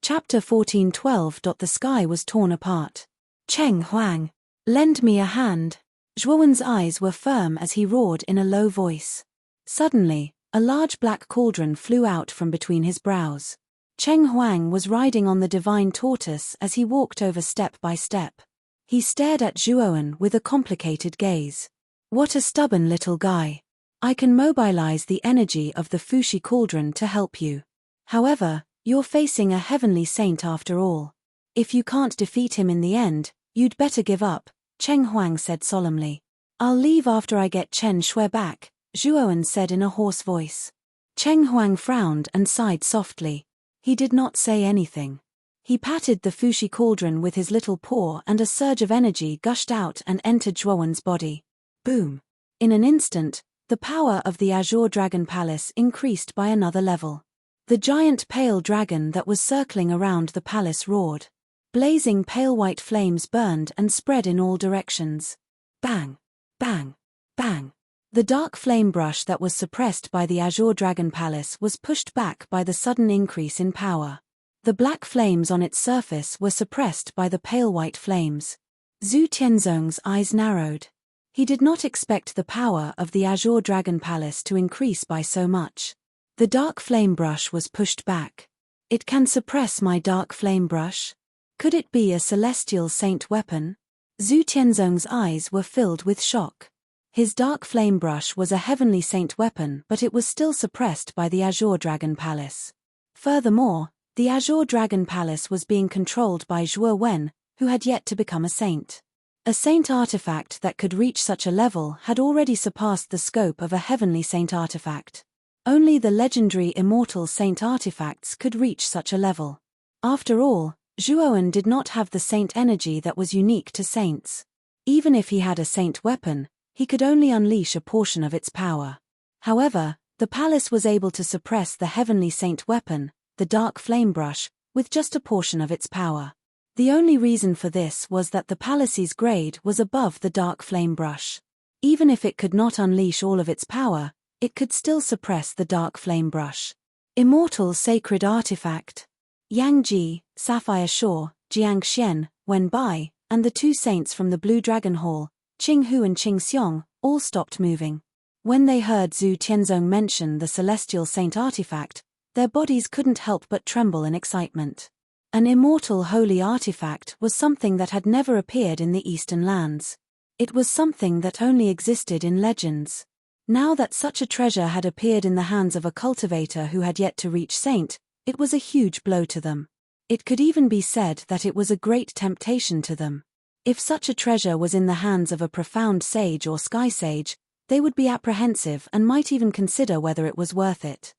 Chapter 14:12. The sky was torn apart. Cheng Huang, lend me a hand. Zhuowen's eyes were firm as he roared in a low voice. Suddenly, a large black cauldron flew out from between his brows. Cheng Huang was riding on the divine tortoise as he walked over step by step. He stared at Zhuowen with a complicated gaze. What a stubborn little guy. I can mobilize the energy of the Fushi cauldron to help you. However, you're facing a heavenly saint after all. If you can't defeat him in the end, you'd better give up, Cheng Huang said solemnly. I'll leave after I get Chen Shui back, Zhuowen said in a hoarse voice. Cheng Huang frowned and sighed softly. He did not say anything. He patted the Fushi cauldron with his little paw and a surge of energy gushed out and entered Zhuowen's body. Boom! In an instant, the power of the Azure Dragon Palace increased by another level. The giant pale dragon that was circling around the palace roared. Blazing pale white flames burned and spread in all directions. Bang! Bang! Bang! The dark flame brush that was suppressed by the Azure Dragon Palace was pushed back by the sudden increase in power. The black flames on its surface were suppressed by the pale white flames. Zhu Tianzong's eyes narrowed. He did not expect the power of the Azure Dragon Palace to increase by so much. The dark flame brush was pushed back. It can suppress my dark flame brush? Could it be a celestial saint weapon? Zhu Tianzong's eyes were filled with shock. His dark flame brush was a heavenly saint weapon, but it was still suppressed by the Azure Dragon Palace. Furthermore, the Azure Dragon Palace was being controlled by Zhuowen, who had yet to become a saint. A saint artifact that could reach such a level had already surpassed the scope of a heavenly saint artifact. Only the legendary immortal saint artifacts could reach such a level. After all, Zhuowen did not have the saint energy that was unique to saints. Even if he had a saint weapon, he could only unleash a portion of its power. However, the palace was able to suppress the heavenly saint weapon, the dark flame brush, with just a portion of its power. The only reason for this was that the palace's grade was above the dark flame brush. Even if it could not unleash all of its power, it could still suppress the dark flame brush. Immortal sacred artifact. Yang Ji, Sapphire Shore, Jiang Xian, Wen Bai, and the two saints from the Blue Dragon Hall, Qing Hu and Qing Xiong, all stopped moving. When they heard Zhu Tianzong mention the celestial saint artifact, their bodies couldn't help but tremble in excitement. An immortal holy artifact was something that had never appeared in the Eastern lands. It was something that only existed in legends. Now that such a treasure had appeared in the hands of a cultivator who had yet to reach saint, it was a huge blow to them. It could even be said that it was a great temptation to them. If such a treasure was in the hands of a profound sage or sky sage, they would be apprehensive and might even consider whether it was worth it.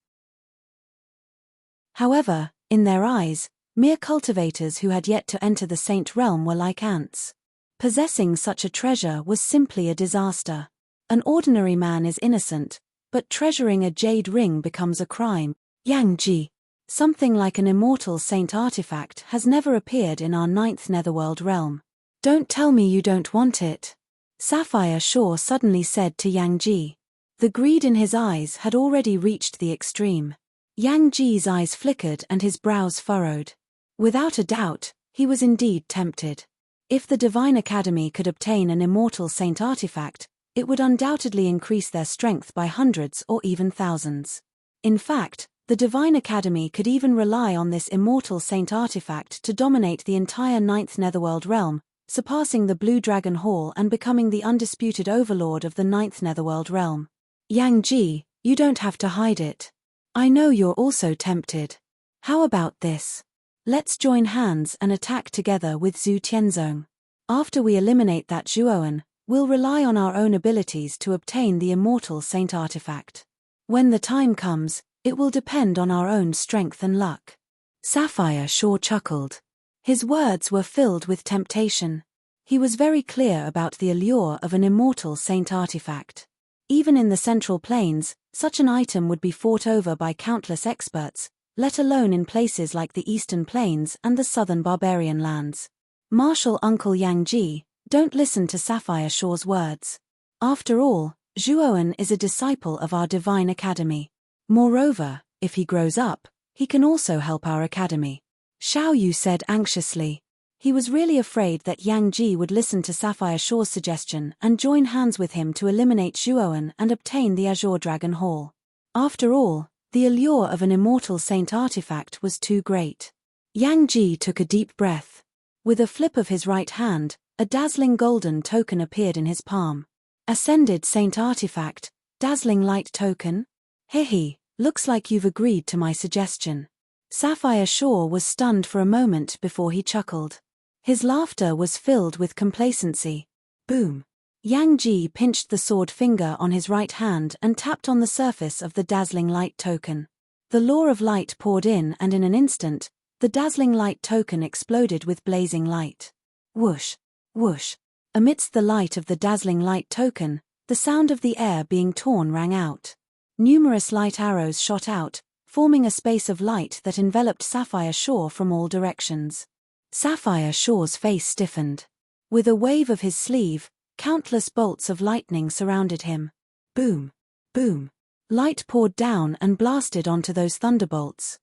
However, in their eyes, mere cultivators who had yet to enter the saint realm were like ants. Possessing such a treasure was simply a disaster. An ordinary man is innocent, but treasuring a jade ring becomes a crime. Yang Ji. Something like an immortal saint artifact has never appeared in our 9th netherworld realm. Don't tell me you don't want it. Sapphire Shore suddenly said to Yang Ji. The greed in his eyes had already reached the extreme. Yang Ji's eyes flickered and his brows furrowed. Without a doubt, he was indeed tempted. If the Divine Academy could obtain an immortal saint artifact, it would undoubtedly increase their strength by hundreds or even thousands. In fact, the Divine Academy could even rely on this immortal saint artifact to dominate the entire 9th netherworld realm, surpassing the Blue Dragon Hall and becoming the undisputed overlord of the 9th netherworld realm. Yang Ji, you don't have to hide it. I know you're also tempted. How about this? Let's join hands and attack together with Zhu Tianzong. After we eliminate that Zhuowen, we'll rely on our own abilities to obtain the immortal saint artifact. When the time comes, it will depend on our own strength and luck. Sapphire Shore chuckled. His words were filled with temptation. He was very clear about the allure of an immortal saint artifact. Even in the Central Plains, such an item would be fought over by countless experts, let alone in places like the Eastern Plains and the southern barbarian lands. Martial Uncle Yang Ji, don't listen to Sapphire Shaw's words. After all, Zhuoan is a disciple of our Divine Academy. Moreover, if he grows up, he can also help our academy. Xiao Yu said anxiously. He was really afraid that Yang Ji would listen to Sapphire Shaw's suggestion and join hands with him to eliminate Zhuoan and obtain the Azure Dragon Hall. After all, the allure of an immortal saint artifact was too great. Yang Ji took a deep breath. With a flip of his right hand, a dazzling golden token appeared in his palm. Ascended Saint Artifact, Dazzling Light Token? Hehe, looks like you've agreed to my suggestion. Sapphire Shaw was stunned for a moment before he chuckled. His laughter was filled with complacency. Boom. Yang Ji pinched the sword finger on his right hand and tapped on the surface of the Dazzling Light Token. The law of light poured in, and in an instant, the Dazzling Light Token exploded with blazing light. Whoosh. Whoosh. Amidst the light of the Dazzling Light Token, the sound of the air being torn rang out. Numerous light arrows shot out, forming a space of light that enveloped Sapphire Shaw from all directions. Sapphire Shaw's face stiffened. With a wave of his sleeve, countless bolts of lightning surrounded him. Boom. Boom. Light poured down and blasted onto those thunderbolts.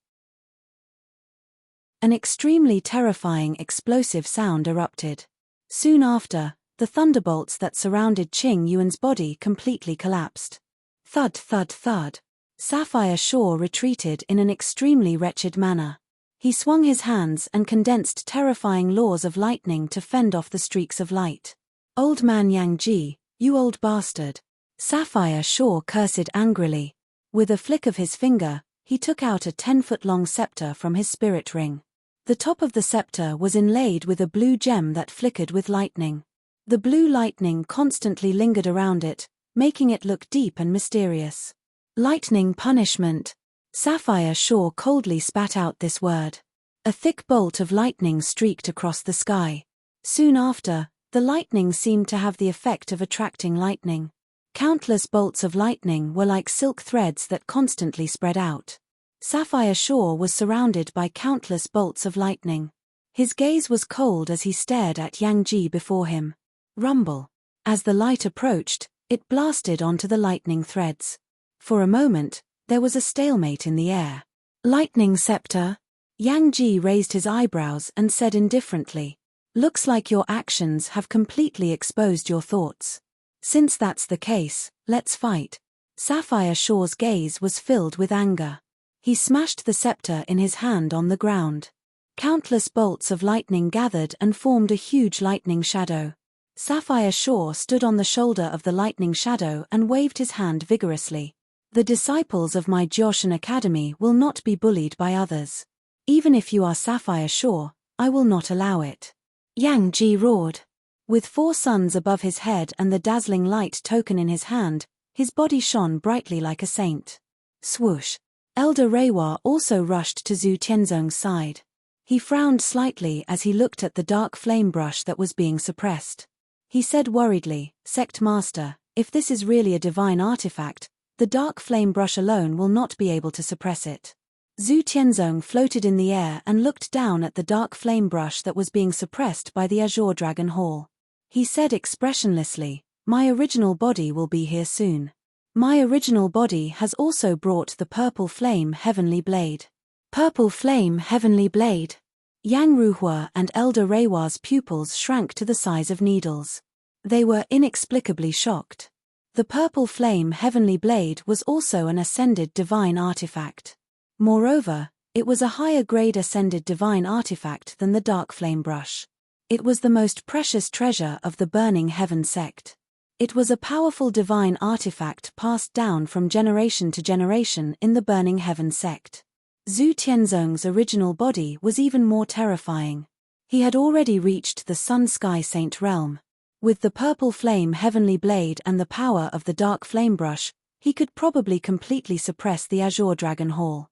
An extremely terrifying explosive sound erupted. Soon after, the thunderbolts that surrounded Qing Yuan's body completely collapsed. Thud, thud, thud. Sapphire Shaw retreated in an extremely wretched manner. He swung his hands and condensed terrifying laws of lightning to fend off the streaks of light. Old man Yang Ji, you old bastard. Sapphire Shaw cursed angrily. With a flick of his finger, he took out a 10-foot-long scepter from his spirit ring. The top of the scepter was inlaid with a blue gem that flickered with lightning. The blue lightning constantly lingered around it, making it look deep and mysterious. Lightning punishment. Sapphire Shaw coldly spat out this word. A thick bolt of lightning streaked across the sky. Soon after, the lightning seemed to have the effect of attracting lightning. Countless bolts of lightning were like silk threads that constantly spread out. Sapphire Shaw was surrounded by countless bolts of lightning. His gaze was cold as he stared at Yang Ji before him. Rumble. As the light approached, it blasted onto the lightning threads. For a moment, there was a stalemate in the air. Lightning scepter? Yang Ji raised his eyebrows and said indifferently. Looks like your actions have completely exposed your thoughts. Since that's the case, let's fight. Sapphire Shaw's gaze was filled with anger. He smashed the scepter in his hand on the ground. Countless bolts of lightning gathered and formed a huge lightning shadow. Sapphire Shaw stood on the shoulder of the lightning shadow and waved his hand vigorously. The disciples of my Jioshan Academy will not be bullied by others. Even if you are Sapphire Shaw, I will not allow it. Yang Ji roared. With 4 suns above his head and the dazzling light token in his hand, his body shone brightly like a saint. Swoosh. Elder Reiwa also rushed to Zhu Tianzong's side. He frowned slightly as he looked at the dark flame brush that was being suppressed. He said worriedly, Sect Master, if this is really a divine artifact, the dark flame brush alone will not be able to suppress it. Zhu Tianzong floated in the air and looked down at the dark flame brush that was being suppressed by the Azure Dragon Hall. He said expressionlessly, my original body will be here soon. My original body has also brought the Purple Flame Heavenly Blade. Purple Flame Heavenly Blade. Yang Ruhua and Elder Reiwa's pupils shrank to the size of needles. They were inexplicably shocked. The Purple Flame Heavenly Blade was also an ascended divine artifact. Moreover, it was a higher grade ascended divine artifact than the Dark Flame Brush. It was the most precious treasure of the Burning Heaven sect. It was a powerful divine artifact passed down from generation to generation in the Burning Heaven sect. Zhu Tianzong's original body was even more terrifying. He had already reached the Sun Sky Saint realm. With the Purple Flame Heavenly Blade and the power of the Dark Flame Brush, he could probably completely suppress the Azure Dragon Hall.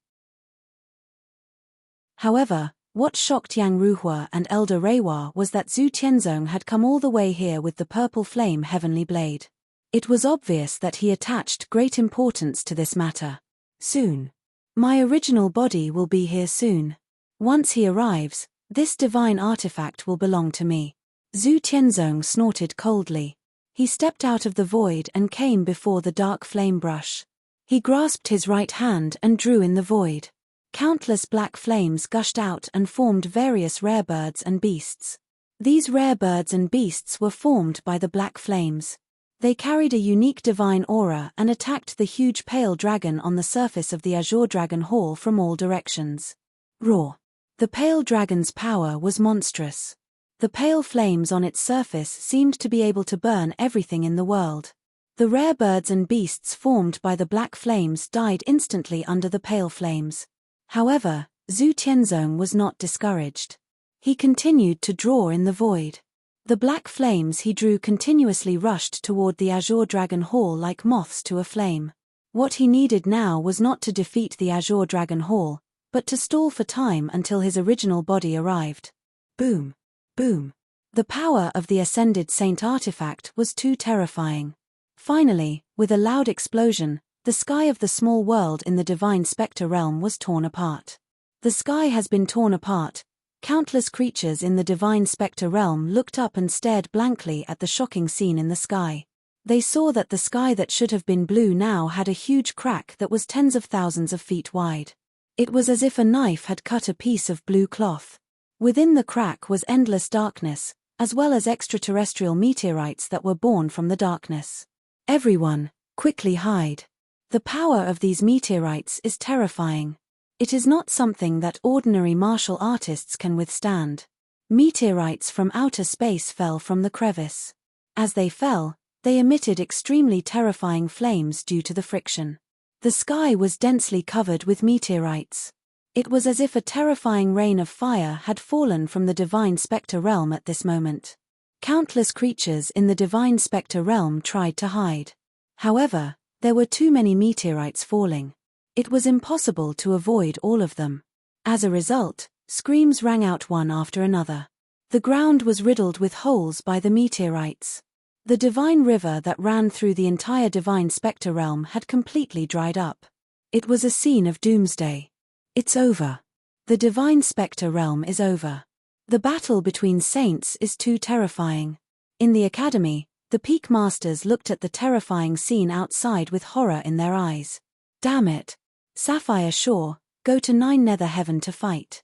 However, what shocked Yang Ruhua and Elder Reiwa was that Zhu Tianzong had come all the way here with the Purple Flame Heavenly Blade. It was obvious that he attached great importance to this matter. Soon. My original body will be here soon. Once he arrives, this divine artifact will belong to me. Zhu Tianzong snorted coldly. He stepped out of the void and came before the dark flame brush. He grasped his right hand and drew in the void. Countless black flames gushed out and formed various rare birds and beasts. These rare birds and beasts were formed by the black flames. They carried a unique divine aura and attacked the huge pale dragon on the surface of the Azure Dragon Hall from all directions. Roar. The pale dragon's power was monstrous. The pale flames on its surface seemed to be able to burn everything in the world. The rare birds and beasts formed by the black flames died instantly under the pale flames. However, Zhu Tianzong was not discouraged. He continued to draw in the void. The black flames he drew continuously rushed toward the Azure Dragon Hall like moths to a flame. What he needed now was not to defeat the Azure Dragon Hall, but to stall for time until his original body arrived. Boom. Boom. The power of the Ascended Saint artifact was too terrifying. Finally, with a loud explosion, the sky of the small world in the Divine Spectre realm was torn apart. The sky has been torn apart. Countless creatures in the Divine Spectre realm looked up and stared blankly at the shocking scene in the sky. They saw that the sky that should have been blue now had a huge crack that was tens of thousands of feet wide. It was as if a knife had cut a piece of blue cloth. Within the crack was endless darkness, as well as extraterrestrial meteorites that were born from the darkness. Everyone, quickly hide. The power of these meteorites is terrifying. It is not something that ordinary martial artists can withstand. Meteorites from outer space fell from the crevice. As they fell, they emitted extremely terrifying flames due to the friction. The sky was densely covered with meteorites. It was as if a terrifying rain of fire had fallen from the Divine Spectre realm at this moment. Countless creatures in the Divine Spectre realm tried to hide. However, there were too many meteorites falling. It was impossible to avoid all of them. As a result, screams rang out one after another. The ground was riddled with holes by the meteorites. The divine river that ran through the entire Divine Spectre realm had completely dried up. It was a scene of doomsday. It's over. The Divine Spectre realm is over. The battle between saints is too terrifying. In the academy, the Peak Masters looked at the terrifying scene outside with horror in their eyes. Damn it. Sapphire Shore, go to 9 Nether Heaven to fight.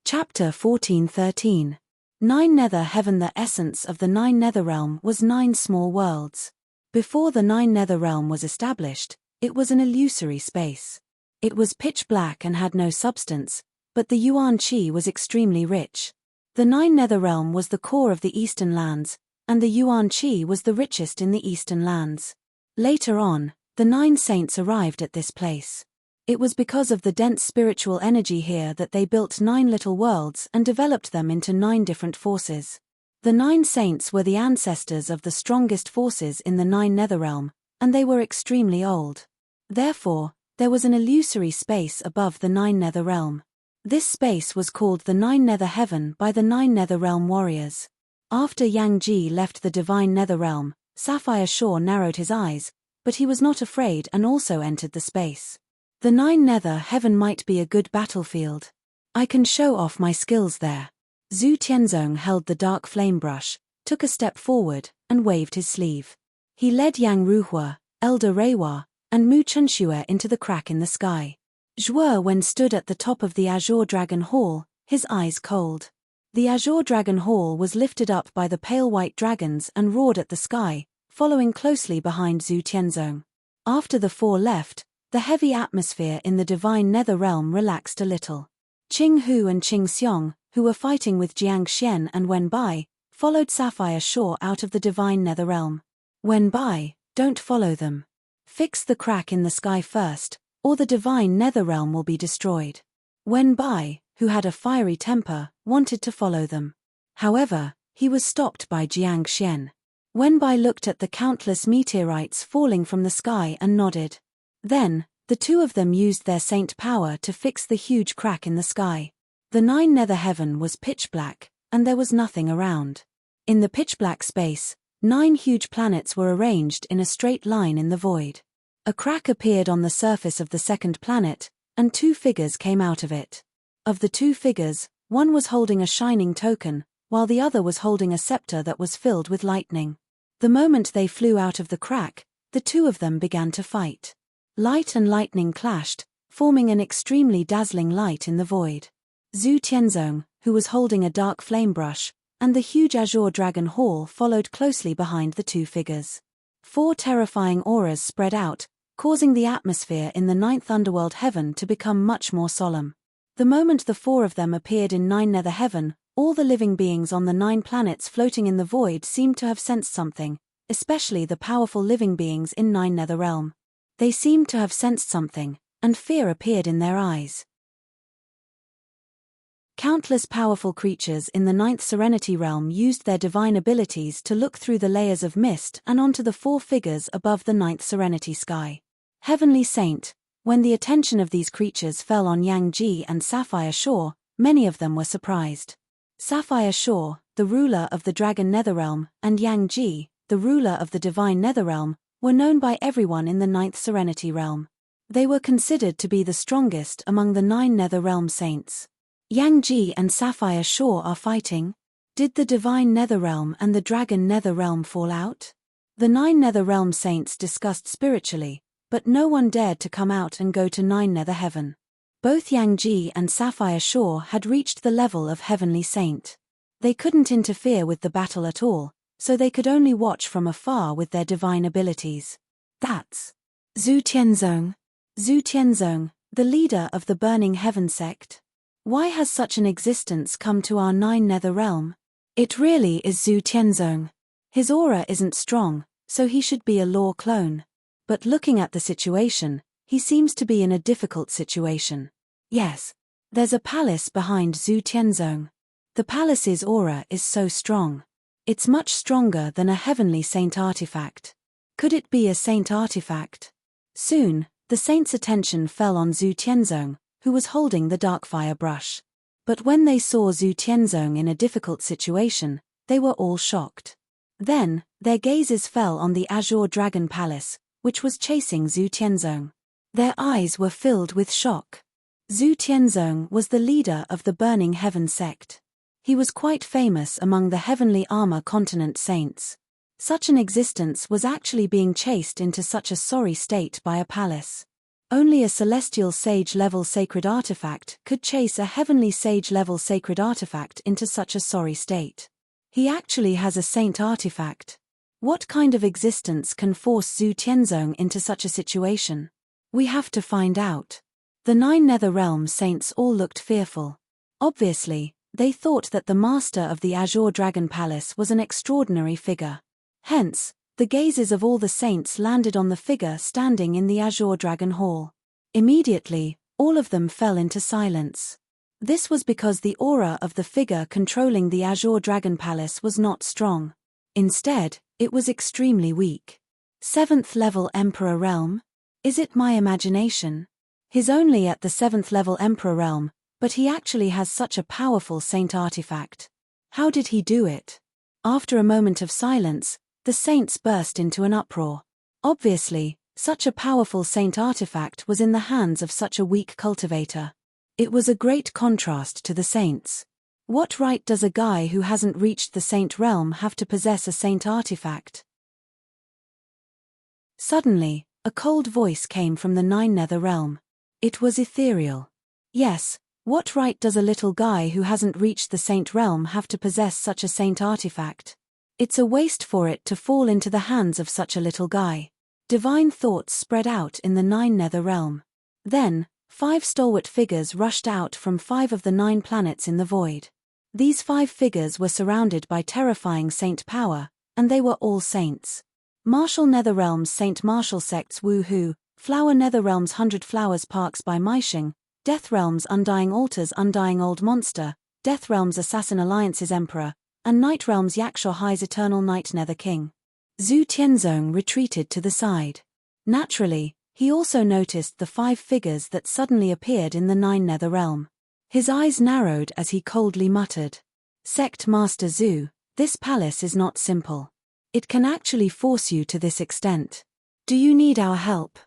Chapter 14:13. 9 Nether Heaven. The essence of the 9 Nether Realm was 9 small worlds. Before the 9 Nether Realm was established, it was an illusory space. It was pitch black and had no substance, but the Yuan Qi was extremely rich. The 9 Nether Realm was the core of the Eastern Lands, and the Yuan Qi was the richest in the Eastern Lands. Later on, the 9 saints arrived at this place. It was because of the dense spiritual energy here that they built 9 little worlds and developed them into 9 different forces. The 9 saints were the ancestors of the strongest forces in the 9 Netherrealm, and they were extremely old. Therefore, there was an illusory space above the 9 Netherrealm. This space was called the 9 Nether Heaven by the 9 Netherrealm warriors. After Yang Ji left the divine Netherrealm, Sapphire Shore narrowed his eyes, but he was not afraid and also entered the space. The 9 Nether Heaven might be a good battlefield. I can show off my skills there. Zhu Tianzong held the dark flame brush, took a step forward, and waved his sleeve. He led Yang Ruhua, Elder Reiwa, and Mu Chunxue into the crack in the sky. Zhuo Wen stood at the top of the Azure Dragon Hall, his eyes cold. The Azure Dragon Hall was lifted up by the pale white dragons and roared at the sky, following closely behind Zhu Tianzong. After the 4 left, the heavy atmosphere in the divine Nether Realm relaxed a little. Qing Hu and Qing Xiong, who were fighting with Jiang Xian and Wen Bai, followed Sapphire Shore out of the divine Nether Realm. Wen Bai, don't follow them. Fix the crack in the sky first, or the divine Nether Realm will be destroyed. Wen Bai, who had a fiery temper, wanted to follow them. However, he was stopped by Jiang Xian. Wen Bai looked at the countless meteorites falling from the sky and nodded. Then, the two of them used their saint power to fix the huge crack in the sky. The 9 Nether Heaven was pitch black, and there was nothing around. In the pitch-black space, 9 huge planets were arranged in a straight line in the void. A crack appeared on the surface of the second planet, and 2 figures came out of it. Of the 2 figures, one was holding a shining token, while the other was holding a scepter that was filled with lightning. The moment they flew out of the crack, the 2 of them began to fight. Light and lightning clashed, forming an extremely dazzling light in the void. Zhu Tianzong, who was holding a dark flame brush, and the huge azure dragon hall followed closely behind the 2 figures. 4 terrifying auras spread out, causing the atmosphere in the 9th underworld heaven to become much more solemn. The moment the 4 of them appeared in 9 nether heaven, all the living beings on the 9 planets floating in the void seemed to have sensed something, especially the powerful living beings in 9 nether realm. They seemed to have sensed something, and fear appeared in their eyes. Countless powerful creatures in the 9th Serenity realm used their divine abilities to look through the layers of mist and onto the 4 figures above the 9th Serenity sky. Heavenly Saint, when the attention of these creatures fell on Yang Ji and Sapphire Shore, many of them were surprised. Sapphire Shore, the ruler of the Dragon Netherrealm, and Yang Ji, the ruler of the Divine Netherrealm, were known by everyone in the 9th Serenity realm. They were considered to be the strongest among the 9 Netherrealm saints. Yang Ji and Sapphire Shore are fighting? Did the Divine Netherrealm and the Dragon Netherrealm fall out? The 9 Netherrealm saints discussed spiritually, but no one dared to come out and go to 9 Nether Heaven. Both Yang Ji and Sapphire Shore had reached the level of Heavenly Saint. They couldn't interfere with the battle at all, so they could only watch from afar with their divine abilities. That's Zhu Tianzong. Zhu Tianzong, the leader of the Burning Heaven sect. Why has such an existence come to our 9 Nether realm? It really is Zhu Tianzong. His aura isn't strong, so he should be a law clone. But looking at the situation, he seems to be in a difficult situation. Yes, there's a palace behind Zhu Tianzong. The palace's aura is so strong. It's much stronger than a heavenly saint artifact. Could it be a saint artifact? Soon, the saint's attention fell on Zhu Tianzong, who was holding the Darkfire brush. But when they saw Zhu Tianzong in a difficult situation, they were all shocked. Then, their gazes fell on the Azure Dragon Palace, which was chasing Zhu Tianzong. Their eyes were filled with shock. Zhu Tianzong was the leader of the Burning Heaven sect. He was quite famous among the Heavenly Armor Continent saints. Such an existence was actually being chased into such a sorry state by a palace. Only a celestial sage-level sacred artifact could chase a heavenly sage-level sacred artifact into such a sorry state. He actually has a saint artifact. What kind of existence can force Zhu Tianzong into such a situation? We have to find out. The 9 Nether Realm saints all looked fearful. Obviously, they thought that the master of the Azure Dragon Palace was an extraordinary figure. Hence, the gazes of all the saints landed on the figure standing in the Azure Dragon Hall. Immediately, all of them fell into silence. This was because the aura of the figure controlling the Azure Dragon Palace was not strong. Instead, it was extremely weak. 7th level Emperor Realm? Is it my imagination? He's only at the 7th level Emperor Realm, but he actually has such a powerful saint artifact. How did he do it? After a moment of silence, the saints burst into an uproar. Obviously, such a powerful saint artifact was in the hands of such a weak cultivator. It was a great contrast to the saints. What right does a guy who hasn't reached the saint realm have to possess a saint artifact? Suddenly, a cold voice came from the 9 Nether realm. It was ethereal. Yes, what right does a little guy who hasn't reached the saint realm have to possess such a saint artifact? It's a waste for it to fall into the hands of such a little guy. Divine thoughts spread out in the 9 Nether realm. Then, 5 stalwart figures rushed out from 5 of the 9 planets in the void. These 5 figures were surrounded by terrifying saint power, and they were all saints. Martial Netherrealm's Saint Martial Sect's Wu Hu, Flower Netherrealm's 100 Flowers Parks by Meisheng, Deathrealm's Undying Altars Undying Old Monster, Deathrealm's Assassin Alliance's Emperor, and Nightrealm's Yakshaw High's Eternal Night Nether King. Zhu Tianzong retreated to the side. Naturally, he also noticed the 5 figures that suddenly appeared in the 9 Nether realm. His eyes narrowed as he coldly muttered, "Sect Master Zhu, This palace is not simple. It can actually force you to this extent. Do you need our help?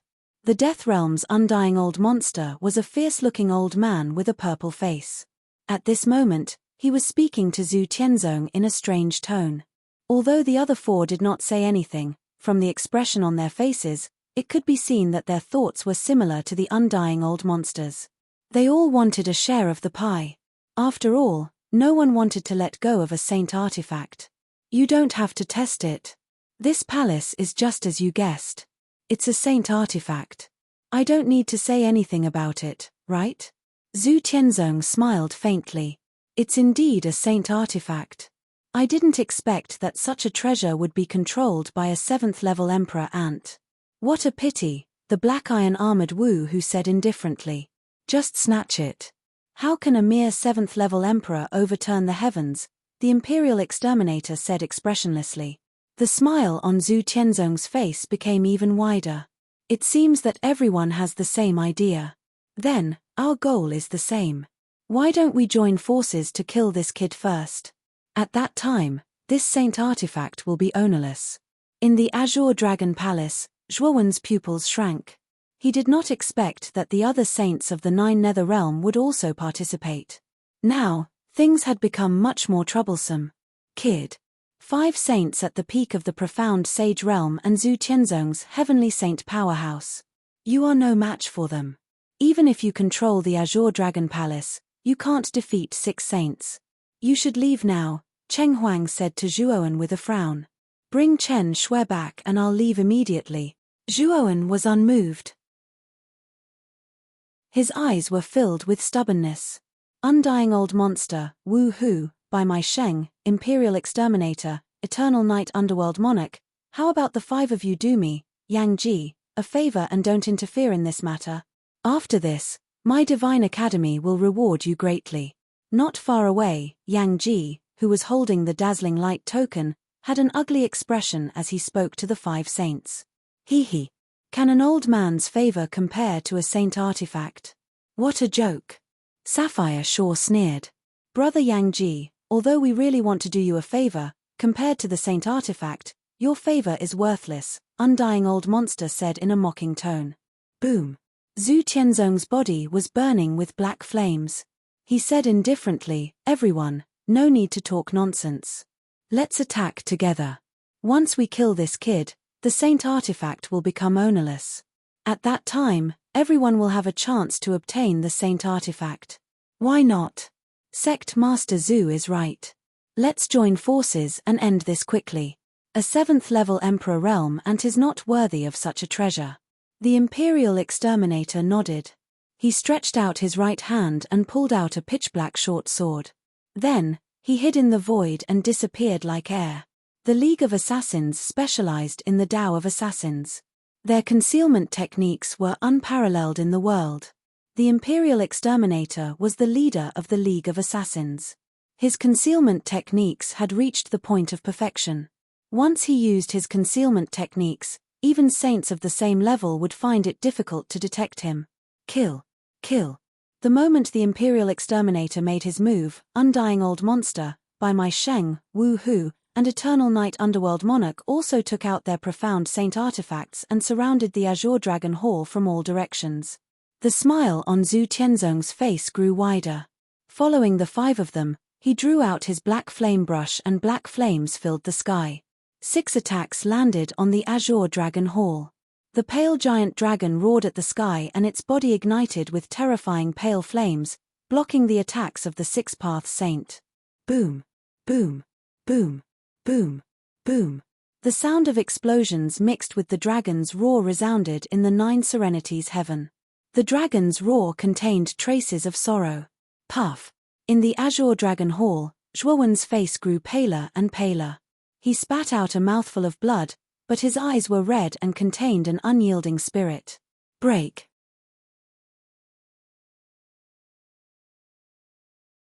The Death Realm's undying old monster was a fierce-looking old man with a purple face. At this moment, he was speaking to Zhu Tianzong in a strange tone. Although the other four did not say anything, from the expression on their faces, it could be seen that their thoughts were similar to the undying old monster's. They all wanted a share of the pie. After all, no one wanted to let go of a saint artifact. You don't have to test it. This palace is just as you guessed. It's a saint artifact. I don't need to say anything about it, right? Zhu Tianzong smiled faintly. It's indeed a saint artifact. I didn't expect that such a treasure would be controlled by a 7th-level emperor ant. What a pity, the black iron armored Wu Hu said indifferently. Just snatch it. How can a mere 7th-level emperor overturn the heavens? The imperial exterminator said expressionlessly. The smile on Zhu Tianzong's face became even wider. It seems that everyone has the same idea. Then, our goal is the same. Why don't we join forces to kill this kid first? At that time, this saint artifact will be ownerless. In the Azure Dragon Palace, Zhuowen's pupils shrank. He did not expect that the other saints of the Nine Nether Realm would also participate. Now, things had become much more troublesome. Kid. 5 saints at the peak of the profound sage realm and Zhu Tianzong's heavenly saint powerhouse. You are no match for them. Even if you control the Azure Dragon Palace, you can't defeat 6 saints. You should leave now, Cheng Huang said to Zhuowen with a frown. Bring Chen Shui back and I'll leave immediately. Zhuowen was unmoved. His eyes were filled with stubbornness. Undying old monster, Wu Hu, by my Sheng, imperial exterminator, eternal night underworld monarch, how about the 5 of you do me, Yang Ji, a favor and don't interfere in this matter? After this, my divine academy will reward you greatly. Not far away, Yang Ji, who was holding the dazzling light token, had an ugly expression as he spoke to the 5 saints. Hee. Can an old man's favor compare to a saint artifact? What a joke. Sapphire Shaw sneered. Brother Yang Ji, although we really want to do you a favor, compared to the saint artifact, your favor is worthless, undying old monster said in a mocking tone. Boom. Zhu Tianzong's body was burning with black flames. He said indifferently, everyone, no need to talk nonsense. Let's attack together. Once we kill this kid, the saint artifact will become ownerless. At that time, everyone will have a chance to obtain the saint artifact. Why not? Sect Master Zhu is right. Let's join forces and end this quickly. A 7th-level emperor realm and is not worthy of such a treasure. The imperial exterminator nodded. He stretched out his right hand and pulled out a pitch-black short sword. Then, he hid in the void and disappeared like air. The League of Assassins specialized in the Tao of Assassins. Their concealment techniques were unparalleled in the world. The Imperial Exterminator was the leader of the League of Assassins. His concealment techniques had reached the point of perfection. Once he used his concealment techniques, even saints of the same level would find it difficult to detect him. Kill. The moment the Imperial Exterminator made his move, Undying Old Monster, by my Sheng, Wu Hu, and Eternal Night Underworld Monarch also took out their profound saint artifacts and surrounded the Azure Dragon Hall from all directions. The smile on Zhu Tianzong's face grew wider. Following the 5 of them, he drew out his black flame brush and black flames filled the sky. 6 attacks landed on the Azure Dragon Hall. The pale giant dragon roared at the sky and its body ignited with terrifying pale flames, blocking the attacks of the 6-path saint. Boom. Boom. Boom. Boom. Boom. The sound of explosions mixed with the dragon's roar resounded in the 9 serenities heaven. The dragon's roar contained traces of sorrow. Puff. In the Azure Dragon Hall, Zhuowen's face grew paler and paler. He spat out a mouthful of blood, but his eyes were red and contained an unyielding spirit. Break.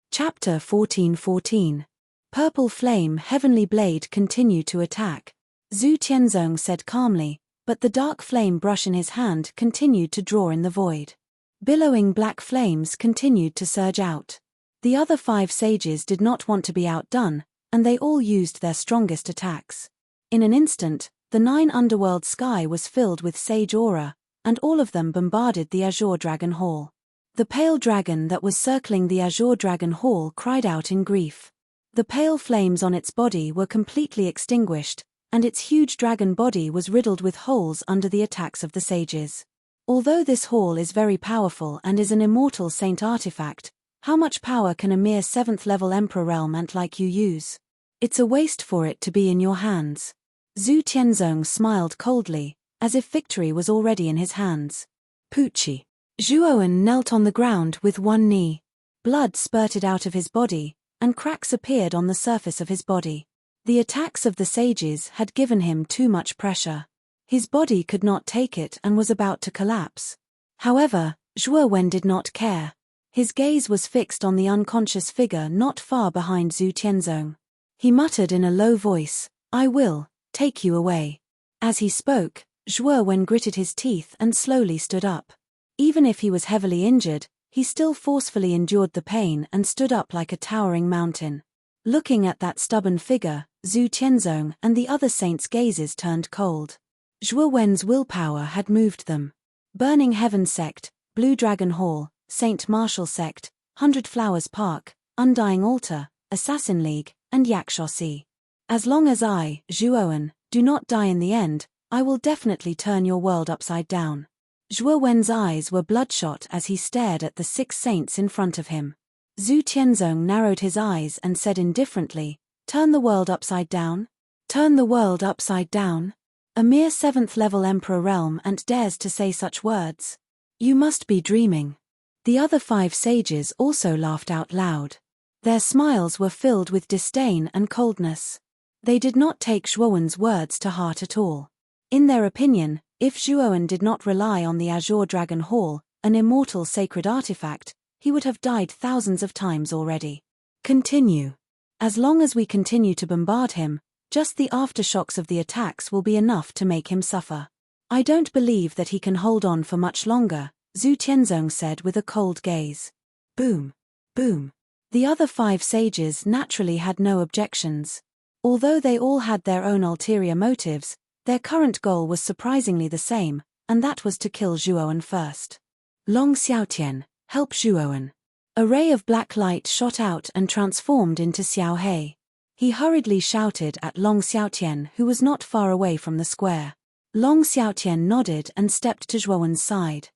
Chapter 14:14. Purple Flame Heavenly Blade continued to attack. Zhu Tianzong said calmly, but the dark flame brush in his hand continued to draw in the void. Billowing black flames continued to surge out. The other 5 sages did not want to be outdone, and they all used their strongest attacks. In an instant, the 9 underworld sky was filled with sage aura, and all of them bombarded the Azure Dragon Hall. The pale dragon that was circling the Azure Dragon Hall cried out in grief. The pale flames on its body were completely extinguished, and its huge dragon body was riddled with holes under the attacks of the sages. Although this hall is very powerful and is an immortal saint artifact, how much power can a mere 7th level Emperor realm ant like you use? It's a waste for it to be in your hands. Zhu Tianzong smiled coldly, as if victory was already in his hands. Poochie. Zhuowen knelt on the ground with one knee. Blood spurted out of his body, and cracks appeared on the surface of his body. The attacks of the sages had given him too much pressure. His body could not take it and was about to collapse. However, Zhuowen did not care. His gaze was fixed on the unconscious figure not far behind Zhu Tianzong. He muttered in a low voice, "I will take you away." As he spoke, Zhuowen gritted his teeth and slowly stood up. Even if he was heavily injured, he still forcefully endured the pain and stood up like a towering mountain. Looking at that stubborn figure, Zhu Tianzong and the other saints' gazes turned cold. Zhuowen's willpower had moved them. Burning Heaven Sect, Blue Dragon Hall, Saint Martial Sect, 100 Flowers Park, Undying Altar, Assassin League, and Yakshasi. As long as I, Zhuowen, do not die in the end, I will definitely turn your world upside down. Zhuowen's eyes were bloodshot as he stared at the 6 saints in front of him. Zhu Tianzong narrowed his eyes and said indifferently, "Turn the world upside down? Turn the world upside down? A mere 7th level Emperor realm and dares to say such words? You must be dreaming." The other 5 sages also laughed out loud. Their smiles were filled with disdain and coldness. They did not take Zhuowen's words to heart at all. In their opinion, if Zhuowen did not rely on the Azure Dragon Hall, an immortal sacred artifact, he would have died thousands of times already. Continue. As long as we continue to bombard him, just the aftershocks of the attacks will be enough to make him suffer. I don't believe that he can hold on for much longer, Zhu Tianzong said with a cold gaze. Boom. Boom. The other 5 sages naturally had no objections. Although they all had their own ulterior motives, their current goal was surprisingly the same, and that was to kill Zhuowen first. Long Xiaotian, help Zhuowen. A ray of black light shot out and transformed into Xiao He. He hurriedly shouted at Long Xiaotian, who was not far away from the square. Long Xiaotian nodded and stepped to Zhuowen's side.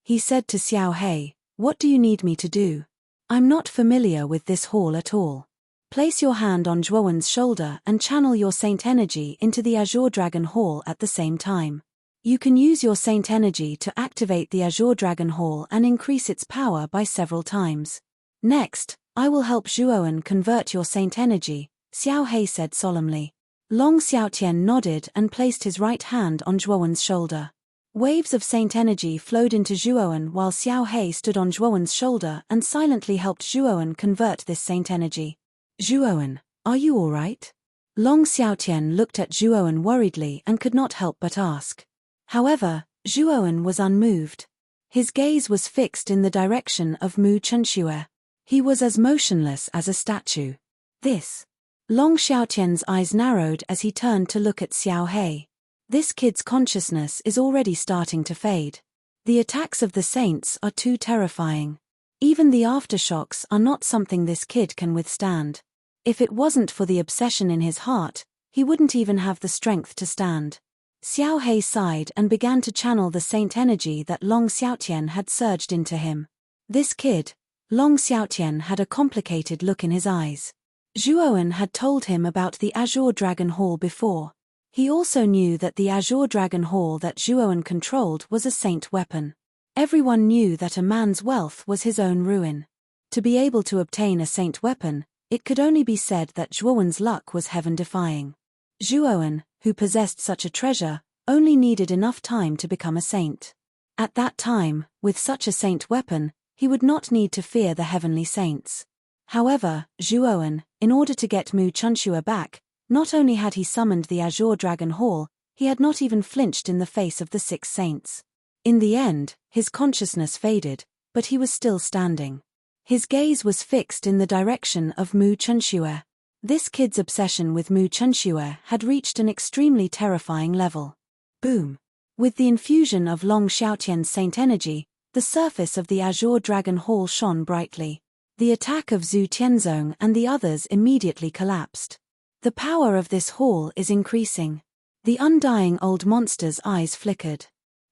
He said to Xiao He, "What do you need me to do? I'm not familiar with this hall at all." Place your hand on Zhuowen's shoulder and channel your saint energy into the Azure Dragon Hall at the same time. You can use your saint energy to activate the Azure Dragon Hall and increase its power by several times. Next, I will help Zhuowen convert your saint energy, Xiao He said solemnly. Long Xiaotian nodded and placed his right hand on Zhuowen's shoulder. Waves of saint energy flowed into Zhuowen while Xiao He stood on Zhuowen's shoulder and silently helped Zhuowen convert this saint energy. "Zhuowen, are you all right?" Long Xiaotian looked at Zhuowen worriedly and could not help but ask. However, Zhuowen was unmoved. His gaze was fixed in the direction of Mu Chenxue. He was as motionless as a statue. This. Long Xiaotian's eyes narrowed as he turned to look at Xiao He. This kid's consciousness is already starting to fade. The attacks of the saints are too terrifying. Even the aftershocks are not something this kid can withstand. If it wasn't for the obsession in his heart, he wouldn't even have the strength to stand. Xiao He sighed and began to channel the saint energy that Long Xiaotian had surged into him. This kid, Long Xiaotian, had a complicated look in his eyes. Zhuowen had told him about the Azure Dragon Hall before. He also knew that the Azure Dragon Hall that Zhuowen controlled was a saint weapon. Everyone knew that a man's wealth was his own ruin. To be able to obtain a saint weapon, it could only be said that Zhuowen's luck was heaven-defying. Zhuowen, who possessed such a treasure, only needed enough time to become a saint. At that time, with such a saint weapon, he would not need to fear the heavenly saints. However, Zhuowen, in order to get Mu Chenxue back, not only had he summoned the Azure Dragon Hall, he had not even flinched in the face of the 6 saints. In the end, his consciousness faded, but he was still standing. His gaze was fixed in the direction of Mu Chunxue. This kid's obsession with Mu Chunxue had reached an extremely terrifying level. Boom! With the infusion of Long Xiaotian's saint energy, the surface of the Azure Dragon Hall shone brightly. The attack of Zhu Tianzong and the others immediately collapsed. The power of this hall is increasing. The undying old monster's eyes flickered.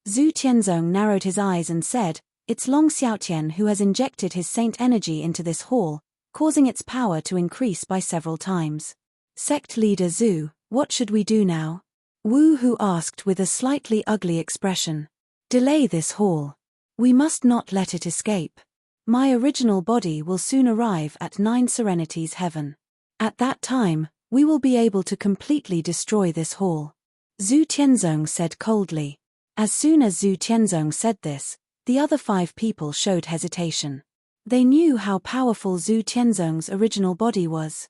Zhu Tianzong narrowed his eyes and said, "It's Long Xiaotian who has injected his saint energy into this hall, causing its power to increase by several times. Sect leader Zhu, what should we do now?" Wu Hu asked with a slightly ugly expression. "Delay this hall. We must not let it escape. My original body will soon arrive at 9 Serenities Heaven. At that time, we will be able to completely destroy this hall." Zhu Tianzong said coldly. As soon as Zhu Tianzong said this, the other 5 people showed hesitation. They knew how powerful Zhu Tianzong's original body was.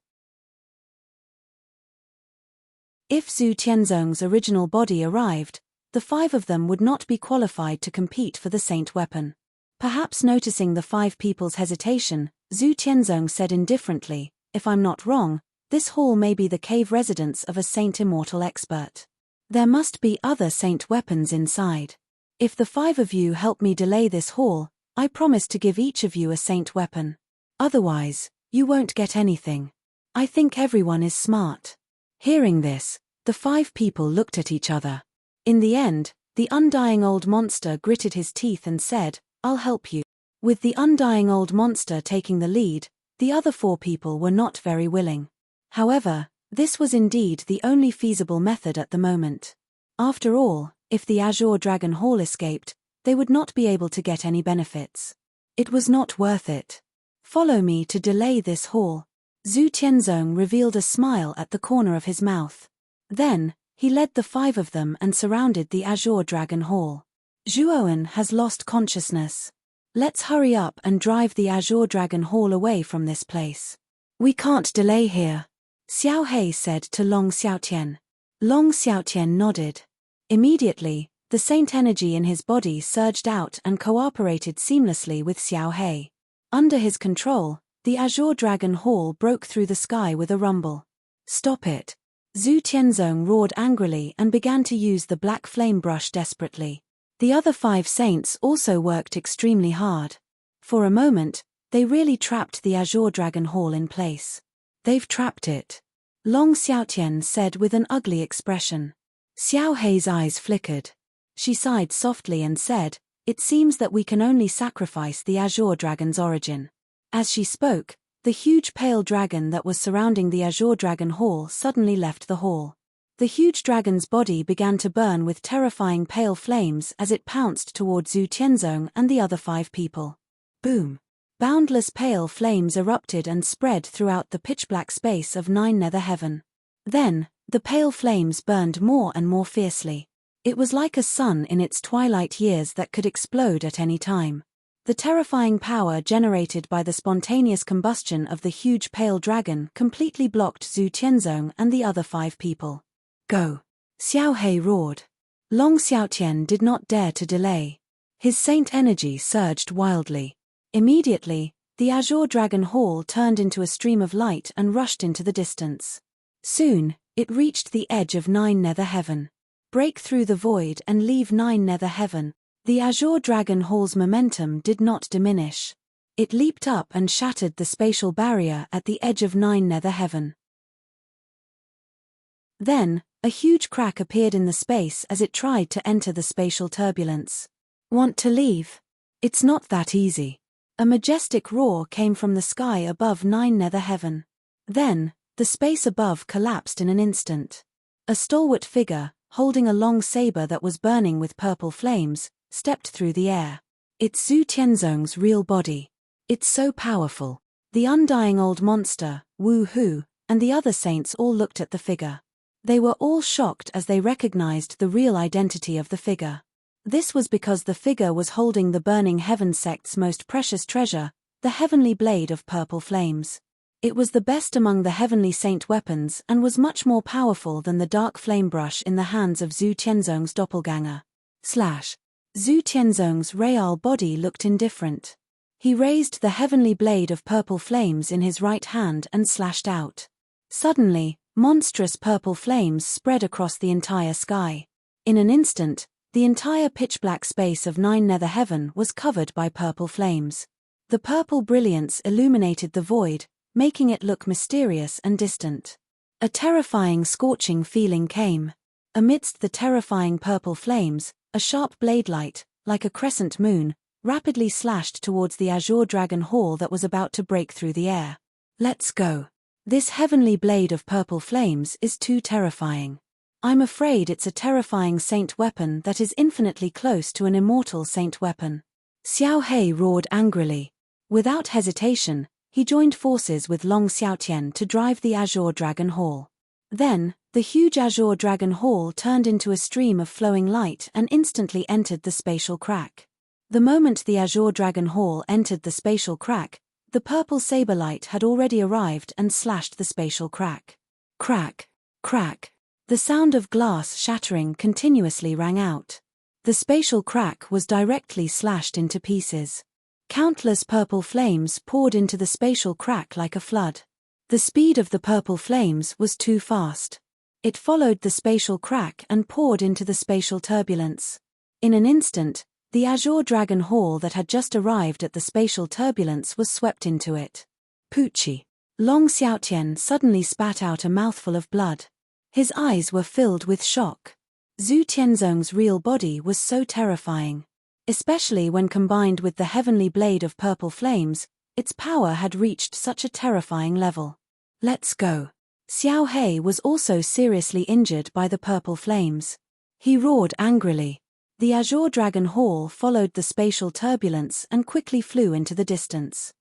If Zhu Tianzong's original body arrived, the 5 of them would not be qualified to compete for the saint weapon. Perhaps noticing the 5 people's hesitation, Zhu Tianzong said indifferently, "If I'm not wrong, this hall may be the cave residence of a saint immortal expert. There must be other saint weapons inside. If the 5 of you help me delay this hall, I promise to give each of you a saint weapon. Otherwise, you won't get anything. I think everyone is smart." Hearing this, the 5 people looked at each other. In the end, the undying old monster gritted his teeth and said, "I'll help you." With the undying old monster taking the lead, the other 4 people were not very willing. However, this was indeed the only feasible method at the moment. After all, if the Azure Dragon Hall escaped, they would not be able to get any benefits. It was not worth it. "Follow me to delay this hall." Zhu Tianzong revealed a smile at the corner of his mouth. Then, he led the 5 of them and surrounded the Azure Dragon Hall. "Zhuoan has lost consciousness. Let's hurry up and drive the Azure Dragon Hall away from this place. We can't delay here," Xiao He said to Long Xiaotian. Long Xiaotian nodded. Immediately, the saint energy in his body surged out and cooperated seamlessly with Xiao He. Under his control, the Azure Dragon Hall broke through the sky with a rumble. "Stop it!" Zhu Tianzong roared angrily and began to use the black flame brush desperately. The other 5 saints also worked extremely hard. For a moment, they really trapped the Azure Dragon Hall in place. "They've trapped it," Long Xiaotian said with an ugly expression. Xiao Hei's eyes flickered. She sighed softly and said, "It seems that we can only sacrifice the Azure Dragon's origin." As she spoke, the huge pale dragon that was surrounding the Azure Dragon Hall suddenly left the hall. The huge dragon's body began to burn with terrifying pale flames as it pounced toward Zhu Tianzong and the other 5 people. Boom! Boundless pale flames erupted and spread throughout the pitch-black space of 9 Nether Heaven. Then, the pale flames burned more and more fiercely. It was like a sun in its twilight years that could explode at any time. The terrifying power generated by the spontaneous combustion of the huge pale dragon completely blocked Zhu Tianzong and the other 5 people. "Go!" Xiao He roared. Long Xiaotian did not dare to delay. His saint energy surged wildly. Immediately, the Azure Dragon Hall turned into a stream of light and rushed into the distance. Soon, it reached the edge of 9 Nether Heaven. Break through the void and leave 9 Nether Heaven. The Azure Dragon Hall's momentum did not diminish. It leaped up and shattered the spatial barrier at the edge of 9 Nether Heaven. Then, a huge crack appeared in the space as it tried to enter the spatial turbulence. "Want to leave? It's not that easy." A majestic roar came from the sky above 9 Nether Heaven. Then, the space above collapsed in an instant. A stalwart figure, holding a long saber that was burning with purple flames, stepped through the air. It's Zhu Tianzong's real body. It's so powerful. The undying old monster, Wu Hu, and the other saints all looked at the figure. They were all shocked as they recognized the real identity of the figure. This was because the figure was holding the Burning Heaven sect's most precious treasure, the heavenly blade of purple flames. It was the best among the heavenly saint weapons and was much more powerful than the dark flame brush in the hands of Zhu Tianzong's doppelganger. Zhu Tianzong's real body looked indifferent. He raised the heavenly blade of purple flames in his right hand and slashed out. Suddenly, monstrous purple flames spread across the entire sky. In an instant, the entire pitch-black space of Nine Nether Heaven was covered by purple flames. The purple brilliance illuminated the void, making it look mysterious and distant. A terrifying scorching feeling came. Amidst the terrifying purple flames, a sharp blade light, like a crescent moon, rapidly slashed towards the azure dragon hall that was about to break through the air. Let's go. This heavenly blade of purple flames is too terrifying. I'm afraid it's a terrifying saint weapon that is infinitely close to an immortal saint weapon. Xiao He roared angrily. Without hesitation, he joined forces with Long Xiaotian to drive the azure dragon hall. Then, the huge azure dragon hall turned into a stream of flowing light and instantly entered the spatial crack. The moment the azure dragon hall entered the spatial crack, the purple saber light had already arrived and slashed the spatial crack. Crack, crack. The sound of glass shattering continuously rang out. The spatial crack was directly slashed into pieces. Countless purple flames poured into the spatial crack like a flood. The speed of the purple flames was too fast. It followed the spatial crack and poured into the spatial turbulence. In an instant, the azure dragon hall that had just arrived at the spatial turbulence was swept into it. Poochie. Long Xiaotian suddenly spat out a mouthful of blood. His eyes were filled with shock. Zhu Tianzong's real body was so terrifying. Especially when combined with the heavenly blade of purple flames, its power had reached such a terrifying level. Let's go. Xiao He was also seriously injured by the purple flames. He roared angrily. The azure dragon hall followed the spatial turbulence and quickly flew into the distance.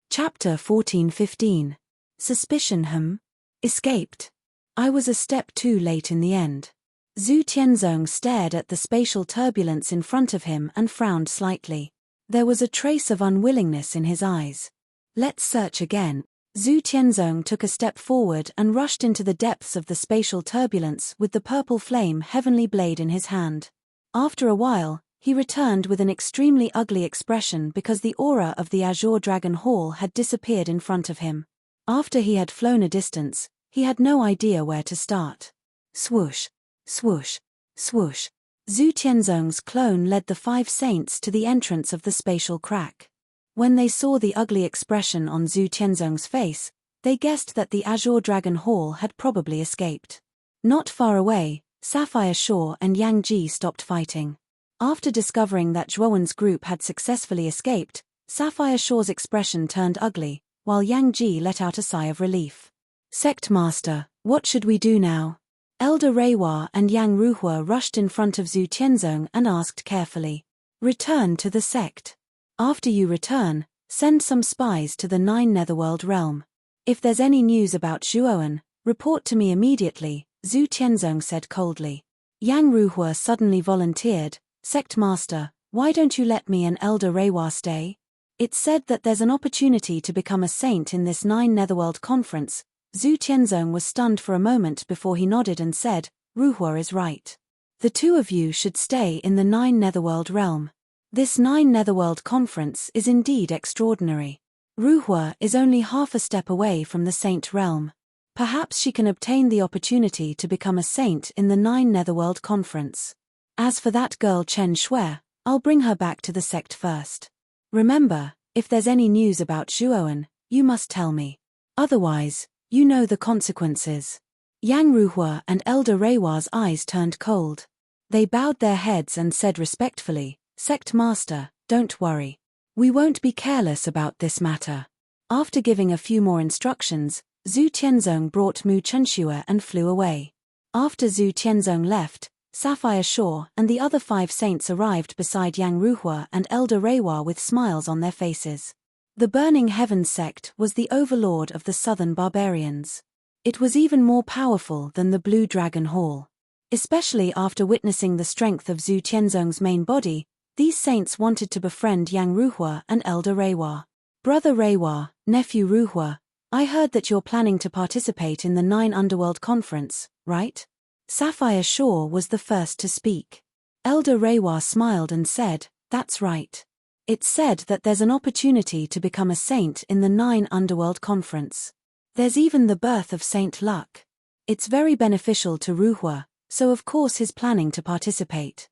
Chapter 14-15. Suspicion. Escaped. I was a step too late in the end. Zhu Tianzong stared at the spatial turbulence in front of him and frowned slightly. There was a trace of unwillingness in his eyes. Let's search again. Zhu Tianzong took a step forward and rushed into the depths of the spatial turbulence with the purple flame heavenly blade in his hand. After a while, he returned with an extremely ugly expression because the aura of the azure dragon hall had disappeared in front of him. After he had flown a distance, he had no idea where to start. Swoosh, swoosh, swoosh. Zhu Tianzong's clone led the 5 saints to the entrance of the spatial crack. When they saw the ugly expression on Zhu Tianzong's face, they guessed that the azure dragon hall had probably escaped. Not far away, Sapphire Shore and Yang Ji stopped fighting. After discovering that Zhuowen's group had successfully escaped, Sapphire Shore's expression turned ugly, while Yang Ji let out a sigh of relief. Sect Master, what should we do now? Elder Reiwa and Yang Ruhua rushed in front of Zhu Tianzong and asked carefully. Return to the sect. After you return, send some spies to the 9 Netherworld realm. If there's any news about Zhuowen, report to me immediately, Zhu Tianzong said coldly. Yang Ruhua suddenly volunteered, Sect Master, why don't you let me and Elder Reiwa stay? It's said that there's an opportunity to become a saint in this 9 Netherworld conference. Zhu Tianzong was stunned for a moment before he nodded and said, Ruhua is right. The 2 of you should stay in the 9 Netherworld realm. This 9 Netherworld conference is indeed extraordinary. Ruhua is only half a step away from the saint realm. Perhaps she can obtain the opportunity to become a saint in the 9 Netherworld conference. As for that girl Chen Shui, I'll bring her back to the sect first. Remember, if there's any news about Zhuowen, you must tell me. Otherwise, you know the consequences. Yang Ruhua and Elder Reiwa's eyes turned cold. They bowed their heads and said respectfully, Sect Master, don't worry. We won't be careless about this matter. After giving a few more instructions, Zhu Tianzong brought Mu Chenxue and flew away. After Zhu Tianzong left, Sapphire Shore and the other 5 saints arrived beside Yang Ruhua and Elder Reiwa with smiles on their faces. The Burning Heavens sect was the overlord of the southern barbarians. It was even more powerful than the Blue Dragon Hall. Especially after witnessing the strength of Zhu Tianzong's main body, these saints wanted to befriend Yang Ruhua and Elder Reiwa. Brother Reiwa, nephew Ruhua, I heard that you're planning to participate in the 9 Underworld Conference, right? Sapphire Shore was the first to speak. Elder Reiwa smiled and said, "That's right. It's said that there's an opportunity to become a saint in the 9 Underworld Conference. There's even the birth of Saint Luck. It's very beneficial to Ruhua, so of course he's planning to participate."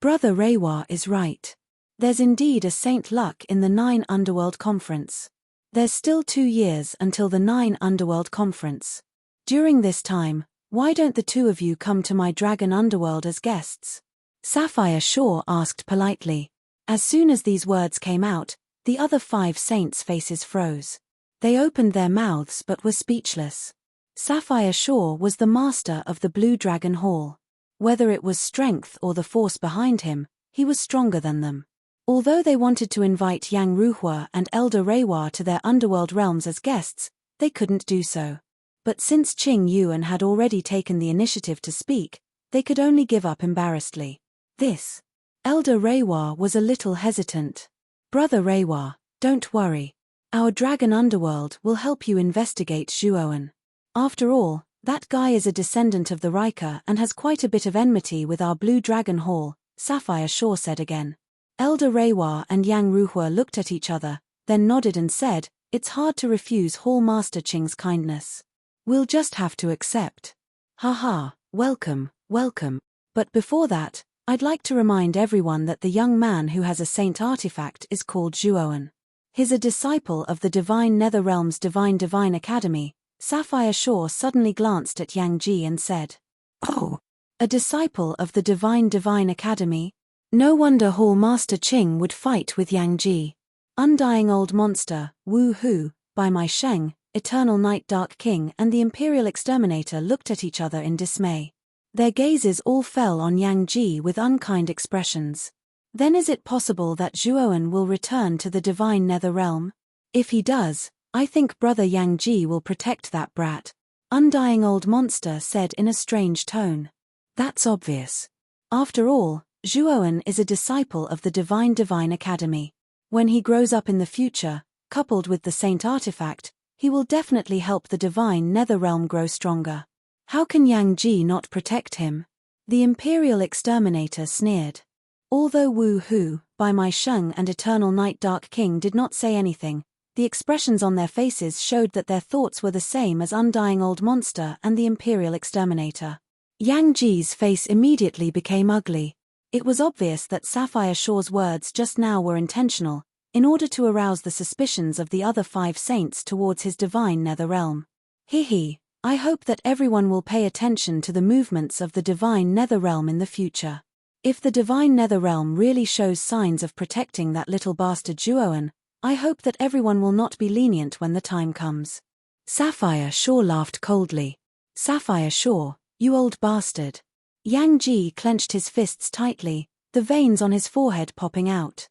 Brother Reiwa is right. There's indeed a Saint Luck in the 9 Underworld Conference. There's still 2 years until the 9 Underworld Conference. During this time, why don't the 2 of you come to my Dragon Underworld as guests? Sapphire Shore asked politely. As soon as these words came out, the other 5 saints' faces froze. They opened their mouths but were speechless. Sapphire Shore was the master of the Blue Dragon Hall. Whether it was strength or the force behind him, he was stronger than them. Although they wanted to invite Yang Ruhua and Elder Reiwa to their underworld realms as guests, they couldn't do so. But since Qing Yuan had already taken the initiative to speak, they could only give up embarrassedly. This. Elder Reiwa was a little hesitant. "Brother Reiwa, don't worry. Our Dragon Underworld will help you investigate Zhuoan. After all, that guy is a descendant of the Riker and has quite a bit of enmity with our Blue Dragon Hall," Sapphire Shore said again. Elder Reiwa and Yang Ruhua looked at each other, then nodded and said, "It's hard to refuse Hall Master Qing's kindness. We'll just have to accept. Haha, welcome, welcome. But before that, I'd like to remind everyone that the young man who has a saint artifact is called Zhuoan. He's a disciple of the Divine Netherrealm's Divine Academy." Sapphire Shore suddenly glanced at Yang Ji and said, "Oh, a disciple of the Divine Academy? No wonder Hall Master Qing would fight with Yang Ji. Undying Old Monster, Wu Hu, Bai Mai Sheng, Eternal Night Dark King and the Imperial Exterminator looked at each other in dismay. Their gazes all fell on Yang Ji with unkind expressions. Then is it possible that Zhuoan will return to the Divine Nether Realm? If he does, I think Brother Yang Ji will protect that brat," Undying Old Monster said in a strange tone. "That's obvious. After all, Zhuoan is a disciple of the Divine Academy. When he grows up in the future, coupled with the Saint Artifact, he will definitely help the Divine Nether Realm grow stronger. How can Yang Ji not protect him?" The Imperial Exterminator sneered. Although Wu Hu, Bai Mai Sheng and Eternal Night Dark King did not say anything, the expressions on their faces showed that their thoughts were the same as Undying Old Monster and the Imperial Exterminator. Yang Ji's face immediately became ugly. It was obvious that Sapphire Shore's words just now were intentional, in order to arouse the suspicions of the other 5 saints towards his Divine Nether Realm. "Hehe, I hope that everyone will pay attention to the movements of the Divine Nether Realm in the future. If the Divine Nether Realm really shows signs of protecting that little bastard Zhuoan, I hope that everyone will not be lenient when the time comes." Sapphire Shore laughed coldly. "Sapphire Shore, you old bastard." Yang Ji clenched his fists tightly, the veins on his forehead popping out.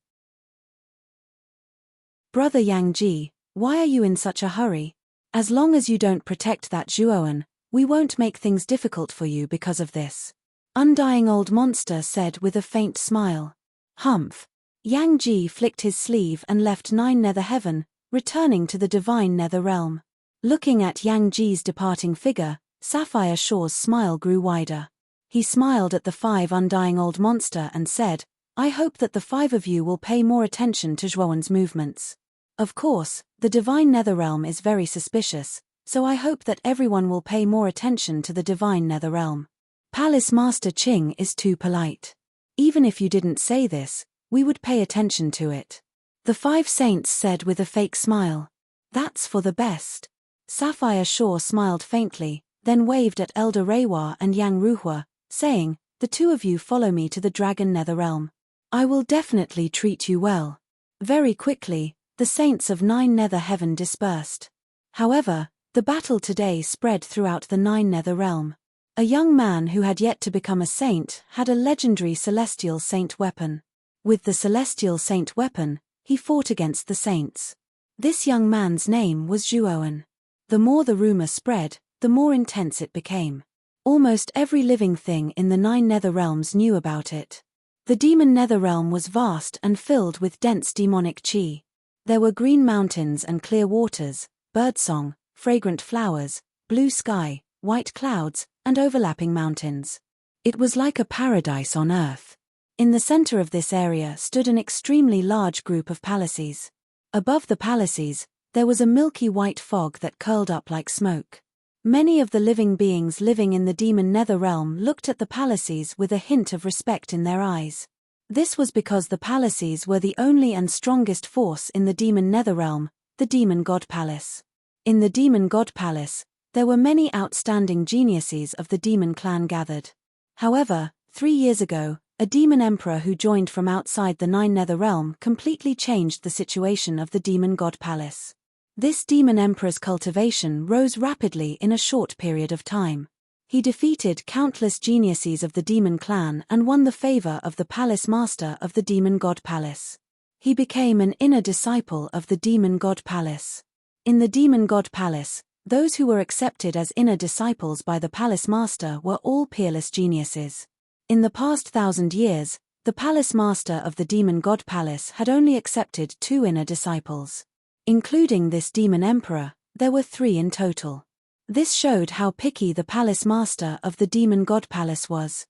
"Brother Yang Ji, why are you in such a hurry? As long as you don't protect that Zhuoan, we won't make things difficult for you because of this," Undying Old Monster said with a faint smile. "Humph." Yang Ji flicked his sleeve and left 9 Nether Heaven, returning to the Divine Nether Realm. Looking at Yang Ji's departing figure, Sapphire Shore's smile grew wider. He smiled at the 5 Undying Old Monster and said, "I hope that the 5 of you will pay more attention to Zhuoan's movements. Of course, the Divine Nether Realm is very suspicious, so I hope that everyone will pay more attention to the Divine Nether Realm. Palace Master Qing is too polite. Even if you didn't say this, we would pay attention to it," the 5 saints said with a fake smile. "That's for the best." Sapphire Shore smiled faintly, then waved at Elder Reiwa and Yang Ruhua, saying, "The 2 of you follow me to the Dragon Nether Realm. I will definitely treat you well." Very quickly, the saints of 9 Nether Heaven dispersed. However, the battle today spread throughout the 9 Nether Realm. A young man who had yet to become a saint had a legendary Celestial Saint weapon. With the Celestial Saint weapon, he fought against the saints. This young man's name was Zhuoan. The more the rumor spread, the more intense it became. Almost every living thing in the 9 Nether Realms knew about it. The Demon Nether Realm was vast and filled with dense demonic chi. There were green mountains and clear waters, birdsong, fragrant flowers, blue sky, white clouds, and overlapping mountains. It was like a paradise on earth. In the center of this area stood an extremely large group of palaces. Above the palaces, there was a milky white fog that curled up like smoke. Many of the living beings living in the demon nether realm looked at the palaces with a hint of respect in their eyes. This was because the palaces were the only and strongest force in the demon nether realm, the demon god palace. In the demon god palace, there were many outstanding geniuses of the demon clan gathered. However, 3 years ago, a demon emperor who joined from outside the Nine Nether Realm completely changed the situation of the demon god palace. This demon emperor's cultivation rose rapidly in a short period of time. He defeated countless geniuses of the demon clan and won the favor of the palace master of the demon god palace. He became an inner disciple of the demon god palace. In the demon god palace, those who were accepted as inner disciples by the palace master were all peerless geniuses. In the past 1,000 years, the palace master of the demon god palace had only accepted 2 inner disciples. Including this demon emperor, there were 3 in total. This showed how picky the palace master of the demon god palace was.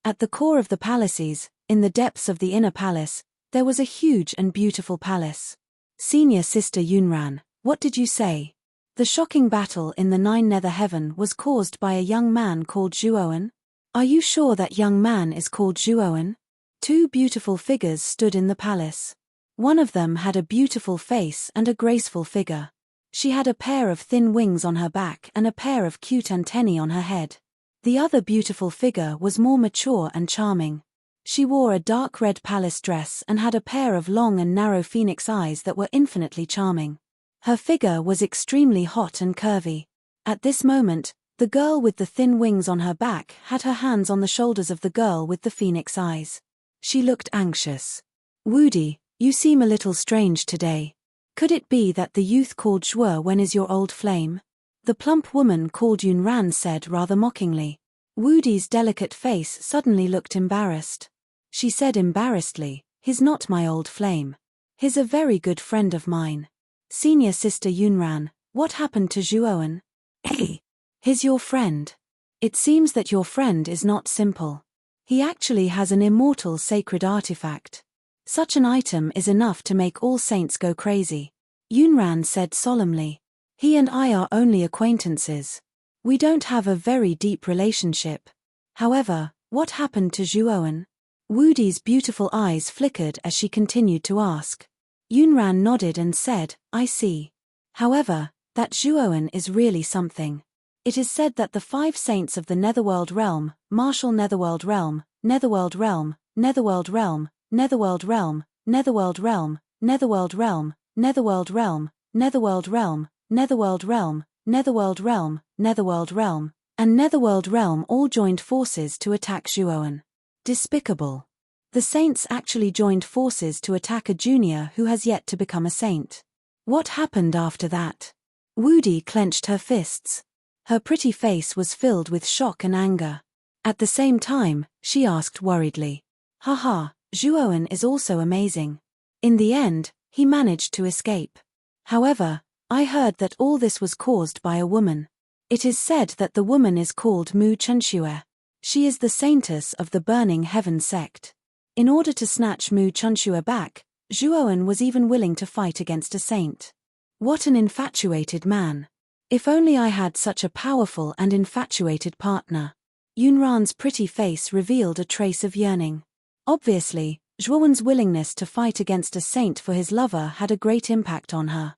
At the core of the palaces, in the depths of the inner palace, there was a huge and beautiful palace. Senior Sister Yunran, what did you say? The shocking battle in the Nine Nether Heaven was caused by a young man called Zhuowen. Are you sure that young man is called Zhuowen? 2 beautiful figures stood in the palace. One of them had a beautiful face and a graceful figure. She had a pair of thin wings on her back and a pair of cute antennae on her head. The other beautiful figure was more mature and charming. She wore a dark red palace dress and had a pair of long and narrow phoenix eyes that were infinitely charming. Her figure was extremely hot and curvy. At this moment, the girl with the thin wings on her back had her hands on the shoulders of the girl with the phoenix eyes. She looked anxious. Woody, you seem a little strange today. Could it be that the youth called Zhuowen is your old flame? The plump woman called Yunran said rather mockingly. Woody's delicate face suddenly looked embarrassed. She said embarrassedly, he's not my old flame. He's a very good friend of mine. Senior Sister Yunran, what happened to Zhuowen? Hey, he's your friend. It seems that your friend is not simple. He actually has an immortal sacred artifact. Such an item is enough to make all saints go crazy. Yunran said solemnly. He and I are only acquaintances. We don't have a very deep relationship. However, what happened to Zhuowen? Woody's beautiful eyes flickered as she continued to ask. Yunran nodded and said, I see. However, that Zhuowen is really something. It is said that the 5 saints of the Netherworld Realm, Martial Netherworld Realm, Netherworld Realm, Netherworld Realm, Netherworld Realm, Netherworld Realm, Netherworld Realm, Netherworld Realm, Netherworld Realm, Netherworld Realm, Netherworld Realm, Netherworld Realm, and Netherworld Realm all joined forces to attack Zhuowen. Despicable. The saints actually joined forces to attack a junior who has yet to become a saint. What happened after that? Woody clenched her fists. Her pretty face was filled with shock and anger. At the same time, she asked worriedly. Haha, Zhuowen is also amazing. In the end, he managed to escape. However, I heard that all this was caused by a woman. It is said that the woman is called Mu Chunxue. She is the saintess of the Burning Heaven sect. In order to snatch Mu Chunxue back, Zhuowen was even willing to fight against a saint. What an infatuated man. If only I had such a powerful and infatuated partner. Yunran's pretty face revealed a trace of yearning. Obviously, Zhuowen's willingness to fight against a saint for his lover had a great impact on her.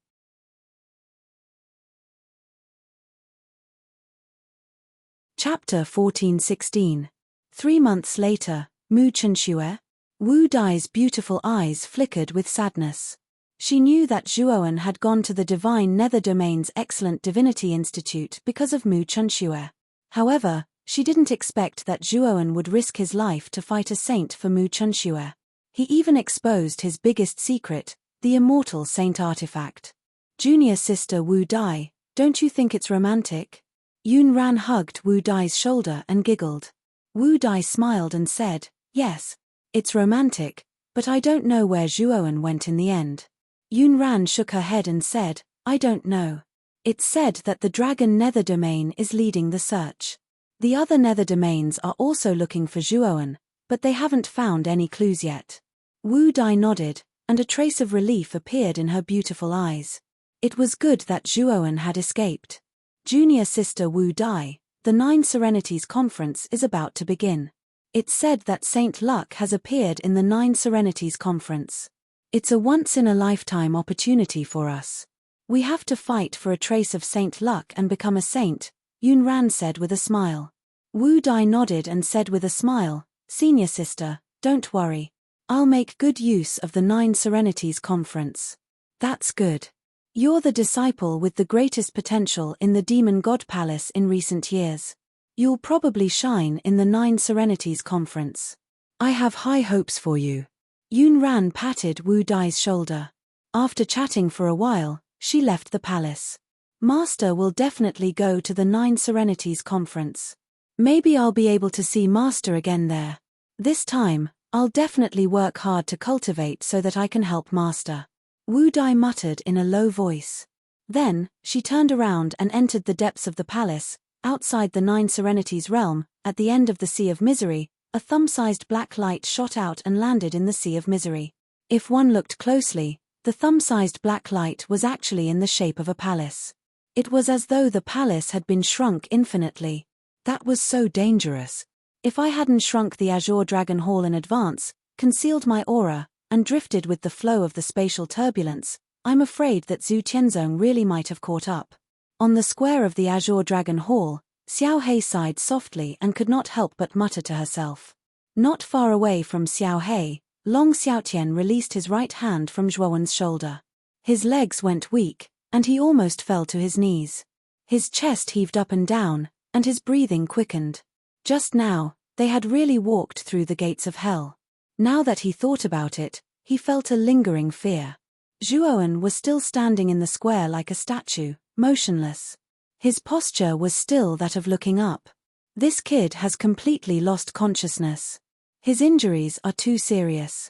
Chapter 14:16. 3 months later, Mu Chunxue. Wu Dai's beautiful eyes flickered with sadness. She knew that Zhuowen had gone to the Divine Nether Domain's Excellent Divinity Institute because of Mu Chunxue. However, she didn't expect that Zhuowen would risk his life to fight a saint for Mu Chunxue. He even exposed his biggest secret, the immortal saint artifact. Junior Sister Wu Dai, don't you think it's romantic? Yunran hugged Wu Dai's shoulder and giggled. Wu Dai smiled and said, yes, it's romantic, but I don't know where Zhuowen went in the end. Yunran shook her head and said, I don't know. It's said that the Dragon Nether Domain is leading the search. The other nether domains are also looking for Zhuowen, but they haven't found any clues yet. Wu Dai nodded, and a trace of relief appeared in her beautiful eyes. It was good that Zhuowen had escaped. Junior sister Wu Dai, the 9 Serenities Conference is about to begin. It's said that Saint Luck has appeared in the 9 Serenities Conference. It's a once-in-a-lifetime opportunity for us. We have to fight for a trace of Saint Luck and become a saint, Yun Ran said with a smile. Wu Dai nodded and said with a smile, Senior sister, don't worry. I'll make good use of the 9 Serenities Conference. That's good. You're the disciple with the greatest potential in the Demon God Palace in recent years. You'll probably shine in the 9 Serenities Conference. I have high hopes for you. Yun Ran patted Wu Dai's shoulder. After chatting for a while, she left the palace. Master will definitely go to the 9 Serenities Conference. Maybe I'll be able to see Master again there. This time, I'll definitely work hard to cultivate so that I can help Master. Wu Dai muttered in a low voice. Then, she turned around and entered the depths of the palace. Outside the 9 Serenities realm, at the end of the Sea of Misery, a thumb-sized black light shot out and landed in the Sea of Misery. If one looked closely, the thumb-sized black light was actually in the shape of a palace. It was as though the palace had been shrunk infinitely. That was so dangerous. If I hadn't shrunk the Azure Dragon Hall in advance, concealed my aura, and drifted with the flow of the spatial turbulence, I'm afraid that Zhu Tianzong really might have caught up. On the square of the Azure Dragon Hall, Xiao Hei sighed softly and could not help but mutter to herself. Not far away from Xiao Hei, Long Xiaotian released his right hand from Zhuowen's shoulder. His legs went weak, and he almost fell to his knees. His chest heaved up and down, and his breathing quickened. Just now, they had really walked through the gates of hell. Now that he thought about it, he felt a lingering fear. Zhuowen was still standing in the square like a statue, motionless. His posture was still that of looking up. This kid has completely lost consciousness. His injuries are too serious.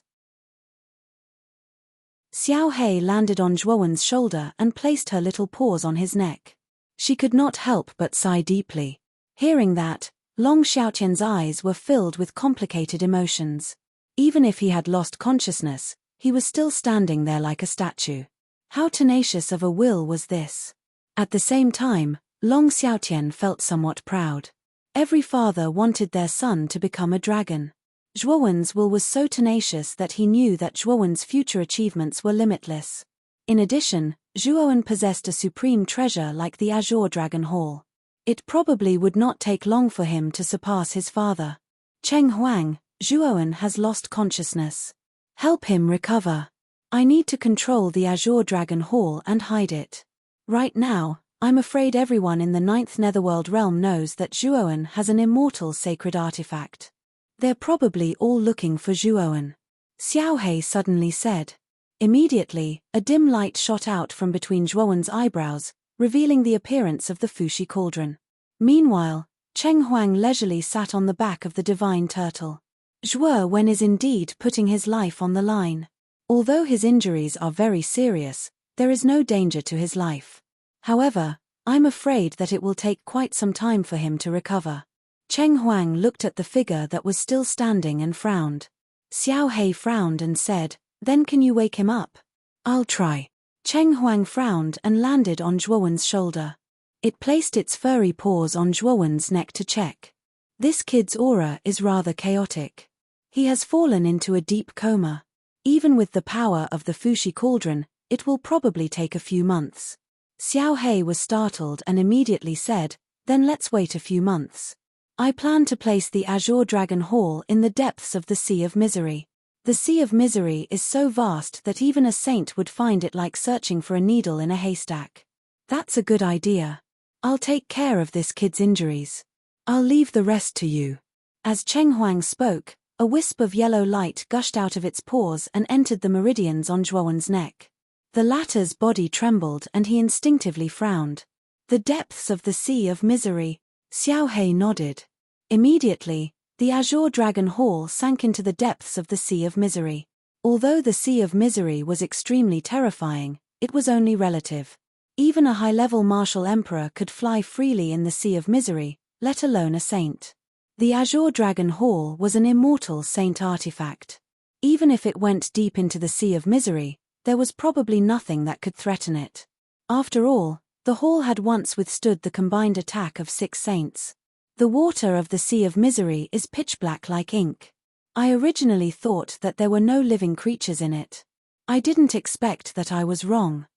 Xiao Hei landed on Zhuowen's shoulder and placed her little paws on his neck. She could not help but sigh deeply. Hearing that, Long Xiaotian's eyes were filled with complicated emotions. Even if he had lost consciousness, he was still standing there like a statue. How tenacious of a will was this? At the same time, Long Xiaotian felt somewhat proud. Every father wanted their son to become a dragon. Zhuowen's will was so tenacious that he knew that Zhuowen's future achievements were limitless. In addition, Zhuowen possessed a supreme treasure like the Azure Dragon Hall. It probably would not take long for him to surpass his father. Cheng Huang, Zhuowen has lost consciousness. Help him recover. I need to control the Azure Dragon Hall and hide it. Right now, I'm afraid everyone in the 9th Netherworld realm knows that Zhuowen has an immortal sacred artifact. They're probably all looking for Zhuowen. Xiao Hei suddenly said. Immediately, a dim light shot out from between Zhuowen's eyebrows, revealing the appearance of the Fushi cauldron. Meanwhile, Cheng Huang leisurely sat on the back of the divine turtle. Zhuowen is indeed putting his life on the line. Although his injuries are very serious, there is no danger to his life. However, I'm afraid that it will take quite some time for him to recover. Cheng Huang looked at the figure that was still standing and frowned. Xiao Hei frowned and said, Then can you wake him up? I'll try. Cheng Huang frowned and landed on Zhuowen's shoulder. It placed its furry paws on Zhuowen's neck to check. This kid's aura is rather chaotic. He has fallen into a deep coma. Even with the power of the Fushi cauldron, it will probably take a few months. Xiao Hei was startled and immediately said, Then let's wait a few months. I plan to place the Azure Dragon Hall in the depths of the Sea of Misery. The Sea of Misery is so vast that even a saint would find it like searching for a needle in a haystack. That's a good idea. I'll take care of this kid's injuries. I'll leave the rest to you. As Cheng Huang spoke, a wisp of yellow light gushed out of its paws and entered the meridians on Zhuowen's neck. The latter's body trembled and he instinctively frowned. The depths of the Sea of Misery. Xiao Hei nodded. Immediately, the Azure Dragon Hall sank into the depths of the Sea of Misery. Although the Sea of Misery was extremely terrifying, it was only relative. Even a high-level martial emperor could fly freely in the Sea of Misery, let alone a saint. The Azure Dragon Hall was an immortal saint artifact. Even if it went deep into the sea of misery, there was probably nothing that could threaten it. After all, the hall had once withstood the combined attack of 6 saints. The water of the sea of misery is pitch black like ink. I originally thought that there were no living creatures in it. I didn't expect that I was wrong.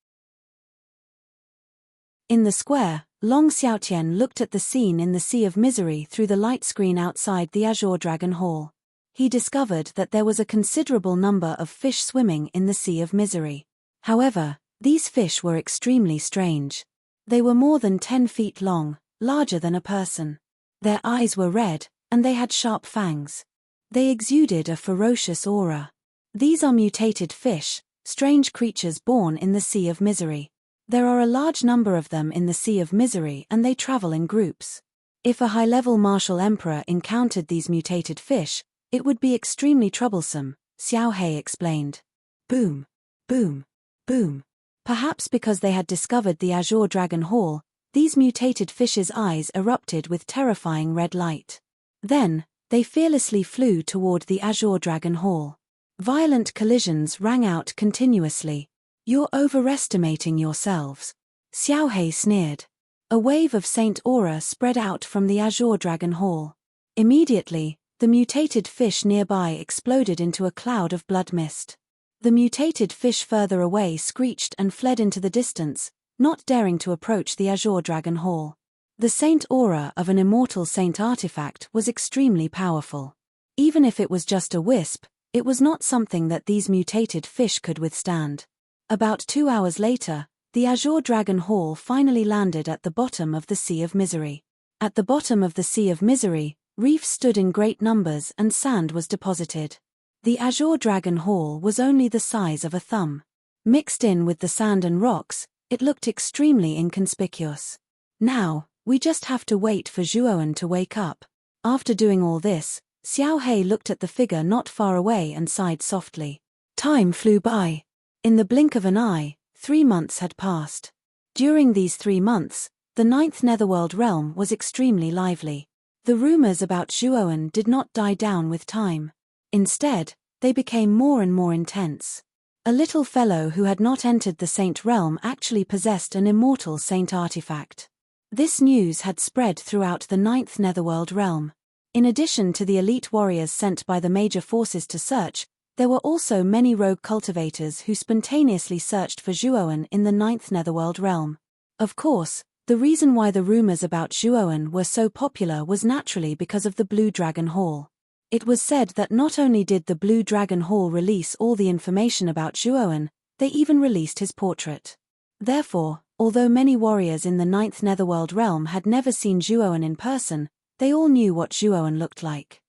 In the square, Long Xiaotian looked at the scene in the sea of misery through the light screen outside the Azure Dragon Hall. He discovered that there was a considerable number of fish swimming in the sea of misery. However, these fish were extremely strange. They were more than 10 feet long, larger than a person. Their eyes were red, and they had sharp fangs. They exuded a ferocious aura. These are mutated fish, strange creatures born in the sea of misery. There are a large number of them in the sea of misery and they travel in groups. If a high-level martial emperor encountered these mutated fish, it would be extremely troublesome, Xiao He explained. Boom, boom, boom. Perhaps because they had discovered the Azure Dragon Hall, these mutated fish's eyes erupted with terrifying red light. Then, they fearlessly flew toward the Azure Dragon Hall. Violent collisions rang out continuously. You're overestimating yourselves. Xiao He sneered. A wave of saint aura spread out from the Azure Dragon Hall. Immediately, the mutated fish nearby exploded into a cloud of blood mist. The mutated fish further away screeched and fled into the distance, not daring to approach the Azure Dragon Hall. The saint aura of an immortal saint artifact was extremely powerful. Even if it was just a wisp, it was not something that these mutated fish could withstand. About 2 hours later, the Azure Dragon Hall finally landed at the bottom of the Sea of Misery. At the bottom of the Sea of Misery, reefs stood in great numbers and sand was deposited. The Azure Dragon Hall was only the size of a thumb. Mixed in with the sand and rocks, it looked extremely inconspicuous. Now, we just have to wait for Zhuowen to wake up. After doing all this, Xiao He looked at the figure not far away and sighed softly. Time flew by. In the blink of an eye, 3 months had passed. During these 3 months, the 9th Netherworld realm was extremely lively. The rumors about Zhuowen did not die down with time. Instead, they became more and more intense. A little fellow who had not entered the saint realm actually possessed an immortal saint artifact. This news had spread throughout the 9th Netherworld realm. In addition to the elite warriors sent by the major forces to search, there were also many rogue cultivators who spontaneously searched for Zhuowen in the 9th Netherworld realm. Of course, the reason why the rumors about Zhuowen were so popular was naturally because of the Blue Dragon Hall. It was said that not only did the Blue Dragon Hall release all the information about Zhuowen, they even released his portrait. Therefore, although many warriors in the 9th Netherworld realm had never seen Zhuowen in person, they all knew what Zhuowen looked like.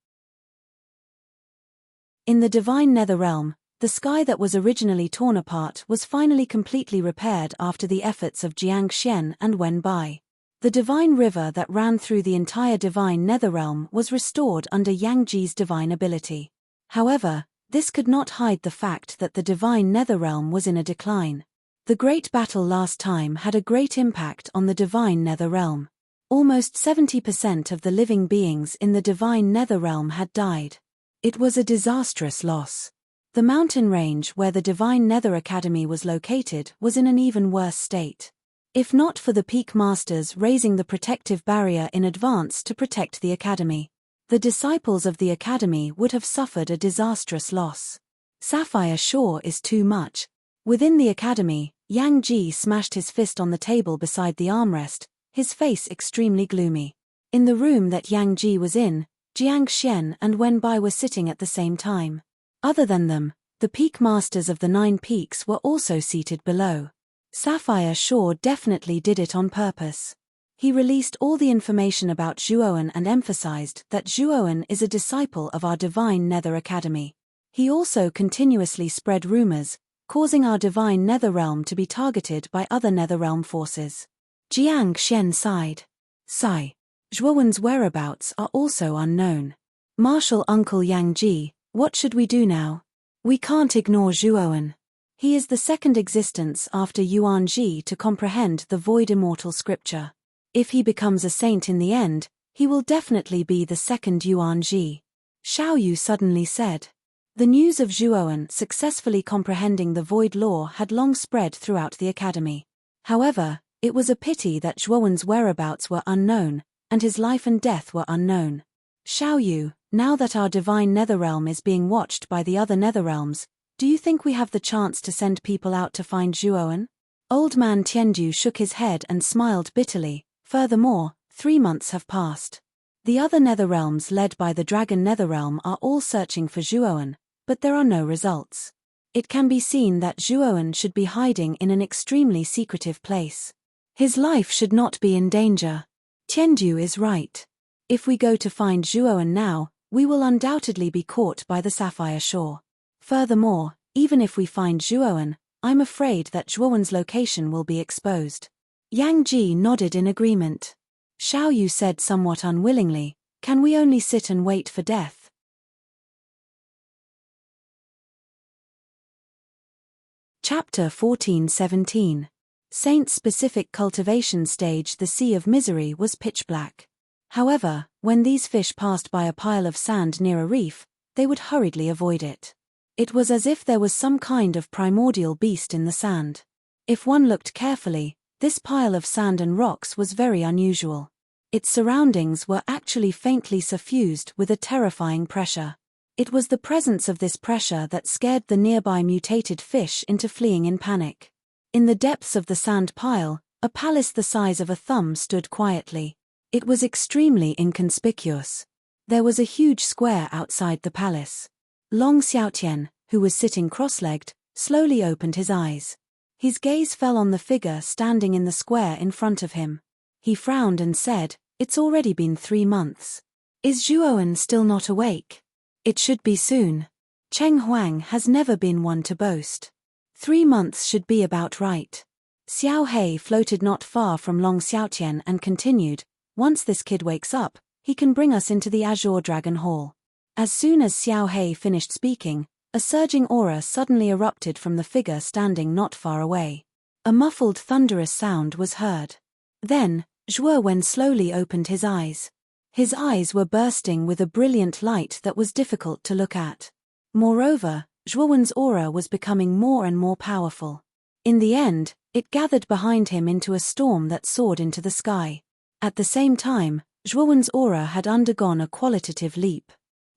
In the divine nether realm, the sky that was originally torn apart was finally completely repaired after the efforts of Jiang Xian and Wen Bai. The divine river that ran through the entire divine nether realm was restored under Yang Ji's divine ability. However, this could not hide the fact that the divine nether realm was in a decline. The great battle last time had a great impact on the divine nether realm. Almost 70% of the living beings in the divine nether realm had died. It was a disastrous loss. The mountain range where the Divine Nether Academy was located was in an even worse state. If not for the Peak Masters raising the protective barrier in advance to protect the Academy, the disciples of the Academy would have suffered a disastrous loss. Sapphire Shore is too much. Within the Academy, Yang Ji smashed his fist on the table beside the armrest, his face extremely gloomy. In the room that Yang Ji was in, Jiang Xian and Wen Bai were sitting at the same time. Other than them, the Peak Masters of the 9 peaks were also seated below. Sapphire Shore definitely did it on purpose. He released all the information about Zhuowen and emphasized that Zhuowen is a disciple of our Divine Nether Academy. He also continuously spread rumors, causing our Divine Nether Realm to be targeted by other Netherrealm forces. Jiang Xian sighed. Sigh. Zhuowen's whereabouts are also unknown. Martial Uncle Yang Ji, what should we do now? We can't ignore Zhuowen. He is the second existence after Yuan Ji to comprehend the void immortal scripture. If he becomes a saint in the end, He will definitely be the second Yuan Ji. Xiao Yu suddenly said. The news of Zhuowen successfully comprehending the void law had long spread throughout the academy. However, it was a pity that Zhuowen's whereabouts were unknown, and his life and death were unknown. Xiao Yu, now that our divine netherrealm is being watched by the other netherrealms, do you think we have the chance to send people out to find Zhuowen? Old man Tiandu shook his head and smiled bitterly. Furthermore, 3 months have passed. The other netherrealms led by the dragon netherrealm are all searching for Zhuowen, but there are no results. It can be seen that Zhuowen should be hiding in an extremely secretive place. His life should not be in danger. Tiandu is right. If we go to find Zhuowen now, we will undoubtedly be caught by the Sapphire Shore. Furthermore, even if we find Zhuowen, I'm afraid that Zhuowen's location will be exposed. Yang Ji nodded in agreement. Xiao Yu said somewhat unwillingly, can we only sit and wait for death? Chapter 14-17. Saint-specific cultivation stage. The Sea of Misery was pitch black. However, when these fish passed by a pile of sand near a reef, they would hurriedly avoid it. It was as if there was some kind of primordial beast in the sand. If one looked carefully, this pile of sand and rocks was very unusual. Its surroundings were actually faintly suffused with a terrifying pressure. It was the presence of this pressure that scared the nearby mutated fish into fleeing in panic. In the depths of the sand pile, a palace the size of a thumb stood quietly. It was extremely inconspicuous. There was a huge square outside the palace. Long Xiaotian, who was sitting cross-legged, slowly opened his eyes. His gaze fell on the figure standing in the square in front of him. He frowned and said, it's already been 3 months. Is Zhuowen still not awake? It should be soon. Cheng Huang has never been one to boast. 3 months should be about right. Xiao Hei floated not far from Long Xiaotian and continued, once this kid wakes up, he can bring us into the Azure Dragon Hall. As soon as Xiao Hei finished speaking, a surging aura suddenly erupted from the figure standing not far away. A muffled thunderous sound was heard. Then, Zhuowen slowly opened his eyes. His eyes were bursting with a brilliant light that was difficult to look at. Moreover, Zhuowen's aura was becoming more and more powerful. In the end, it gathered behind him into a storm that soared into the sky. At the same time, Zhuowen's aura had undergone a qualitative leap.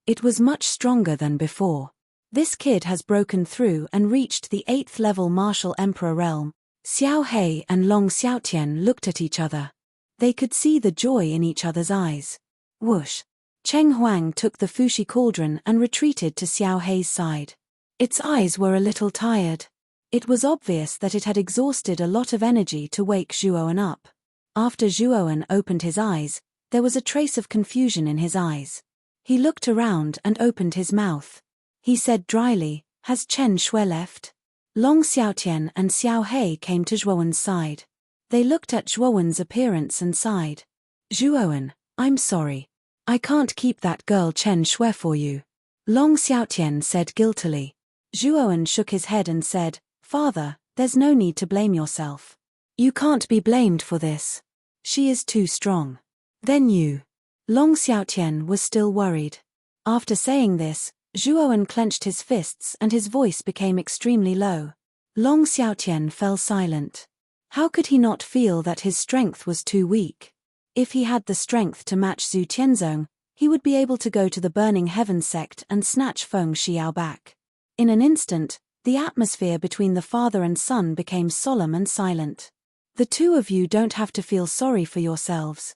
It was much stronger than before. This kid has broken through and reached the 8th level martial emperor realm. Xiao Hei and Long Xiaotian looked at each other. They could see the joy in each other's eyes. Whoosh! Cheng Huang took the Fushi cauldron and retreated to Xiao Hei's side. Its eyes were a little tired. It was obvious that it had exhausted a lot of energy to wake Zhuowen up. After Zhuowen opened his eyes, there was a trace of confusion in his eyes. He looked around and opened his mouth. He said dryly, has Chen Shui left? Long Xiaotian and Xiao Hei came to Zhuowen's side. They looked at Zhuowen's appearance and sighed. Zhuowen, I'm sorry. I can't keep that girl Chen Shui for you. Long Xiaotian said guiltily. Zhuowen shook his head and said, Father, there's no need to blame yourself. You can't be blamed for this. She is too strong. Then you. Long Xiaotian was still worried. After saying this, Zhuowen clenched his fists and his voice became extremely low. Long Xiaotian fell silent. How could he not feel that his strength was too weak? If he had the strength to match Zhu Tianzong, he would be able to go to the Burning Heaven sect and snatch Feng Xiao back. In an instant, the atmosphere between the father and son became solemn and silent. The two of you don't have to feel sorry for yourselves.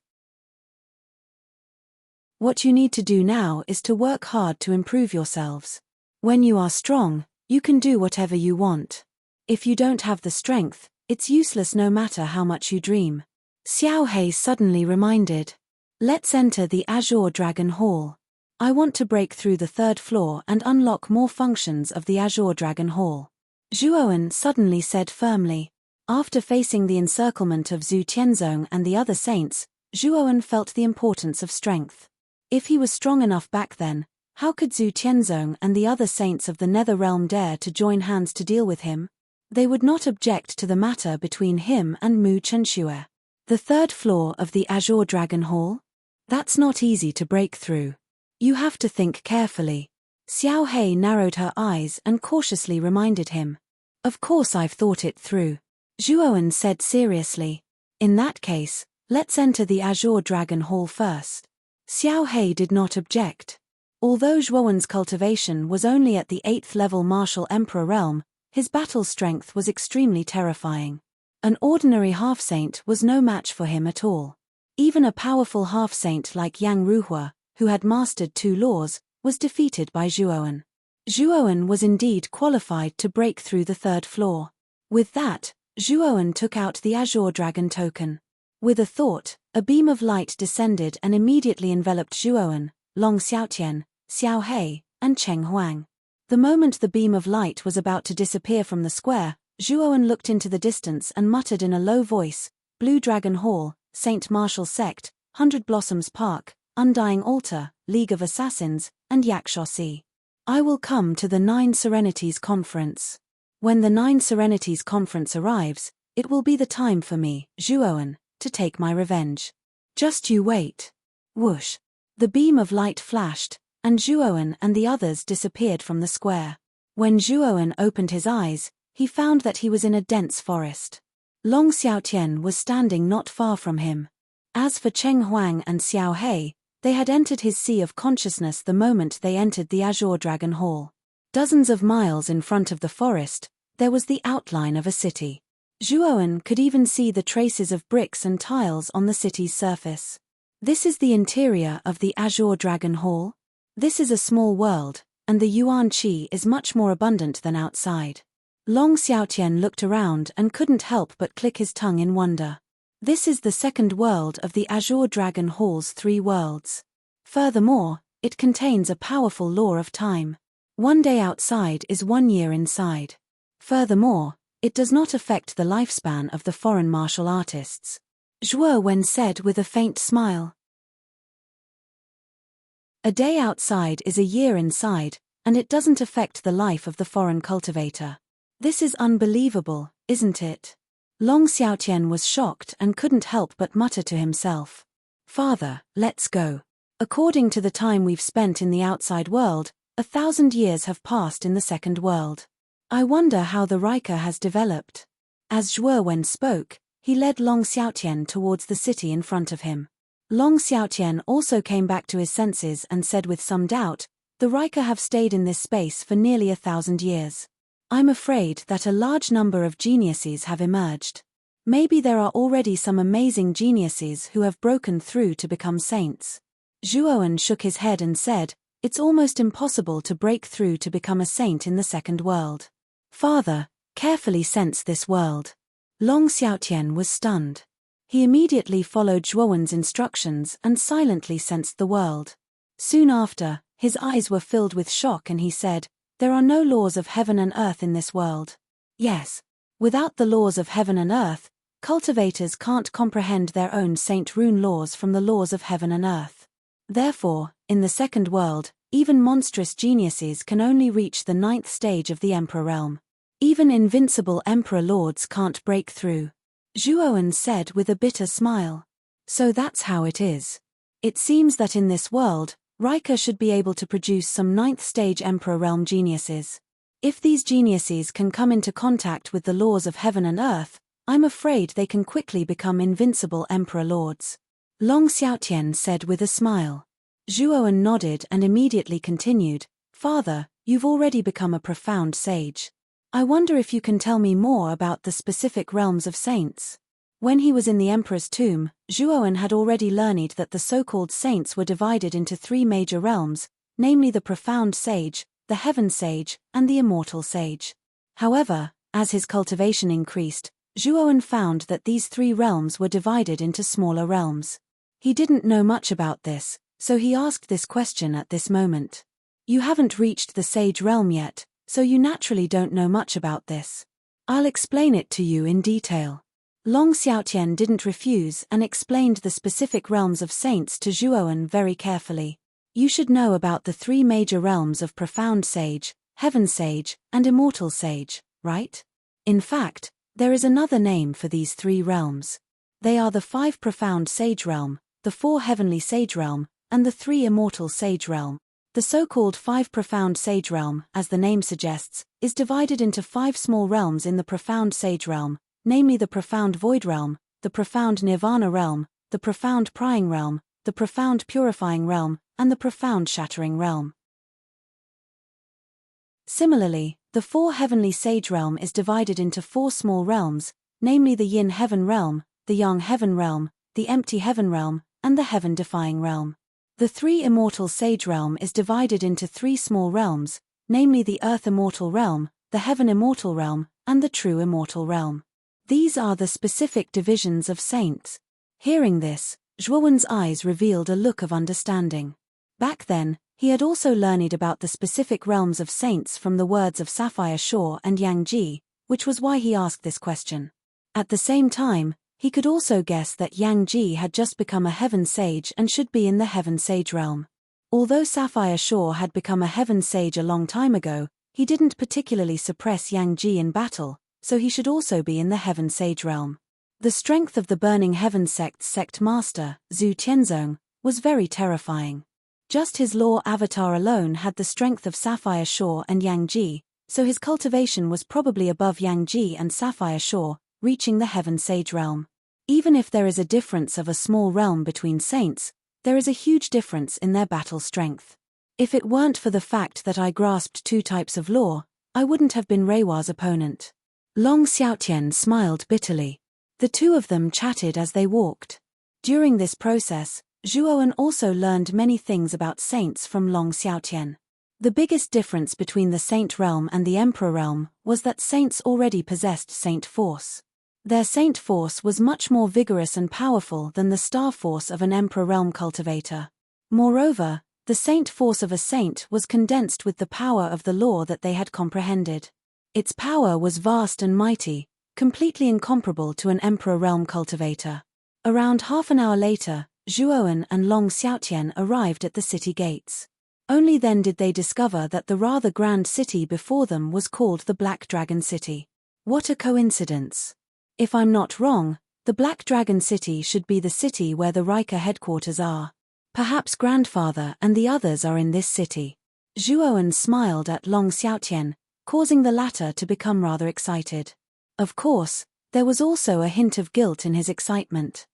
What you need to do now is to work hard to improve yourselves. When you are strong, you can do whatever you want. If you don't have the strength, it's useless no matter how much you dream. Xiao Hei suddenly reminded. Let's enter the Azure Dragon Hall. I want to break through the 3rd floor and unlock more functions of the Azure Dragon Hall. Zhuowen suddenly said firmly. After facing the encirclement of Zhu Tianzong and the other saints, Zhuowen felt the importance of strength. If he was strong enough back then, how could Zhu Tianzong and the other saints of the Nether Realm dare to join hands to deal with him? They would not object to the matter between him and Mu Chenxue. The 3rd floor of the Azure Dragon Hall? That's not easy to break through. You have to think carefully. Xiao Hei narrowed her eyes and cautiously reminded him. Of course I've thought it through. Zhuowen said seriously. In that case, let's enter the Azure Dragon Hall first. Xiao Hei did not object. Although Zhuowen's cultivation was only at the 8th level martial emperor realm, his battle strength was extremely terrifying. An ordinary half-saint was no match for him at all. Even a powerful half-saint like Yang Ruhua, who had mastered 2 laws, was defeated by Zhuowen. Zhuowen was indeed qualified to break through the 3rd floor. With that, Zhuowen took out the Azure Dragon token. With a thought, a beam of light descended and immediately enveloped Zhuowen, Long Xiaotian, Xiao Hei, and Cheng Huang. The moment the beam of light was about to disappear from the square, Zhuowen looked into the distance and muttered in a low voice, Blue Dragon Hall, Saint Martial Sect, 100 Blossoms Park, Undying Altar, League of Assassins, and Yakshasi. I will come to the 9 Serenities Conference. When the 9 Serenities Conference arrives, it will be the time for me, Zhuowen, to take my revenge. Just you wait. Whoosh. The beam of light flashed, and Zhuowen and the others disappeared from the square. When Zhuowen opened his eyes, he found that he was in a dense forest. Long Xiaotian was standing not far from him. As for Cheng Huang and Xiao Hei, they had entered his sea of consciousness the moment they entered the Azure Dragon Hall. Dozens of miles in front of the forest, there was the outline of a city. Zhuowen could even see the traces of bricks and tiles on the city's surface. This is the interior of the Azure Dragon Hall. This is a small world, and the yuan qi is much more abundant than outside. Long Xiaotian looked around and couldn't help but click his tongue in wonder. This is the 2nd world of the Azure Dragon Hall's 3 worlds. Furthermore, it contains a powerful law of time. 1 day outside is 1 year inside. Furthermore, it does not affect the lifespan of the foreign martial artists. Zhuowen said with a faint smile. A day outside is a year inside, and it doesn't affect the life of the foreign cultivator. This is unbelievable, isn't it? Long Xiaotian was shocked and couldn't help but mutter to himself. Father, let's go. According to the time we've spent in the outside world, 1,000 years have passed in the 2nd world. I wonder how the Rika has developed. As Zhuowen spoke, he led Long Xiaotian towards the city in front of him. Long Xiaotian also came back to his senses and said with some doubt, the Rika have stayed in this space for nearly 1,000 years. I'm afraid that a large number of geniuses have emerged. Maybe there are already some amazing geniuses who have broken through to become saints. Zhuowen shook his head and said, it's almost impossible to break through to become a saint in the 2nd world. Father, carefully sense this world. Long Xiaotian was stunned. He immediately followed Zhuowen's instructions and silently sensed the world. Soon after, his eyes were filled with shock and he said, there are no laws of heaven and earth in this world. Yes. Without the laws of heaven and earth, cultivators can't comprehend their own Saint Rune laws from the laws of heaven and earth. Therefore, in the 2nd world, even monstrous geniuses can only reach the 9th stage of the Emperor realm. Even invincible Emperor lords can't break through. Zhuowen said with a bitter smile. So that's how it is. It seems that in this world, Rika should be able to produce some 9th stage Emperor realm geniuses. If these geniuses can come into contact with the laws of heaven and earth, I'm afraid they can quickly become invincible Emperor lords. Long Xiaotian said with a smile. Zhuowen nodded and immediately continued, Father, you've already become a profound sage. I wonder if you can tell me more about the specific realms of saints. When he was in the Emperor's tomb, Zhuowen had already learned that the so-called saints were divided into 3 major realms, namely the profound sage, the heaven sage, and the immortal sage. However, as his cultivation increased, Zhuowen found that these 3 realms were divided into smaller realms. He didn't know much about this, so he asked this question at this moment. You haven't reached the sage realm yet, so you naturally don't know much about this. I'll explain it to you in detail. Long Xiaotian didn't refuse and explained the specific realms of saints to Zhuowen very carefully. You should know about the 3 major realms of profound sage, heaven sage, and immortal sage, right? In fact, there is another name for these 3 realms. They are the 5 profound sage realm, the 4 heavenly sage realm, and the 3 immortal sage realm. The so-called 5 profound sage realm, as the name suggests, is divided into 5 small realms in the profound sage realm, namely the profound void realm, the profound nirvana realm, the profound prying realm, the profound purifying realm, and the profound shattering realm. Similarly, the 4 heavenly sage realm is divided into 4 small realms, namely the yin heaven realm, the yang heaven realm, the empty heaven realm, and the heaven-defying realm. The 3 immortal sage realm is divided into 3 small realms, namely the earth immortal realm, the heaven immortal realm, and the true immortal realm. These are the specific divisions of saints. Hearing this, Zhuowen's eyes revealed a look of understanding. Back then, he had also learned about the specific realms of saints from the words of Sapphire Shaw and Yang Ji, which was why he asked this question. At the same time, he could also guess that Yang Ji had just become a heaven sage and should be in the heaven sage realm. Although Sapphire Shaw had become a heaven sage a long time ago, he didn't particularly suppress Yang Ji in battle, so he should also be in the heaven sage realm. The strength of the Burning Heaven sect's sect master, Zhu Tianzong, was very terrifying. Just his law avatar alone had the strength of Sapphire Shaw and Yang Ji, so his cultivation was probably above Yang Ji and Sapphire Shaw, reaching the heaven sage realm. Even if there is a difference of a small realm between saints, there is a huge difference in their battle strength. If it weren't for the fact that I grasped 2 types of law, I wouldn't have been Reiwa's opponent. Long Xiaotian smiled bitterly. The two of them chatted as they walked. During this process, Zhuowen also learned many things about saints from Long Xiaotian. The biggest difference between the saint realm and the emperor realm was that saints already possessed saint force. Their saint force was much more vigorous and powerful than the star force of an emperor realm cultivator. Moreover, the saint force of a saint was condensed with the power of the law that they had comprehended. Its power was vast and mighty, completely incomparable to an emperor realm cultivator. Around half an hour later, Zhuowen and Long Xiaotian arrived at the city gates. Only then did they discover that the rather grand city before them was called the Black Dragon City. What a coincidence! If I'm not wrong, the Black Dragon City should be the city where the Riker headquarters are. Perhaps grandfather and the others are in this city. Zhuowen smiled at Long Xiaotian, causing the latter to become rather excited. Of course, there was also a hint of guilt in his excitement.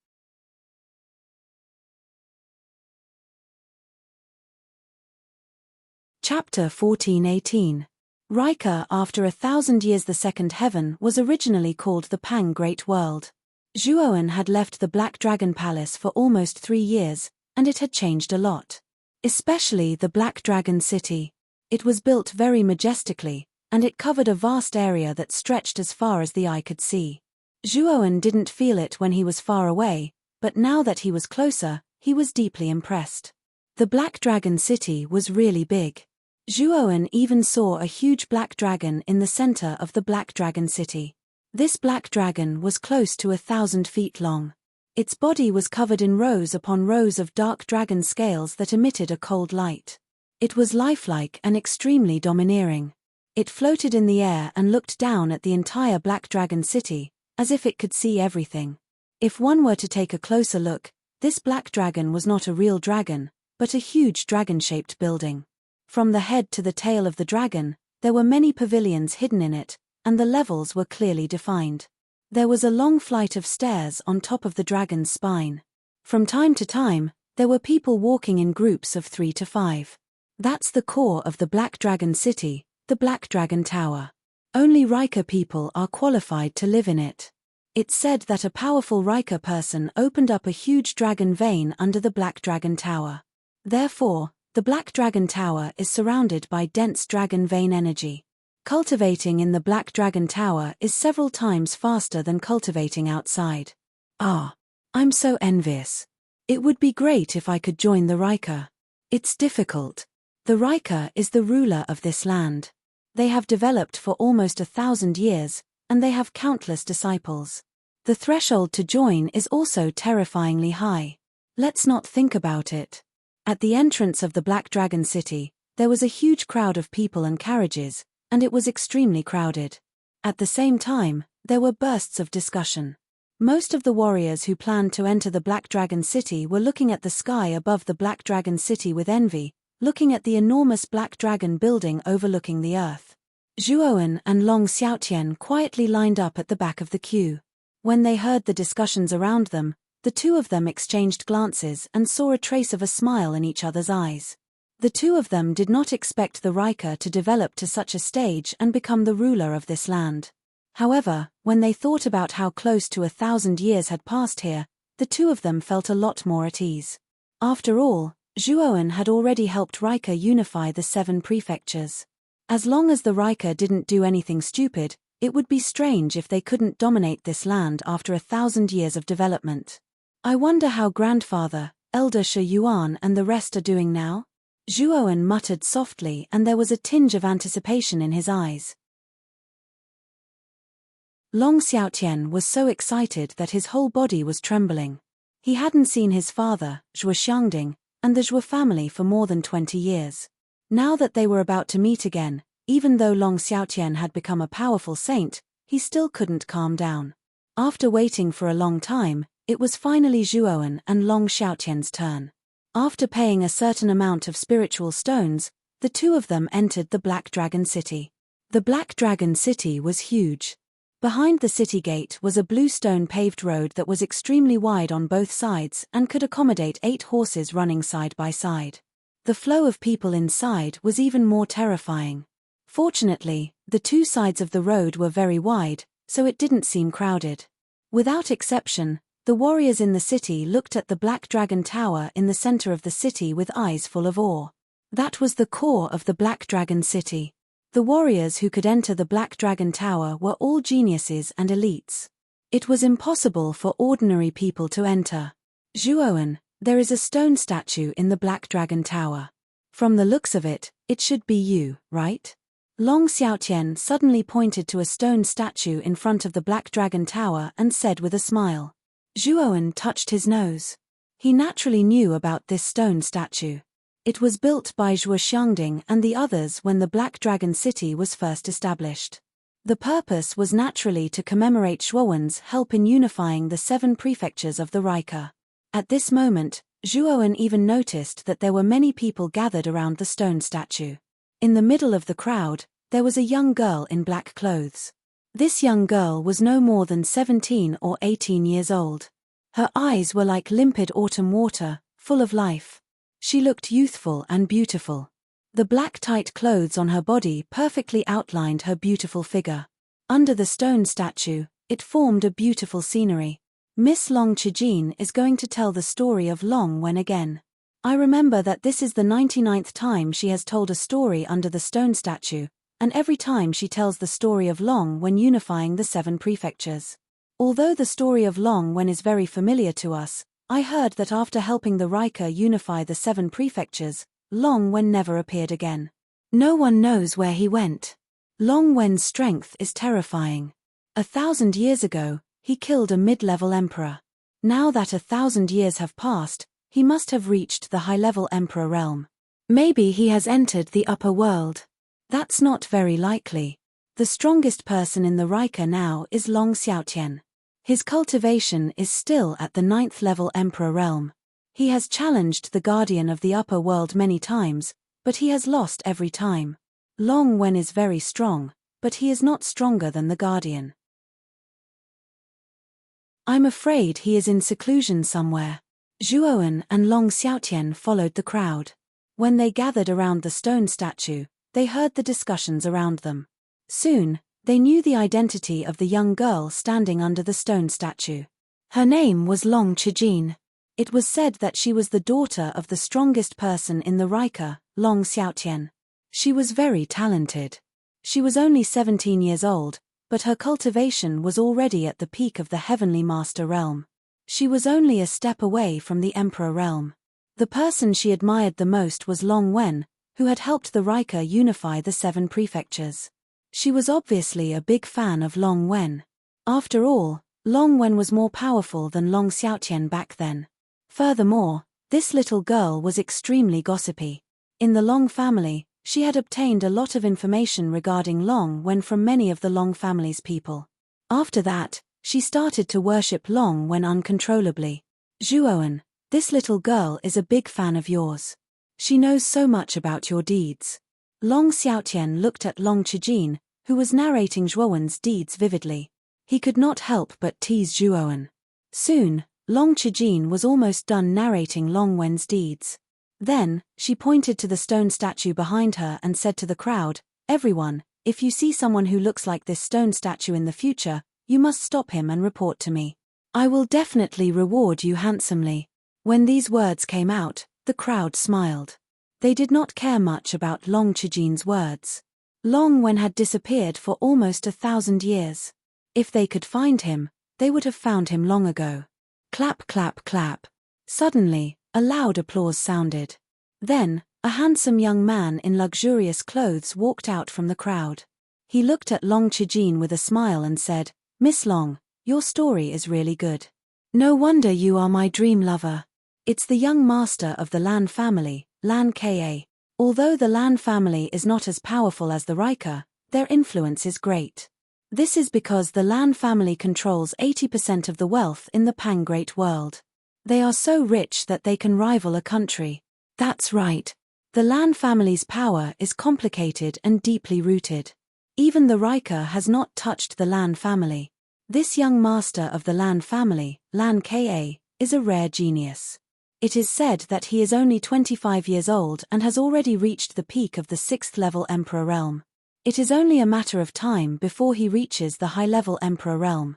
Chapter 1418. Riker. After 1,000 years, the second heaven was originally called the Pang Great World. Zhuowen had left the Black Dragon Palace for almost 3 years, and it had changed a lot. Especially the Black Dragon City. It was built very majestically, and it covered a vast area that stretched as far as the eye could see. Zhuowen didn't feel it when he was far away, but now that he was closer, he was deeply impressed. The Black Dragon City was really big. Zhuowen even saw a huge black dragon in the center of the Black Dragon City. This black dragon was close to 1,000 feet long. Its body was covered in rows upon rows of dark dragon scales that emitted a cold light. It was lifelike and extremely domineering. It floated in the air and looked down at the entire Black Dragon City, as if it could see everything. If one were to take a closer look, this black dragon was not a real dragon, but a huge dragon-shaped building. From the head to the tail of the dragon, there were many pavilions hidden in it, and the levels were clearly defined. There was a long flight of stairs on top of the dragon's spine. From time to time, there were people walking in groups of 3 to 5. That's the core of the Black Dragon City, the Black Dragon Tower. Only Riker people are qualified to live in it. It's said that a powerful Riker person opened up a huge dragon vein under the Black Dragon Tower. Therefore, the Black Dragon Tower is surrounded by dense dragon vein energy. Cultivating in the Black Dragon Tower is several times faster than cultivating outside. Ah, I'm so envious. It would be great if I could join the Riker. It's difficult. The Riker is the ruler of this land. They have developed for almost 1,000 years, and they have countless disciples. The threshold to join is also terrifyingly high. Let's not think about it. At the entrance of the Black Dragon City, there was a huge crowd of people and carriages, and it was extremely crowded. At the same time, there were bursts of discussion. Most of the warriors who planned to enter the Black Dragon City were looking at the sky above the Black Dragon City with envy, looking at the enormous Black Dragon building overlooking the earth. Zhuowen and Long Xiaotian quietly lined up at the back of the queue. When they heard the discussions around them, the two of them exchanged glances and saw a trace of a smile in each other's eyes. The two of them did not expect the Riker to develop to such a stage and become the ruler of this land. However, when they thought about how close to 1,000 years had passed here, the two of them felt a lot more at ease. After all, Zhuowen had already helped Riker unify the 7 prefectures. As long as the Riker didn't do anything stupid, it would be strange if they couldn't dominate this land after 1,000 years of development. I wonder how Grandfather, Elder Shi Yuan and the rest are doing now? Zhuowen muttered softly, and there was a tinge of anticipation in his eyes. Long Xiaotian was so excited that his whole body was trembling. He hadn't seen his father, Zhuo Xiangding, and the Zhuo family for more than 20 years. Now that they were about to meet again, even though Long Xiaotian had become a powerful saint, he still couldn't calm down. After waiting for a long time, it was finally Zhuowen and Long Xiaotian's turn. After paying a certain amount of spiritual stones, the two of them entered the Black Dragon City. The Black Dragon City was huge. Behind the city gate was a blue stone paved road that was extremely wide on both sides and could accommodate 8 horses running side by side. The flow of people inside was even more terrifying. Fortunately, the 2 sides of the road were very wide, so it didn't seem crowded. Without exception, the warriors in the city looked at the Black Dragon Tower in the center of the city with eyes full of awe. That was the core of the Black Dragon City. The warriors who could enter the Black Dragon Tower were all geniuses and elites. It was impossible for ordinary people to enter. Zhuowen, there is a stone statue in the Black Dragon Tower. From the looks of it, it should be you, right? Long Xiaotian suddenly pointed to a stone statue in front of the Black Dragon Tower and said with a smile. Zhuowen touched his nose. He naturally knew about this stone statue. It was built by Zhuo Xiangding and the others when the Black Dragon City was first established. The purpose was naturally to commemorate Zhuowen's help in unifying the 7 prefectures of the Riker. At this moment, Zhuowen even noticed that there were many people gathered around the stone statue. In the middle of the crowd, there was a young girl in black clothes. This young girl was no more than 17 or 18 years old. Her eyes were like limpid autumn water, full of life. She looked youthful and beautiful. The black tight clothes on her body perfectly outlined her beautiful figure. Under the stone statue, it formed a beautiful scenery. Miss Long Chijin is going to tell the story of Long Wen again. I remember that this is the 99th time she has told a story under the stone statue, and every time she tells the story of Long Wen unifying the 7 prefectures. Although the story of Long Wen is very familiar to us, I heard that after helping the Riker unify the 7 prefectures, Long Wen never appeared again. No one knows where he went. Long Wen's strength is terrifying. 1,000 years ago, he killed a mid-level emperor. Now that 1,000 years have passed, he must have reached the high-level emperor realm. Maybe he has entered the upper world. That's not very likely. The strongest person in the Riker now is Long Xiaotian. His cultivation is still at the 9th level emperor realm. He has challenged the guardian of the upper world many times, but he has lost every time. Long Wen is very strong, but he is not stronger than the guardian. I'm afraid he is in seclusion somewhere. Zhuowen and Long Xiaotian followed the crowd. When they gathered around the stone statue, they heard the discussions around them. Soon, they knew the identity of the young girl standing under the stone statue. Her name was Long Chijin. It was said that she was the daughter of the strongest person in the Riker, Long Xiaotian. She was very talented. She was only 17 years old, but her cultivation was already at the peak of the Heavenly Master realm. She was only a step away from the Emperor realm. The person she admired the most was Long Wen, who had helped the Riker unify the 7 prefectures. She was obviously a big fan of Long Wen. After all, Long Wen was more powerful than Long Xiaotian back then. Furthermore, this little girl was extremely gossipy. In the Long family, she had obtained a lot of information regarding Long Wen from many of the Long family's people. After that, She started to worship Long Wen uncontrollably. Zhuowen, this little girl is a big fan of yours. She knows so much about your deeds. Long Xiaotian looked at Long Qijin, who was narrating Zhuowen's deeds vividly. He could not help but tease Zhuowen. Soon, Long Qijin was almost done narrating Long Wen's deeds. Then, she pointed to the stone statue behind her and said to the crowd, "Everyone, if you see someone who looks like this stone statue in the future, you must stop him and report to me. I will definitely reward you handsomely." When these words came out, the crowd smiled. They did not care much about Long Qijin's words. Long Wen had disappeared for almost 1,000 years. If they could find him, they would have found him long ago. Clap, clap, clap. Suddenly, a loud applause sounded. Then, a handsome young man in luxurious clothes walked out from the crowd. He looked at Long Qijin with a smile and said, "Miss Long, your story is really good. No wonder you are my dream lover. It's the young master of the Lan family, Lan Ka. Although the Lan family is not as powerful as the Rika, their influence is great. This is because the Lan family controls 80% of the wealth in the Pang Great World. They are so rich that they can rival a country." That's right. The Lan family's power is complicated and deeply rooted. Even the Rika has not touched the Lan family. This young master of the Lan family, Lan Ka, is a rare genius. It is said that he is only 25 years old and has already reached the peak of the 6th-level Emperor realm. It is only a matter of time before he reaches the high-level Emperor realm.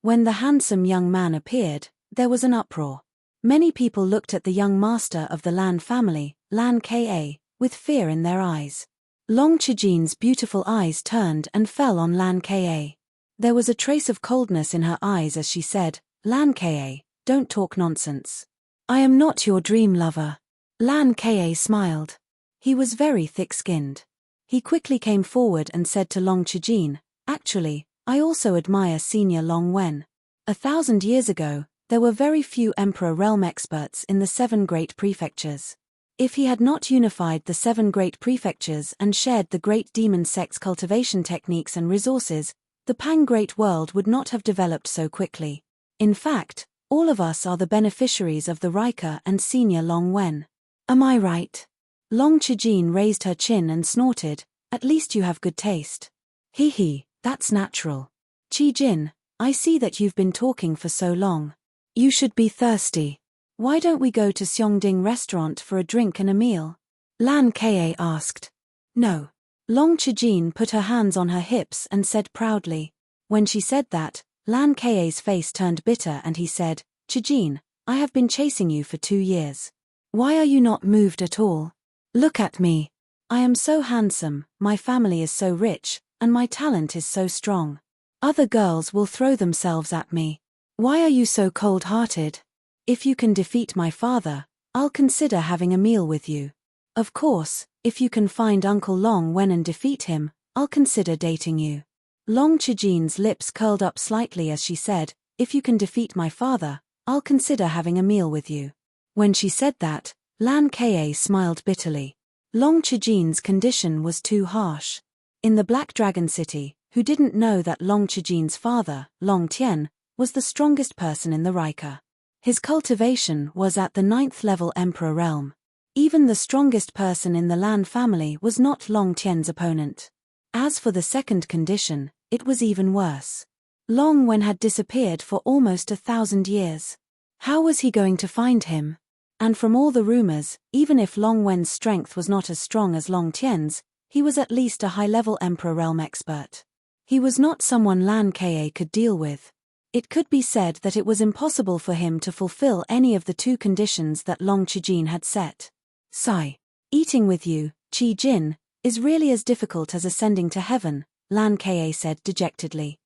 When the handsome young man appeared, there was an uproar. Many people looked at the young master of the Lan family, Lan Ka, with fear in their eyes. Long Qijin's beautiful eyes turned and fell on Lan Ka. There was a trace of coldness in her eyes as she said, "Lan Ka, don't talk nonsense. I am not your dream lover." Lan Ka smiled. He was very thick-skinned. He quickly came forward and said to Long Qijin, "Actually, I also admire Senior Long Wen. 1,000 years ago, there were very few Emperor realm experts in the 7 great prefectures. If he had not unified the 7 great prefectures and shared the great demon sect's cultivation techniques and resources, the Pang Great World would not have developed so quickly. In fact, all of us are the beneficiaries of the Rika and Senior Long Wen. Am I right?" Long Qijin raised her chin and snorted, "At least you have good taste." "Hee, that's natural. Qijin, I see that you've been talking for so long. You should be thirsty. Why don't we go to Xiongding restaurant for a drink and a meal?" Lan Ka asked. "No." Long Qijin put her hands on her hips and said proudly. When she said that, Lan Ka's face turned bitter and he said, "Qijin, I have been chasing you for 2 years. Why are you not moved at all? Look at me. I am so handsome, my family is so rich, and my talent is so strong. Other girls will throw themselves at me. Why are you so cold-hearted? If you can defeat my father, I'll consider having a meal with you. Of course, if you can find Uncle Long Wen and defeat him, I'll consider dating you." Long Qijin's lips curled up slightly as she said, "If you can defeat my father, I'll consider having a meal with you." When she said that, Lan Ka smiled bitterly. Long Qijin's condition was too harsh. In the Black Dragon City, who didn't know that Long Qijin's father, Long Tian, was the strongest person in the Rika. His cultivation was at the 9th-level Emperor realm. Even the strongest person in the Lan family was not Long Tian's opponent. As for the second condition, it was even worse. Long Wen had disappeared for almost 1,000 years. How was he going to find him? And from all the rumors, even if Long Wen's strength was not as strong as Long Tian's, he was at least a high-level Emperor realm expert. He was not someone Lan Ka could deal with. It could be said that it was impossible for him to fulfill any of the 2 conditions that Long Qijin had set. Sigh. "Eating with you, Qijin, is really as difficult as ascending to heaven," Lan Ka said dejectedly.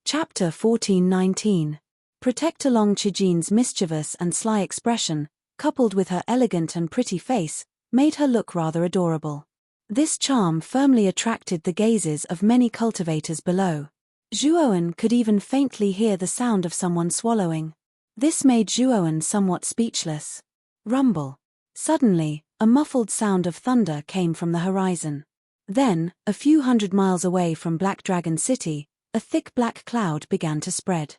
Chapter 14-19. Protector Long Qijin's mischievous and sly expression, coupled with her elegant and pretty face, made her look rather adorable. This charm firmly attracted the gazes of many cultivators below. Zhuowen could even faintly hear the sound of someone swallowing. This made Zhuowen somewhat speechless. Rumble. Suddenly, a muffled sound of thunder came from the horizon. Then, a few hundred miles away from Black Dragon City, a thick black cloud began to spread.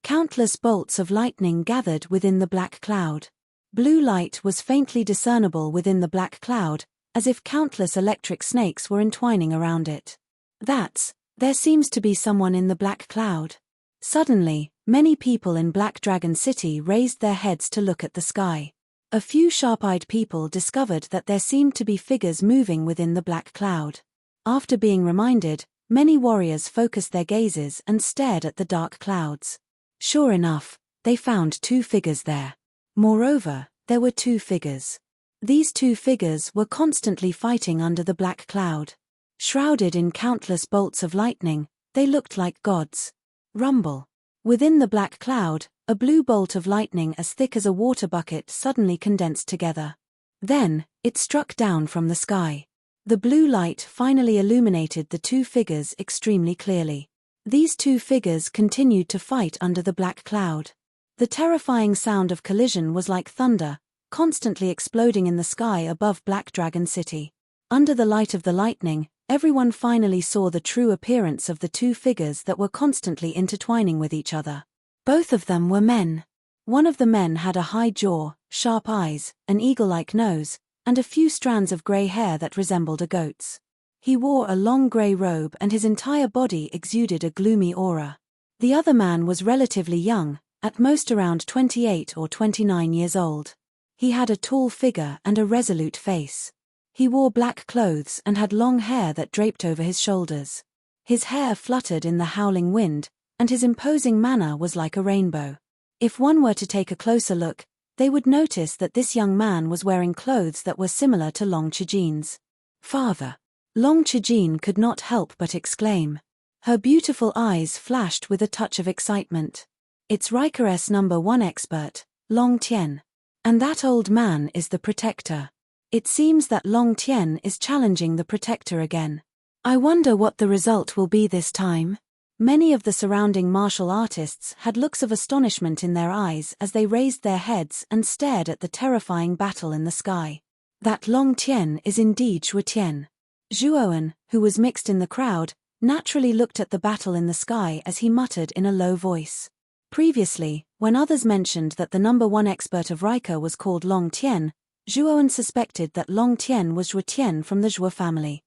Countless bolts of lightning gathered within the black cloud. Blue light was faintly discernible within the black cloud, as if countless electric snakes were entwining around it. There seems to be someone in the black cloud. Suddenly, many people in Black Dragon City raised their heads to look at the sky. A few sharp-eyed people discovered that there seemed to be figures moving within the black cloud. After being reminded, many warriors focused their gazes and stared at the dark clouds. Sure enough, they found two figures there. Moreover, there were two figures. These two figures were constantly fighting under the black cloud. Shrouded in countless bolts of lightning, they looked like gods. Rumble. Within the black cloud, a blue bolt of lightning as thick as a water bucket suddenly condensed together. Then, it struck down from the sky. The blue light finally illuminated the two figures extremely clearly. These two figures continued to fight under the black cloud. The terrifying sound of collision was like thunder, constantly exploding in the sky above Black Dragon City. Under the light of the lightning, everyone finally saw the true appearance of the two figures that were constantly intertwining with each other. Both of them were men. One of the men had a high jaw, sharp eyes, an eagle-like nose, and a few strands of grey hair that resembled a goat's. He wore a long grey robe and his entire body exuded a gloomy aura. The other man was relatively young, at most around 28 or 29 years old. He had a tall figure and a resolute face. He wore black clothes and had long hair that draped over his shoulders. His hair fluttered in the howling wind, and his imposing manner was like a rainbow. If one were to take a closer look, they would notice that this young man was wearing clothes that were similar to Long Chijin's. Father. Long Chijin could not help but exclaim. Her beautiful eyes flashed with a touch of excitement. It's Riker's #1 expert, Long Tian. And that old man is the Protector. It seems that Long Tian is challenging the Protector again. I wonder what the result will be this time. Many of the surrounding martial artists had looks of astonishment in their eyes as they raised their heads and stared at the terrifying battle in the sky. That Long Tian is indeed Zhuo Tian. Zhuoan, who was mixed in the crowd, naturally looked at the battle in the sky as he muttered in a low voice. Previously, when others mentioned that the #1 expert of Riker was called Long Tian, Zhuoan suspected that Long Tian was Zhuo Tian from the Zhuo family.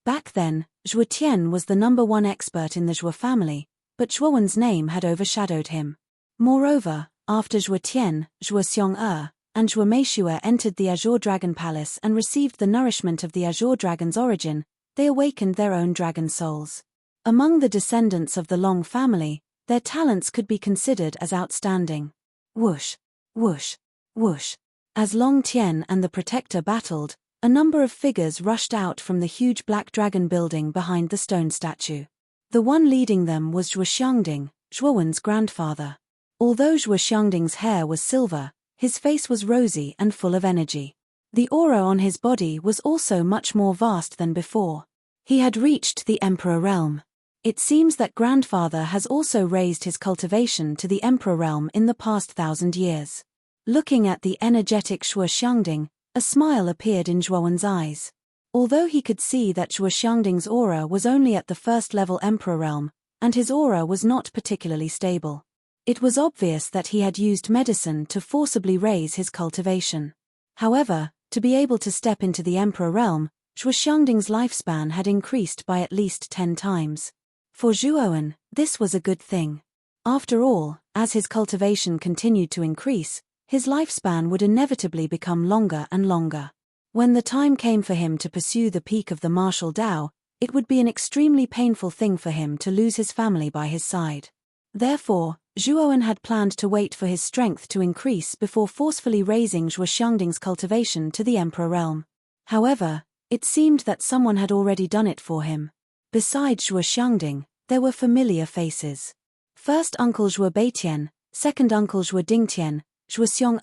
Back then, Zhuo Tian was the #1 expert in the Zhuo family, but Zhuoan's name had overshadowed him. Moreover, after Zhuo Tian, Zhuo Xiong and Zhuo Meishue entered the Azure Dragon Palace and received the nourishment of the Azure Dragon's origin, they awakened their own dragon souls. Among the descendants of the Long family, their talents could be considered as outstanding. Whoosh, whoosh, whoosh. As Long Tian and the Protector battled, a number of figures rushed out from the huge black dragon building behind the stone statue. The one leading them was Zhuo Xiangding, Zhuowen's grandfather. Although Zhuo Xiangding's hair was silver, his face was rosy and full of energy. The aura on his body was also much more vast than before. He had reached the Emperor realm. It seems that grandfather has also raised his cultivation to the Emperor realm in the past 1,000 years. Looking at the energetic Zhuo Xiangding, a smile appeared in Zhuowen's eyes. Although he could see that Zhuo Xiangding's aura was only at the first-level Emperor realm, and his aura was not particularly stable. It was obvious that he had used medicine to forcibly raise his cultivation. However, to be able to step into the Emperor realm, Zhuo Xiangding's lifespan had increased by at least 10 times. For Zhuowen, this was a good thing. After all, as his cultivation continued to increase, his lifespan would inevitably become longer and longer. When the time came for him to pursue the peak of the martial Dao, it would be an extremely painful thing for him to lose his family by his side. Therefore, Zhuowen had planned to wait for his strength to increase before forcefully raising Zhuo Xiangding's cultivation to the Emperor realm. However, it seemed that someone had already done it for him. Besides Zhuo Xiangding, there were familiar faces. First Uncle Zhuo Beitian, second Uncle Zhuo Dingtian, Zhuo Xiong,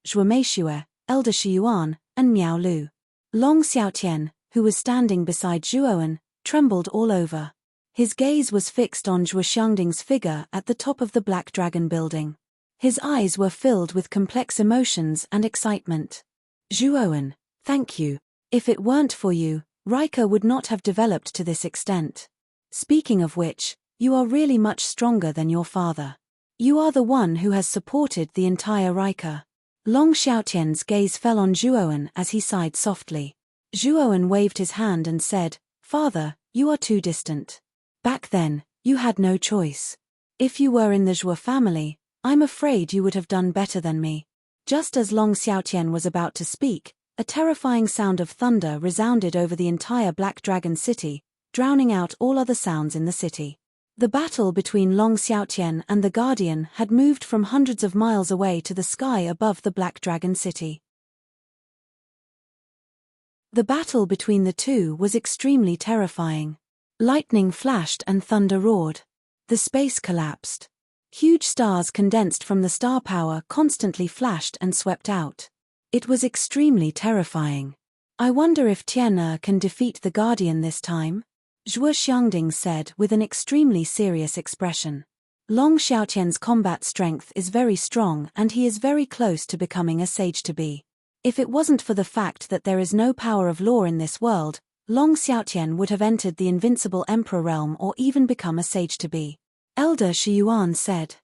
Zhuo Meishue, Elder Shiyuan, and Miao Lu. Long Xiaotian, who was standing beside Zhuowen, trembled all over. His gaze was fixed on Zhuo Xiangding's figure at the top of the Black Dragon building. His eyes were filled with complex emotions and excitement. Zhuowen, thank you. If it weren't for you, Riker would not have developed to this extent. Speaking of which, you are really much stronger than your father. You are the one who has supported the entire Riker. Long Xiaotian's gaze fell on Zhuowen as he sighed softly. Zhuowen waved his hand and said, Father, you are too distant. Back then, you had no choice. If you were in the Zhuo family, I'm afraid you would have done better than me. Just as Long Xiaotian was about to speak, a terrifying sound of thunder resounded over the entire Black Dragon City, drowning out all other sounds in the city. The battle between Long Xiaotian and the Guardian had moved from hundreds of miles away to the sky above the Black Dragon City. The battle between the two was extremely terrifying. Lightning flashed and thunder roared. The space collapsed. Huge stars condensed from the star power constantly flashed and swept out. It was extremely terrifying. I wonder if Tian'er can defeat the Guardian this time? Zhuo Xiangding said with an extremely serious expression. Long Xiaotian's combat strength is very strong and he is very close to becoming a sage-to-be. If it wasn't for the fact that there is no power of law in this world, Long Xiaotian would have entered the invincible emperor realm or even become a sage-to-be. Elder Shi Yuan said.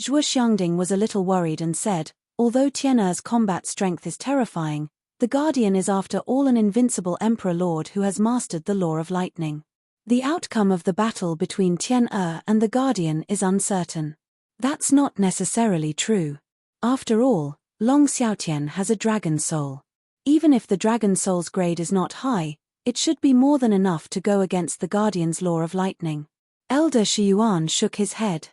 Zhuo Xiangding was a little worried and said, although Tian'er's combat strength is terrifying, the Guardian is after all an invincible emperor lord who has mastered the law of lightning. The outcome of the battle between Tian'er and the Guardian is uncertain. That's not necessarily true. After all, Long Xiaotian has a dragon soul. Even if the dragon soul's grade is not high, it should be more than enough to go against the Guardian's law of lightning. Elder Shi Yuan shook his head.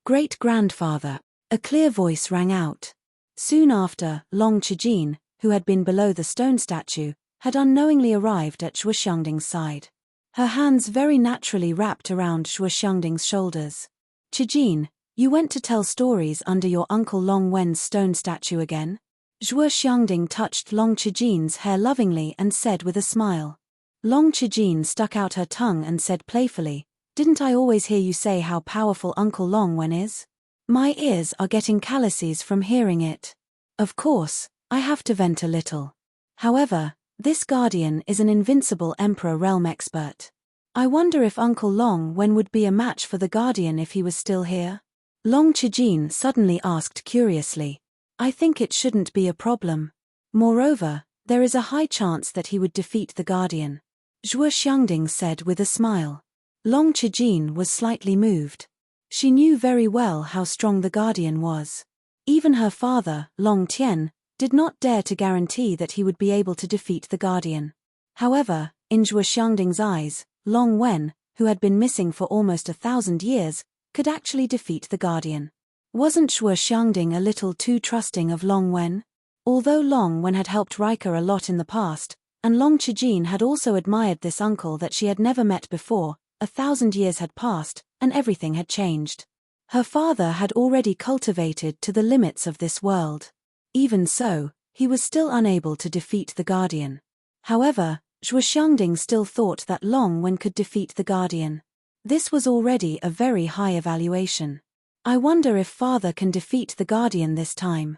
Great-grandfather. A clear voice rang out. Soon after, Long Qijin, who had been below the stone statue, had unknowingly arrived at Zhuo Xiangding's side. Her hands very naturally wrapped around Zhuo Xiangding's shoulders. Qijin, you went to tell stories under your Uncle Long Wen's stone statue again? Zhuo Xiangding touched Long Qijin's hair lovingly and said with a smile. Long Qijin stuck out her tongue and said playfully, didn't I always hear you say how powerful Uncle Long Wen is? My ears are getting calluses from hearing it. Of course, I have to vent a little. However, this Guardian is an invincible Emperor Realm expert. I wonder if Uncle Long Wen would be a match for the Guardian if he was still here? Long Qijin suddenly asked curiously. I think it shouldn't be a problem. Moreover, there is a high chance that he would defeat the Guardian. Zhuo Xiangding said with a smile. Long Qijin was slightly moved. She knew very well how strong the Guardian was. Even her father, Long Tian, did not dare to guarantee that he would be able to defeat the Guardian. However, in Zhuo Xiangding's eyes, Long Wen, who had been missing for almost 1,000 years, could actually defeat the Guardian. Wasn't Zhuo Xiangding a little too trusting of Long Wen? Although Long Wen had helped Riker a lot in the past, and Long Qijin had also admired this uncle that she had never met before, 1,000 years had passed, and everything had changed. Her father had already cultivated to the limits of this world. Even so, he was still unable to defeat the Guardian. However, Zhuo Xiangding still thought that Long Wen could defeat the Guardian. This was already a very high evaluation. I wonder if father can defeat the Guardian this time.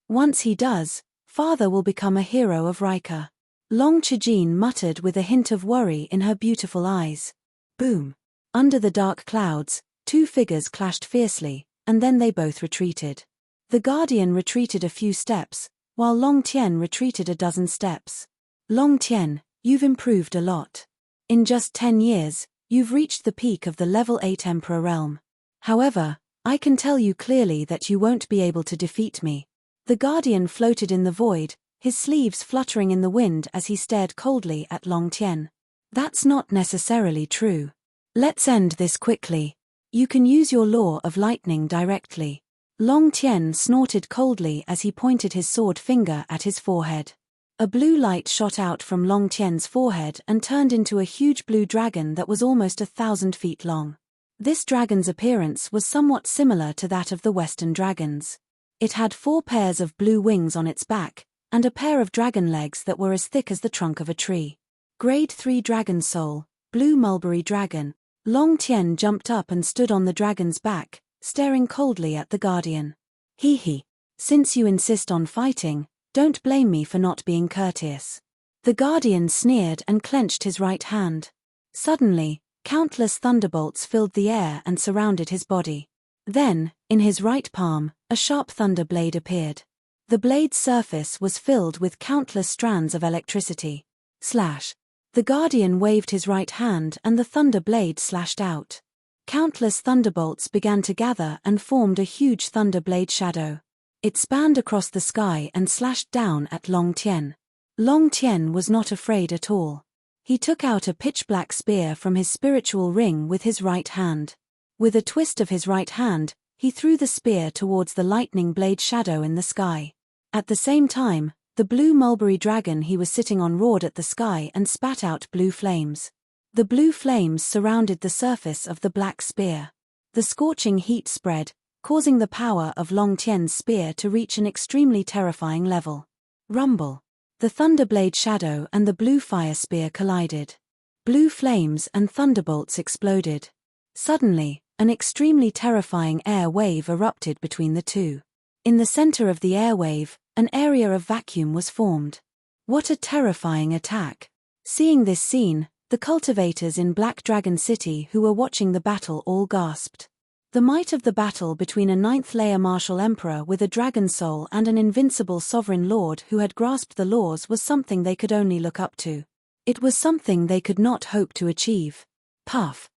Once he does, father will become a hero of Riker. Long Qijin muttered with a hint of worry in her beautiful eyes. Boom! Under the dark clouds, two figures clashed fiercely, and then they both retreated. The Guardian retreated a few steps, while Long Tian retreated a dozen steps. Long Tian, you've improved a lot. In just 10 years, you've reached the peak of the level 8 Emperor realm. However, I can tell you clearly that you won't be able to defeat me. The Guardian floated in the void, his sleeves fluttering in the wind as he stared coldly at Long Tian. That's not necessarily true. Let's end this quickly. You can use your law of lightning directly. Long Tian snorted coldly as he pointed his sword finger at his forehead. A blue light shot out from Long Tian's forehead and turned into a huge blue dragon that was almost 1,000 feet long. This dragon's appearance was somewhat similar to that of the Western dragons. It had 4 pairs of blue wings on its back, and a pair of dragon legs that were as thick as the trunk of a tree. Grade 3 Dragon Soul, Blue Mulberry Dragon. Long Tian jumped up and stood on the dragon's back, staring coldly at the guardian. He. Since you insist on fighting, don't blame me for not being courteous. The guardian sneered and clenched his right hand. Suddenly, countless thunderbolts filled the air and surrounded his body. Then, in his right palm, a sharp thunder blade appeared. The blade's surface was filled with countless strands of electricity. Slash. The guardian waved his right hand and the thunder blade slashed out. Countless thunderbolts began to gather and formed a huge thunder blade shadow. It spanned across the sky and slashed down at Long Tien. Long Tien was not afraid at all. He took out a pitch-black spear from his spiritual ring with his right hand. With a twist of his right hand, he threw the spear towards the lightning blade shadow in the sky. At the same time, the blue mulberry dragon he was sitting on roared at the sky and spat out blue flames. The blue flames surrounded the surface of the black spear. The scorching heat spread, causing the power of Long Tien's spear to reach an extremely terrifying level. Rumble. The thunderblade shadow and the blue fire spear collided. Blue flames and thunderbolts exploded. Suddenly, an extremely terrifying air wave erupted between the two. In the center of the air wave, an area of vacuum was formed. What a terrifying attack! Seeing this scene, the cultivators in Black Dragon City who were watching the battle all gasped. The might of the battle between a ninth-layer martial emperor with a dragon soul and an invincible sovereign lord who had grasped the laws was something they could only look up to. It was something they could not hope to achieve. Puff.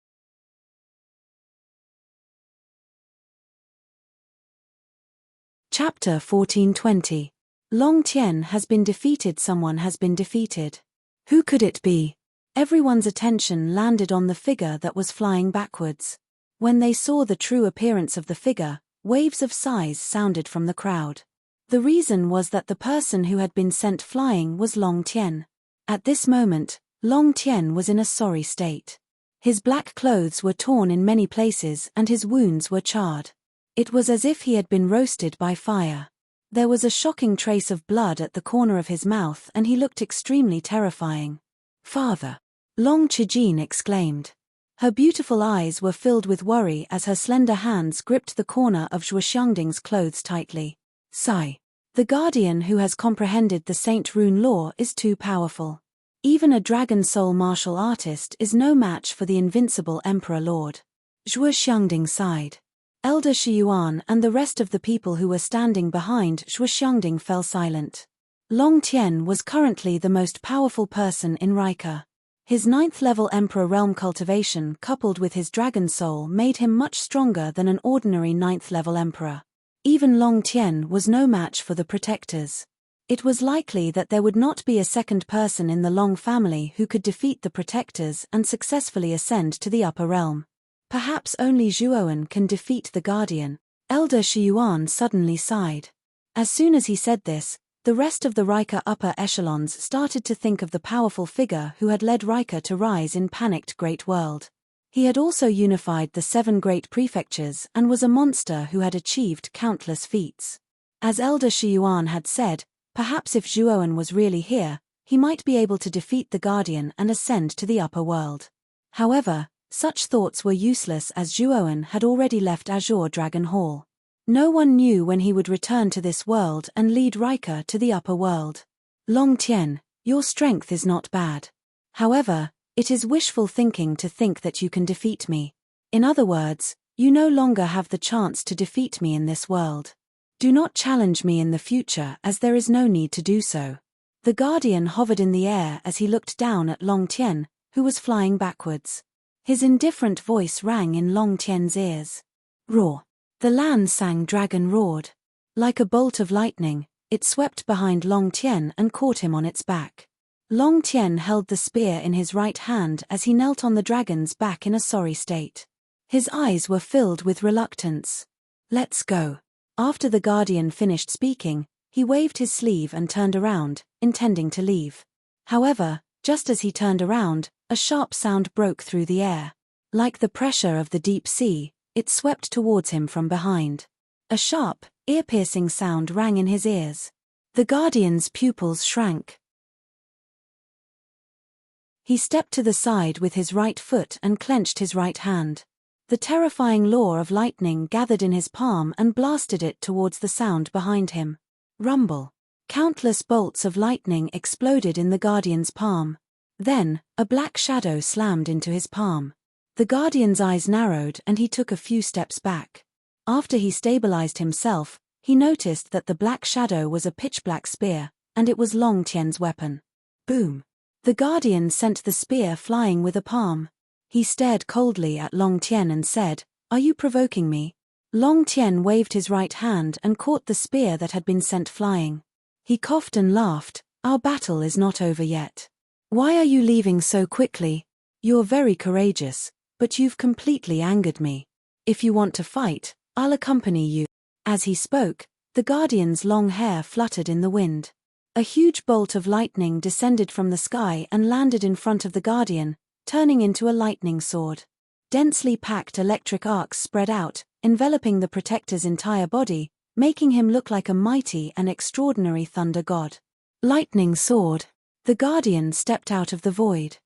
Chapter 1420. Long Tien has been defeated. Someone has been defeated. Who could it be? Everyone's attention landed on the figure that was flying backwards. When they saw the true appearance of the figure, waves of sighs sounded from the crowd. The reason was that the person who had been sent flying was Long Tien. At this moment, Long Tien was in a sorry state. His black clothes were torn in many places and his wounds were charred. It was as if he had been roasted by fire. There was a shocking trace of blood at the corner of his mouth and he looked extremely terrifying. "Father!" Long Chijin exclaimed. Her beautiful eyes were filled with worry as her slender hands gripped the corner of Zhuo Xiangding's clothes tightly. Sigh. The guardian who has comprehended the Saint Rune law is too powerful. Even a dragon soul martial artist is no match for the invincible Emperor Lord. Zhuo Xiangding sighed. Elder Shiyuan and the rest of the people who were standing behind Zhuo Xiangding fell silent. Long Tien was currently the most powerful person in Rika. His 9th-level Emperor realm cultivation coupled with his dragon soul made him much stronger than an ordinary 9th-level Emperor. Even Long Tien was no match for the Protectors. It was likely that there would not be a second person in the Long family who could defeat the Protectors and successfully ascend to the upper realm. Perhaps only Zhuowen can defeat the Guardian. Elder Shiyuan suddenly sighed. As soon as he said this, the rest of the Rika upper echelons started to think of the powerful figure who had led Rika to rise in panicked Great World. He had also unified the 7 great prefectures and was a monster who had achieved countless feats. As Elder Shiyuan had said, perhaps if Zhuowen was really here, he might be able to defeat the Guardian and ascend to the upper world. However, such thoughts were useless as Zhuowen had already left Azure Dragon Hall. No one knew when he would return to this world and lead Rika to the upper world. Long Tien, your strength is not bad. However, it is wishful thinking to think that you can defeat me. In other words, you no longer have the chance to defeat me in this world. Do not challenge me in the future as there is no need to do so. The Guardian hovered in the air as he looked down at Long Tien, who was flying backwards. His indifferent voice rang in Long Tien's ears. Roar. The Lan Sang dragon roared. Like a bolt of lightning, it swept behind Long Tien and caught him on its back. Long Tien held the spear in his right hand as he knelt on the dragon's back in a sorry state. His eyes were filled with reluctance. Let's go. After the Guardian finished speaking, he waved his sleeve and turned around, intending to leave. However, just as he turned around, a sharp sound broke through the air. Like the pressure of the deep sea, it swept towards him from behind. A sharp, ear-piercing sound rang in his ears. The Guardian's pupils shrank. He stepped to the side with his right foot and clenched his right hand. The terrifying law of lightning gathered in his palm and blasted it towards the sound behind him. Rumble. Countless bolts of lightning exploded in the Guardian's palm. Then, a black shadow slammed into his palm. The Guardian's eyes narrowed and he took a few steps back. After he stabilized himself, he noticed that the black shadow was a pitch-black spear, and it was Long Tien's weapon. Boom. The Guardian sent the spear flying with a palm. He stared coldly at Long Tien and said, "Are you provoking me?" Long Tien waved his right hand and caught the spear that had been sent flying. He coughed and laughed, "Our battle is not over yet. Why are you leaving so quickly? You're very courageous, but you've completely angered me. If you want to fight, I'll accompany you." As he spoke, the Guardian's long hair fluttered in the wind. A huge bolt of lightning descended from the sky and landed in front of the Guardian, turning into a lightning sword. Densely packed electric arcs spread out, enveloping the Protector's entire body, making him look like a mighty and extraordinary thunder god. Lightning sword. The Guardian stepped out of the void.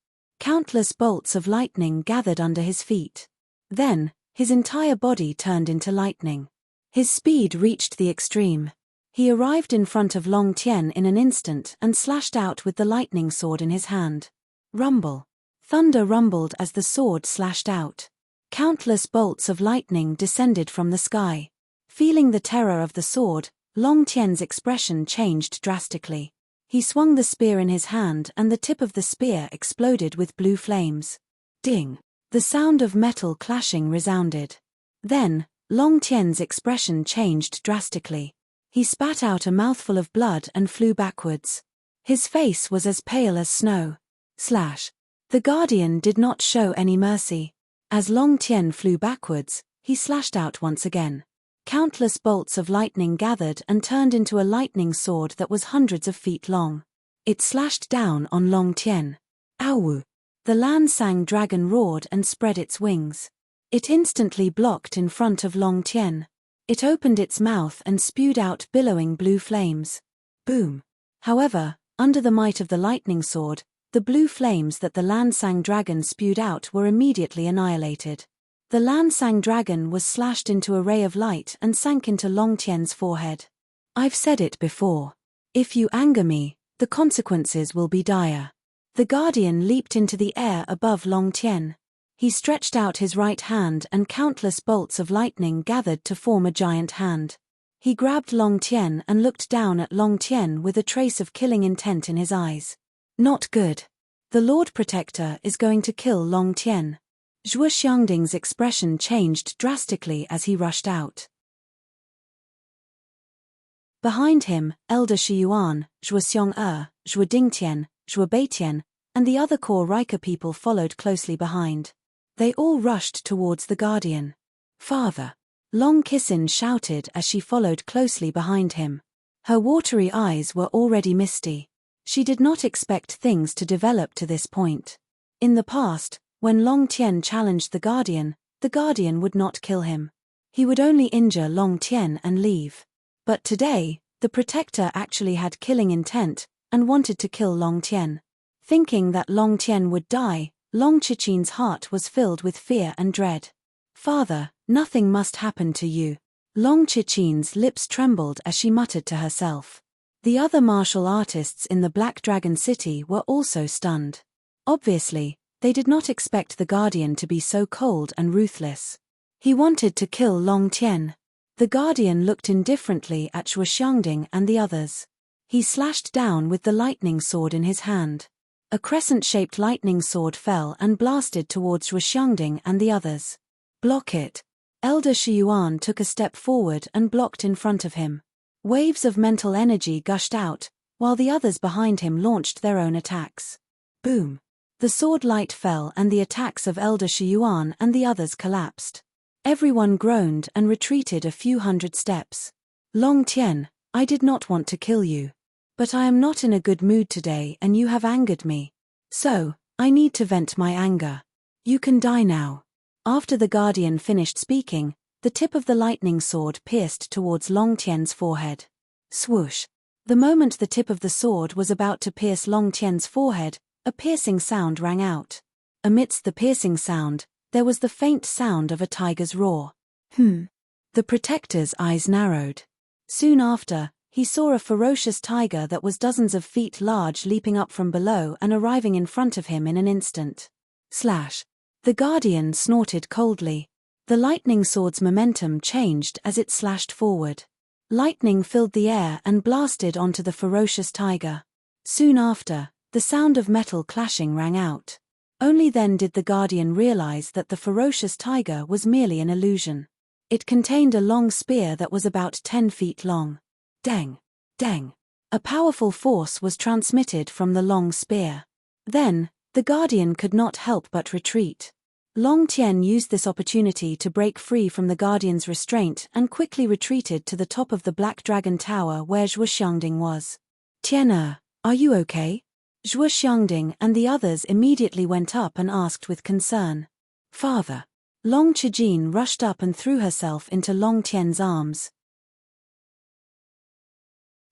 Countless bolts of lightning gathered under his feet. Then, his entire body turned into lightning. His speed reached the extreme. He arrived in front of Long Tien in an instant and slashed out with the lightning sword in his hand. Rumble. Thunder rumbled as the sword slashed out. Countless bolts of lightning descended from the sky. Feeling the terror of the sword, Long Tien's expression changed drastically. He swung the spear in his hand and the tip of the spear exploded with blue flames. Ding! The sound of metal clashing resounded. Then, Long Tien's expression changed drastically. He spat out a mouthful of blood and flew backwards. His face was as pale as snow. Slash! The Guardian did not show any mercy. As Long Tien flew backwards, he slashed out once again. Countless bolts of lightning gathered and turned into a lightning sword that was hundreds of feet long. It slashed down on Long Tien. Ow! The Lansang dragon roared and spread its wings. It instantly blocked in front of Long Tien. It opened its mouth and spewed out billowing blue flames. Boom! However, under the might of the lightning sword, the blue flames that the Lansang dragon spewed out were immediately annihilated. The Lansang dragon was slashed into a ray of light and sank into Long Tien's forehead. "I've said it before. If you anger me, the consequences will be dire." The Guardian leaped into the air above Long Tien. He stretched out his right hand and countless bolts of lightning gathered to form a giant hand. He grabbed Long Tien and looked down at Long Tien with a trace of killing intent in his eyes. Not good. The Lord Protector is going to kill Long Tien. Zhuo Xiangding's expression changed drastically as he rushed out. Behind him, Elder Shiyuan, Zhuo Xiong-er, Zhuo Dingtian, Zhuo Beitian, and the other core Rika people followed closely behind. They all rushed towards the Guardian. "Father!" Long Kissin shouted as she followed closely behind him. Her watery eyes were already misty. She did not expect things to develop to this point. In the past, when Long Tien challenged the Guardian would not kill him. He would only injure Long Tien and leave. But today, the Protector actually had killing intent, and wanted to kill Long Tien. Thinking that Long Tien would die, Long Chichin's heart was filled with fear and dread. "Father, nothing must happen to you." Long Chichin's lips trembled as she muttered to herself. The other martial artists in the Black Dragon City were also stunned. Obviously, they did not expect the Guardian to be so cold and ruthless. He wanted to kill Long Tien. The Guardian looked indifferently at Zhuo Xiangding and the others. He slashed down with the lightning sword in his hand. A crescent-shaped lightning sword fell and blasted towards Zhuo Xiangding and the others. "Block it." Elder Shiyuan took a step forward and blocked in front of him. Waves of mental energy gushed out, while the others behind him launched their own attacks. Boom! The sword light fell and the attacks of Elder Shiyuan and the others collapsed. Everyone groaned and retreated a few hundred steps. "Long Tien, I did not want to kill you. But I am not in a good mood today and you have angered me. So, I need to vent my anger. You can die now." After the Guardian finished speaking, the tip of the lightning sword pierced towards Long Tien's forehead. Swoosh! The moment the tip of the sword was about to pierce Long Tien's forehead, a piercing sound rang out. Amidst the piercing sound, there was the faint sound of a tiger's roar. The protector's eyes narrowed. Soon after, he saw a ferocious tiger that was dozens of feet large leaping up from below and arriving in front of him in an instant. Slash. The guardian snorted coldly. The lightning sword's momentum changed as it slashed forward. Lightning filled the air and blasted onto the ferocious tiger. Soon after, the sound of metal clashing rang out. Only then did the guardian realize that the ferocious tiger was merely an illusion. It contained a long spear that was about 10 feet long. Dang! Dang! A powerful force was transmitted from the long spear. Then, the guardian could not help but retreat. Long Tien used this opportunity to break free from the guardian's restraint and quickly retreated to the top of the Black Dragon Tower where Zhuo Xiangding was. Tian, are you okay? Zhuo Xiangding and the others immediately went up and asked with concern. Father. Long Qijin rushed up and threw herself into Long Tien's arms.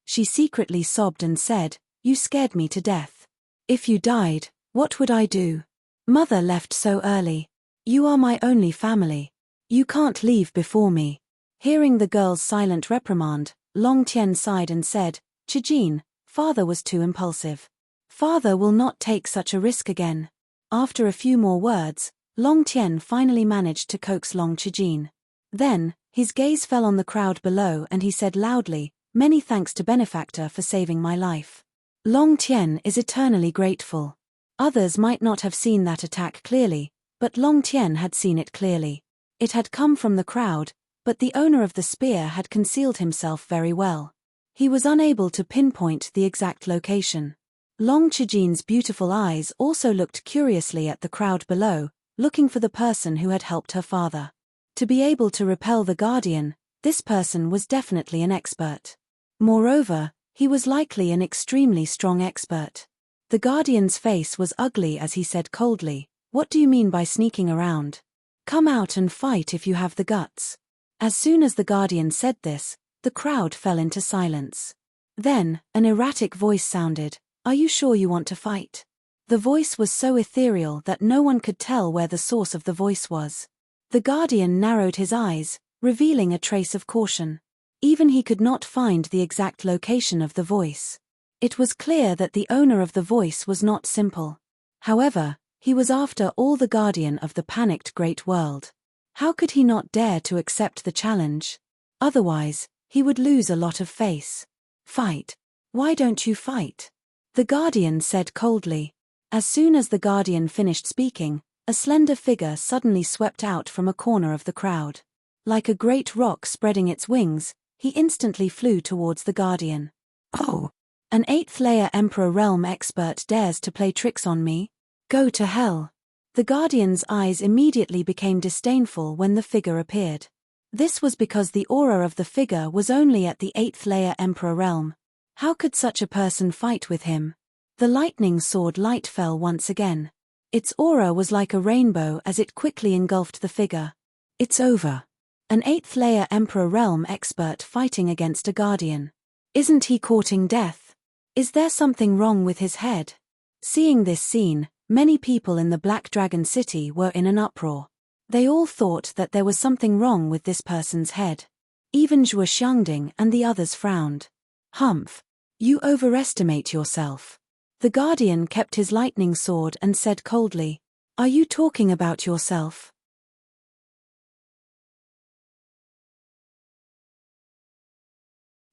She secretly sobbed and said, "You scared me to death. If you died, what would I do? Mother left so early. You are my only family. You can't leave before me." Hearing the girl's silent reprimand, Long Tien sighed and said, "Qijin, father was too impulsive. Father will not take such a risk again." After a few more words, Long Tien finally managed to coax Long Qijin. Then, his gaze fell on the crowd below and he said loudly, "Many thanks to Benefactor for saving my life. Long Tien is eternally grateful." Others might not have seen that attack clearly, but Long Tien had seen it clearly. It had come from the crowd, but the owner of the spear had concealed himself very well. He was unable to pinpoint the exact location. Long Qijin's beautiful eyes also looked curiously at the crowd below, looking for the person who had helped her father. To be able to repel the guardian, this person was definitely an expert. Moreover, he was likely an extremely strong expert. The guardian's face was ugly as he said coldly, "What do you mean by sneaking around? Come out and fight if you have the guts." As soon as the guardian said this, the crowd fell into silence. Then, an erratic voice sounded, "Are you sure you want to fight?" The voice was so ethereal that no one could tell where the source of the voice was. The guardian narrowed his eyes, revealing a trace of caution. Even he could not find the exact location of the voice. It was clear that the owner of the voice was not simple. However, he was after all the guardian of the panicked great world. How could he not dare to accept the challenge? Otherwise, he would lose a lot of face. "Fight. Why don't you fight?" The guardian said coldly. As soon as the guardian finished speaking, a slender figure suddenly swept out from a corner of the crowd. Like a great rock spreading its wings, he instantly flew towards the guardian. "Oh! An 8th-layer Emperor Realm expert dares to play tricks on me? Go to hell!" The guardian's eyes immediately became disdainful when the figure appeared. This was because the aura of the figure was only at the 8th-layer Emperor Realm. How could such a person fight with him? The lightning sword light fell once again. Its aura was like a rainbow as it quickly engulfed the figure. "It's over. An 8th-layer Emperor Realm expert fighting against a guardian. Isn't he courting death? Is there something wrong with his head?" Seeing this scene, many people in the Black Dragon City were in an uproar. They all thought that there was something wrong with this person's head. Even Zhuo Xiangding and the others frowned. "Humph! You overestimate yourself." The guardian kept his lightning sword and said coldly, "Are you talking about yourself?"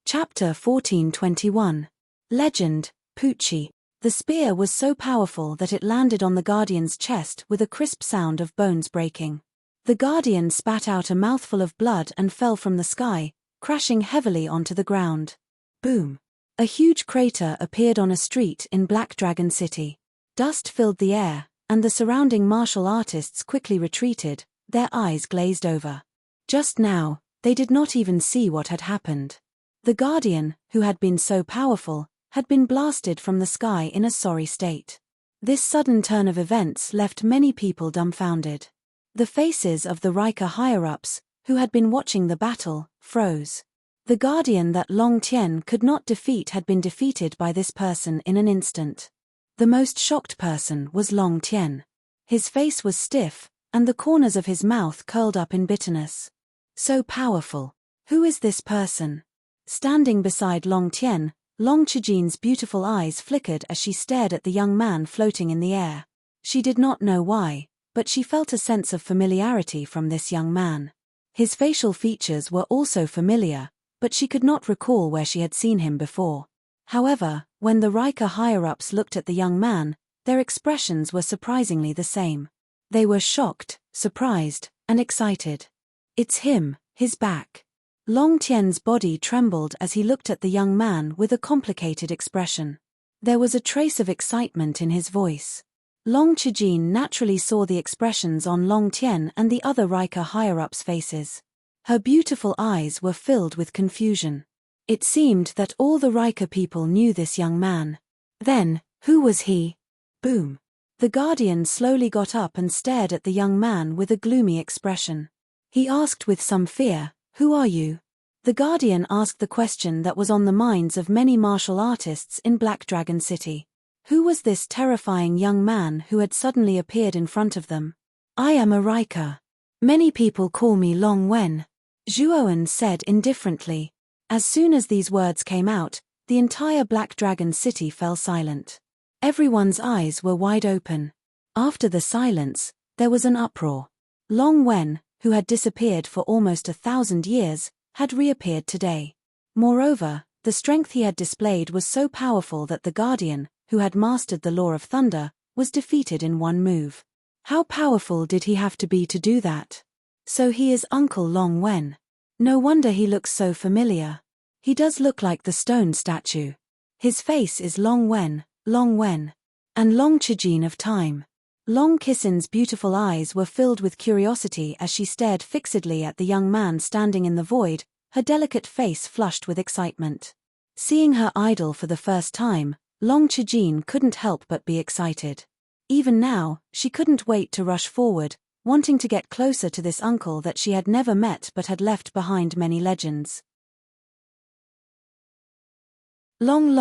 Chapter 1421. Legend, Pucci. The spear was so powerful that it landed on the guardian's chest with a crisp sound of bones breaking. The guardian spat out a mouthful of blood and fell from the sky, crashing heavily onto the ground. Boom! A huge crater appeared on a street in Black Dragon City. Dust filled the air, and the surrounding martial artists quickly retreated, their eyes glazed over. Just now, they did not even see what had happened. The guardian, who had been so powerful, had been blasted from the sky in a sorry state. This sudden turn of events left many people dumbfounded. The faces of the Riker higher-ups, who had been watching the battle, froze. The guardian that Long Tien could not defeat had been defeated by this person in an instant. The most shocked person was Long Tien. His face was stiff, and the corners of his mouth curled up in bitterness. So powerful. Who is this person? Standing beside Long Tien, Long Chijin's beautiful eyes flickered as she stared at the young man floating in the air. She did not know why, but she felt a sense of familiarity from this young man. His facial features were also familiar, but she could not recall where she had seen him before. However, when the Riker higher-ups looked at the young man, their expressions were surprisingly the same. They were shocked, surprised, and excited. It's him, his back. Long Tien's body trembled as he looked at the young man with a complicated expression. There was a trace of excitement in his voice. Long Chijin naturally saw the expressions on Long Tien and the other Riker higher-ups' faces. Her beautiful eyes were filled with confusion. It seemed that all the Riker people knew this young man. Then, who was he? Boom. The Guardian slowly got up and stared at the young man with a gloomy expression. He asked with some fear, "Who are you?" The Guardian asked the question that was on the minds of many martial artists in Black Dragon City. Who was this terrifying young man who had suddenly appeared in front of them? "I am a Riker. Many people call me Long Wen," Zhuoan said indifferently. As soon as these words came out, the entire Black Dragon City fell silent. Everyone's eyes were wide open. After the silence, there was an uproar. Long Wen, who had disappeared for almost 1,000 years, had reappeared today. Moreover, the strength he had displayed was so powerful that the Guardian, who had mastered the Law of Thunder, was defeated in one move. How powerful did he have to be to do that? So he is Uncle Long Wen. No wonder he looks so familiar. He does look like the stone statue. His face is Long Wen, and Long Chijin of time. Long Kissin's beautiful eyes were filled with curiosity as she stared fixedly at the young man standing in the void, her delicate face flushed with excitement. Seeing her idol for the first time, Long Chijin couldn't help but be excited. Even now, she couldn't wait to rush forward, wanting to get closer to this uncle that she had never met but had left behind many legends. Long.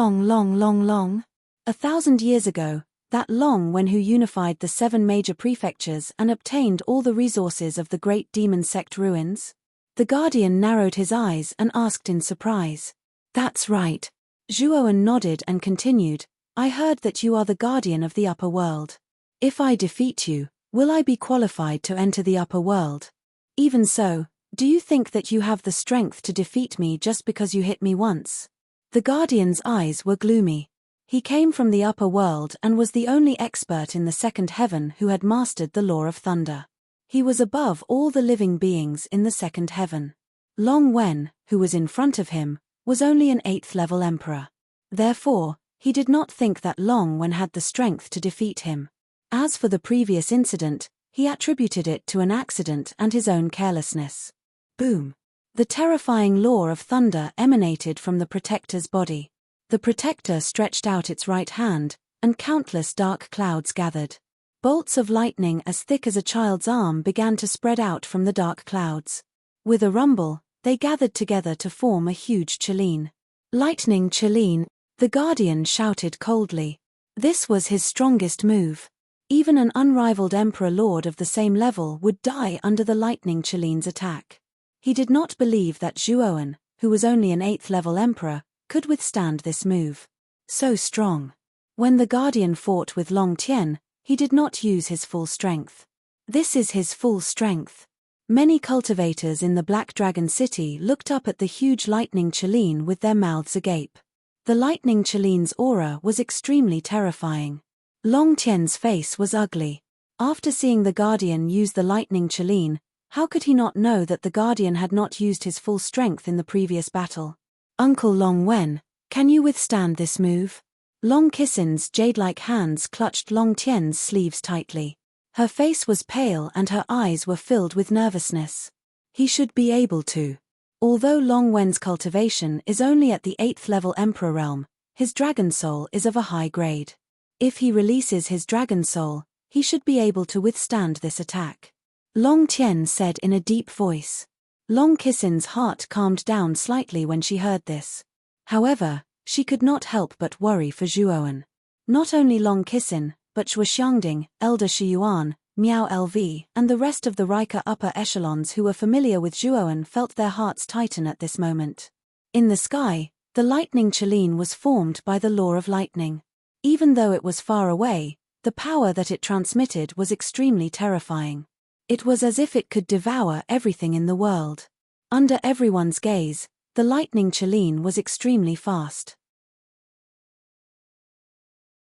1,000 years ago, that Long Wen who unified the 7 major prefectures and obtained all the resources of the great demon sect ruins? The Guardian narrowed his eyes and asked in surprise. "That's right." Zhuoan nodded and continued, "I heard that you are the Guardian of the upper world. If I defeat you, will I be qualified to enter the upper world? Even so, do you think that you have the strength to defeat me just because you hit me once?" The Guardian's eyes were gloomy. He came from the upper world and was the only expert in the second heaven who had mastered the Law of Thunder. He was above all the living beings in the second heaven. Long Wen, who was in front of him, was only an 8th-level emperor. Therefore, he did not think that Long Wen had the strength to defeat him. As for the previous incident, he attributed it to an accident and his own carelessness. Boom! The terrifying Law of Thunder emanated from the Protector's body. The Protector stretched out its right hand, and countless dark clouds gathered. Bolts of lightning as thick as a child's arm began to spread out from the dark clouds. With a rumble, they gathered together to form a huge Cheline. "Lightning Cheline," the Guardian shouted coldly. This was his strongest move. Even an unrivaled Emperor Lord of the same level would die under the Lightning Cheline's attack. He did not believe that Zhuoan, who was only an 8th-level Emperor, could withstand this move. So strong. When the Guardian fought with Long Tien, he did not use his full strength. This is his full strength. Many cultivators in the Black Dragon City looked up at the huge Lightning Cheline with their mouths agape. The Lightning Cheline's aura was extremely terrifying. Long Tien's face was ugly. After seeing the Guardian use the Lightning Cheline, how could he not know that the Guardian had not used his full strength in the previous battle? "Uncle Long Wen, can you withstand this move?" Long Kissin's jade-like hands clutched Long Tien's sleeves tightly. Her face was pale and her eyes were filled with nervousness. He should be able to. Although Long Wen's cultivation is only at the 8th-level Emperor realm, his dragon soul is of a high grade. If he releases his dragon soul, he should be able to withstand this attack. Long Tien said in a deep voice. Long Kissin's heart calmed down slightly when she heard this. However, she could not help but worry for Zhuoan. Not only Long Kissin, but Shuxiangding, Elder Shiyuan, Miao LV, and the rest of the Riker upper echelons who were familiar with Zhuoan felt their hearts tighten at this moment. In the sky, the lightning Chelene was formed by the law of lightning. Even though it was far away, the power that it transmitted was extremely terrifying. It was as if it could devour everything in the world. Under everyone's gaze, the lightning Chelene was extremely fast.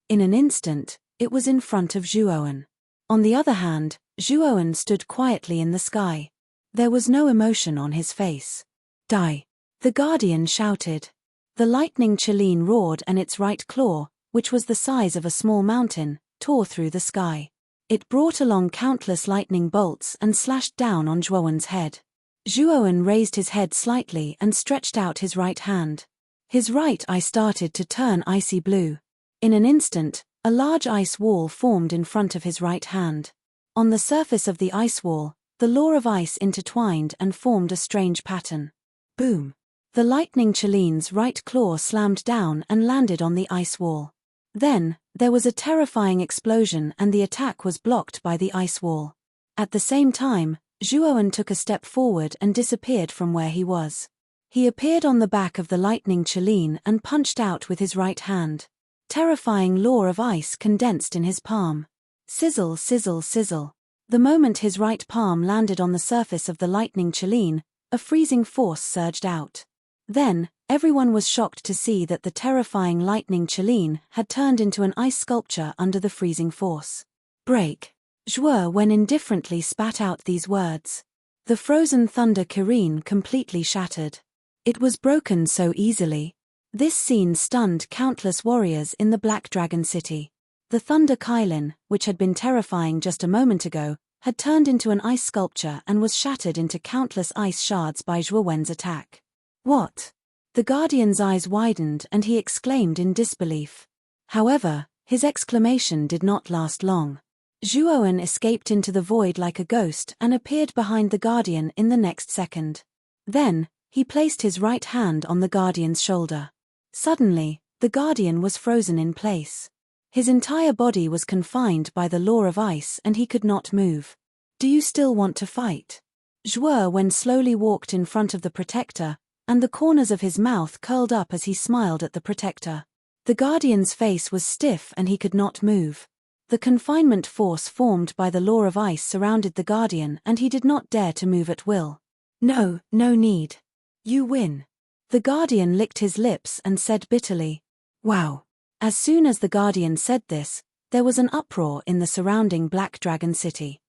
In an instant, it was in front of Zhuoan. On the other hand, Zhuoan stood quietly in the sky. There was no emotion on his face. Die! The Guardian shouted. The lightning Chelene roared and its right claw, which was the size of a small mountain, tore through the sky. It brought along countless lightning bolts and slashed down on Zhuoan's head. Zhuoan raised his head slightly and stretched out his right hand. His right eye started to turn icy blue. In an instant, a large ice wall formed in front of his right hand. On the surface of the ice wall, the law of ice intertwined and formed a strange pattern. Boom! The lightning Chelene's right claw slammed down and landed on the ice wall. Then, there was a terrifying explosion and the attack was blocked by the ice wall. At the same time, Zhuoan took a step forward and disappeared from where he was. He appeared on the back of the lightning Chelene and punched out with his right hand. Terrifying law of ice condensed in his palm. Sizzle, sizzle, sizzle. The moment his right palm landed on the surface of the lightning Chelene, a freezing force surged out. Then, everyone was shocked to see that the terrifying lightning Chelene had turned into an ice sculpture under the freezing force. Break! Zhuoan indifferently spat out these words. The frozen thunder Kirin completely shattered. It was broken so easily. This scene stunned countless warriors in the Black Dragon City. The Thunder Kylin, which had been terrifying just a moment ago, had turned into an ice sculpture and was shattered into countless ice shards by Zhuoan's attack. What? The Guardian's eyes widened and he exclaimed in disbelief. However, his exclamation did not last long. Zhuoan escaped into the void like a ghost and appeared behind the Guardian in the next second. Then, he placed his right hand on the Guardian's shoulder. Suddenly, the Guardian was frozen in place. His entire body was confined by the law of ice and he could not move. Do you still want to fight? Zhuoan slowly walked in front of the Protector, and the corners of his mouth curled up as he smiled at the Protector. The Guardian's face was stiff and he could not move. The confinement force formed by the law of ice surrounded the Guardian and he did not dare to move at will. No, no need. You win. The Guardian licked his lips and said bitterly, "Wow." As soon as the Guardian said this, there was an uproar in the surrounding Black Dragon City.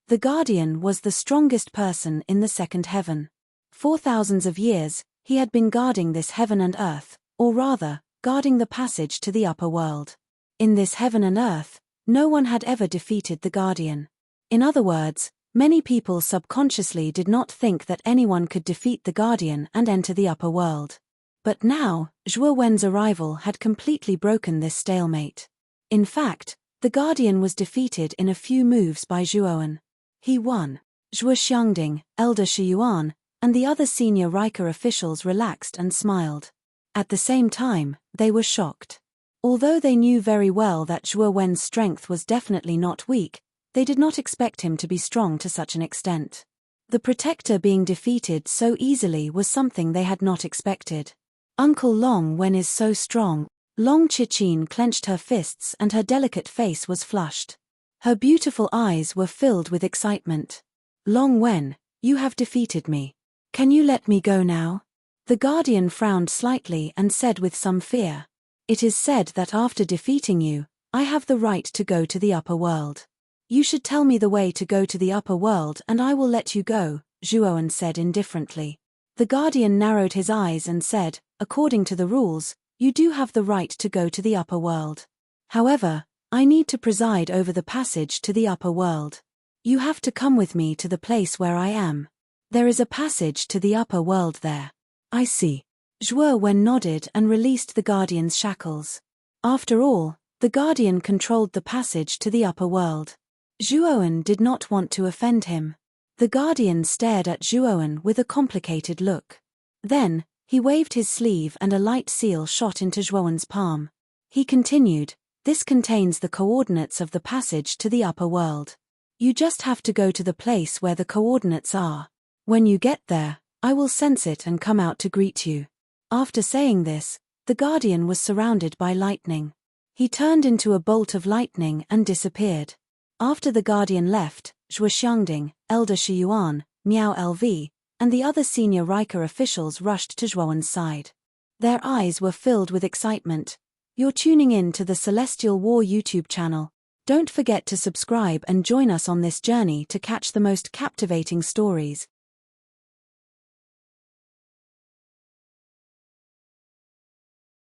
The Guardian was the strongest person in the second heaven. For thousands of years, he had been guarding this heaven and earth, or rather, guarding the passage to the upper world. In this heaven and earth, no one had ever defeated the Guardian. In other words, many people subconsciously did not think that anyone could defeat the Guardian and enter the upper world. But now, Zhuoan's arrival had completely broken this stalemate. In fact, the Guardian was defeated in a few moves by Zhuoan. He won. Zhuo Xiangding, Elder Shiyuan, and the other senior Riker officials relaxed and smiled. At the same time, they were shocked. Although they knew very well that Zhuoan's strength was definitely not weak, they did not expect him to be strong to such an extent. The Protector being defeated so easily was something they had not expected. Uncle Long Wen is so strong. Long Chichin clenched her fists and her delicate face was flushed. Her beautiful eyes were filled with excitement. Long Wen, you have defeated me. Can you let me go now? The Guardian frowned slightly and said with some fear, "It is said that after defeating you, I have the right to go to the upper world. You should tell me the way to go to the upper world and I will let you go," Zhuoan said indifferently. The Guardian narrowed his eyes and said, "According to the rules, you do have the right to go to the upper world. However, I need to preside over the passage to the upper world. You have to come with me to the place where I am. There is a passage to the upper world there." "I see." Zhuoan nodded and released the Guardian's shackles. After all, the Guardian controlled the passage to the upper world. Zhuoan did not want to offend him. The Guardian stared at Zhuoan with a complicated look. Then, he waved his sleeve and a light seal shot into Zhuoan's palm. He continued, This contains the coordinates of the passage to the upper world. You just have to go to the place where the coordinates are. When you get there, I will sense it and come out to greet you." After saying this, the guardian was surrounded by lightning. He turned into a bolt of lightning and disappeared. After the guardian left, Zhuo Xiangding, Elder Shiyuan, Miao LV, and the other senior Riker officials rushed to Zhuowen's side. Their eyes were filled with excitement. You're tuning in to the Celestial War YouTube channel. Don't forget to subscribe and join us on this journey to catch the most captivating stories.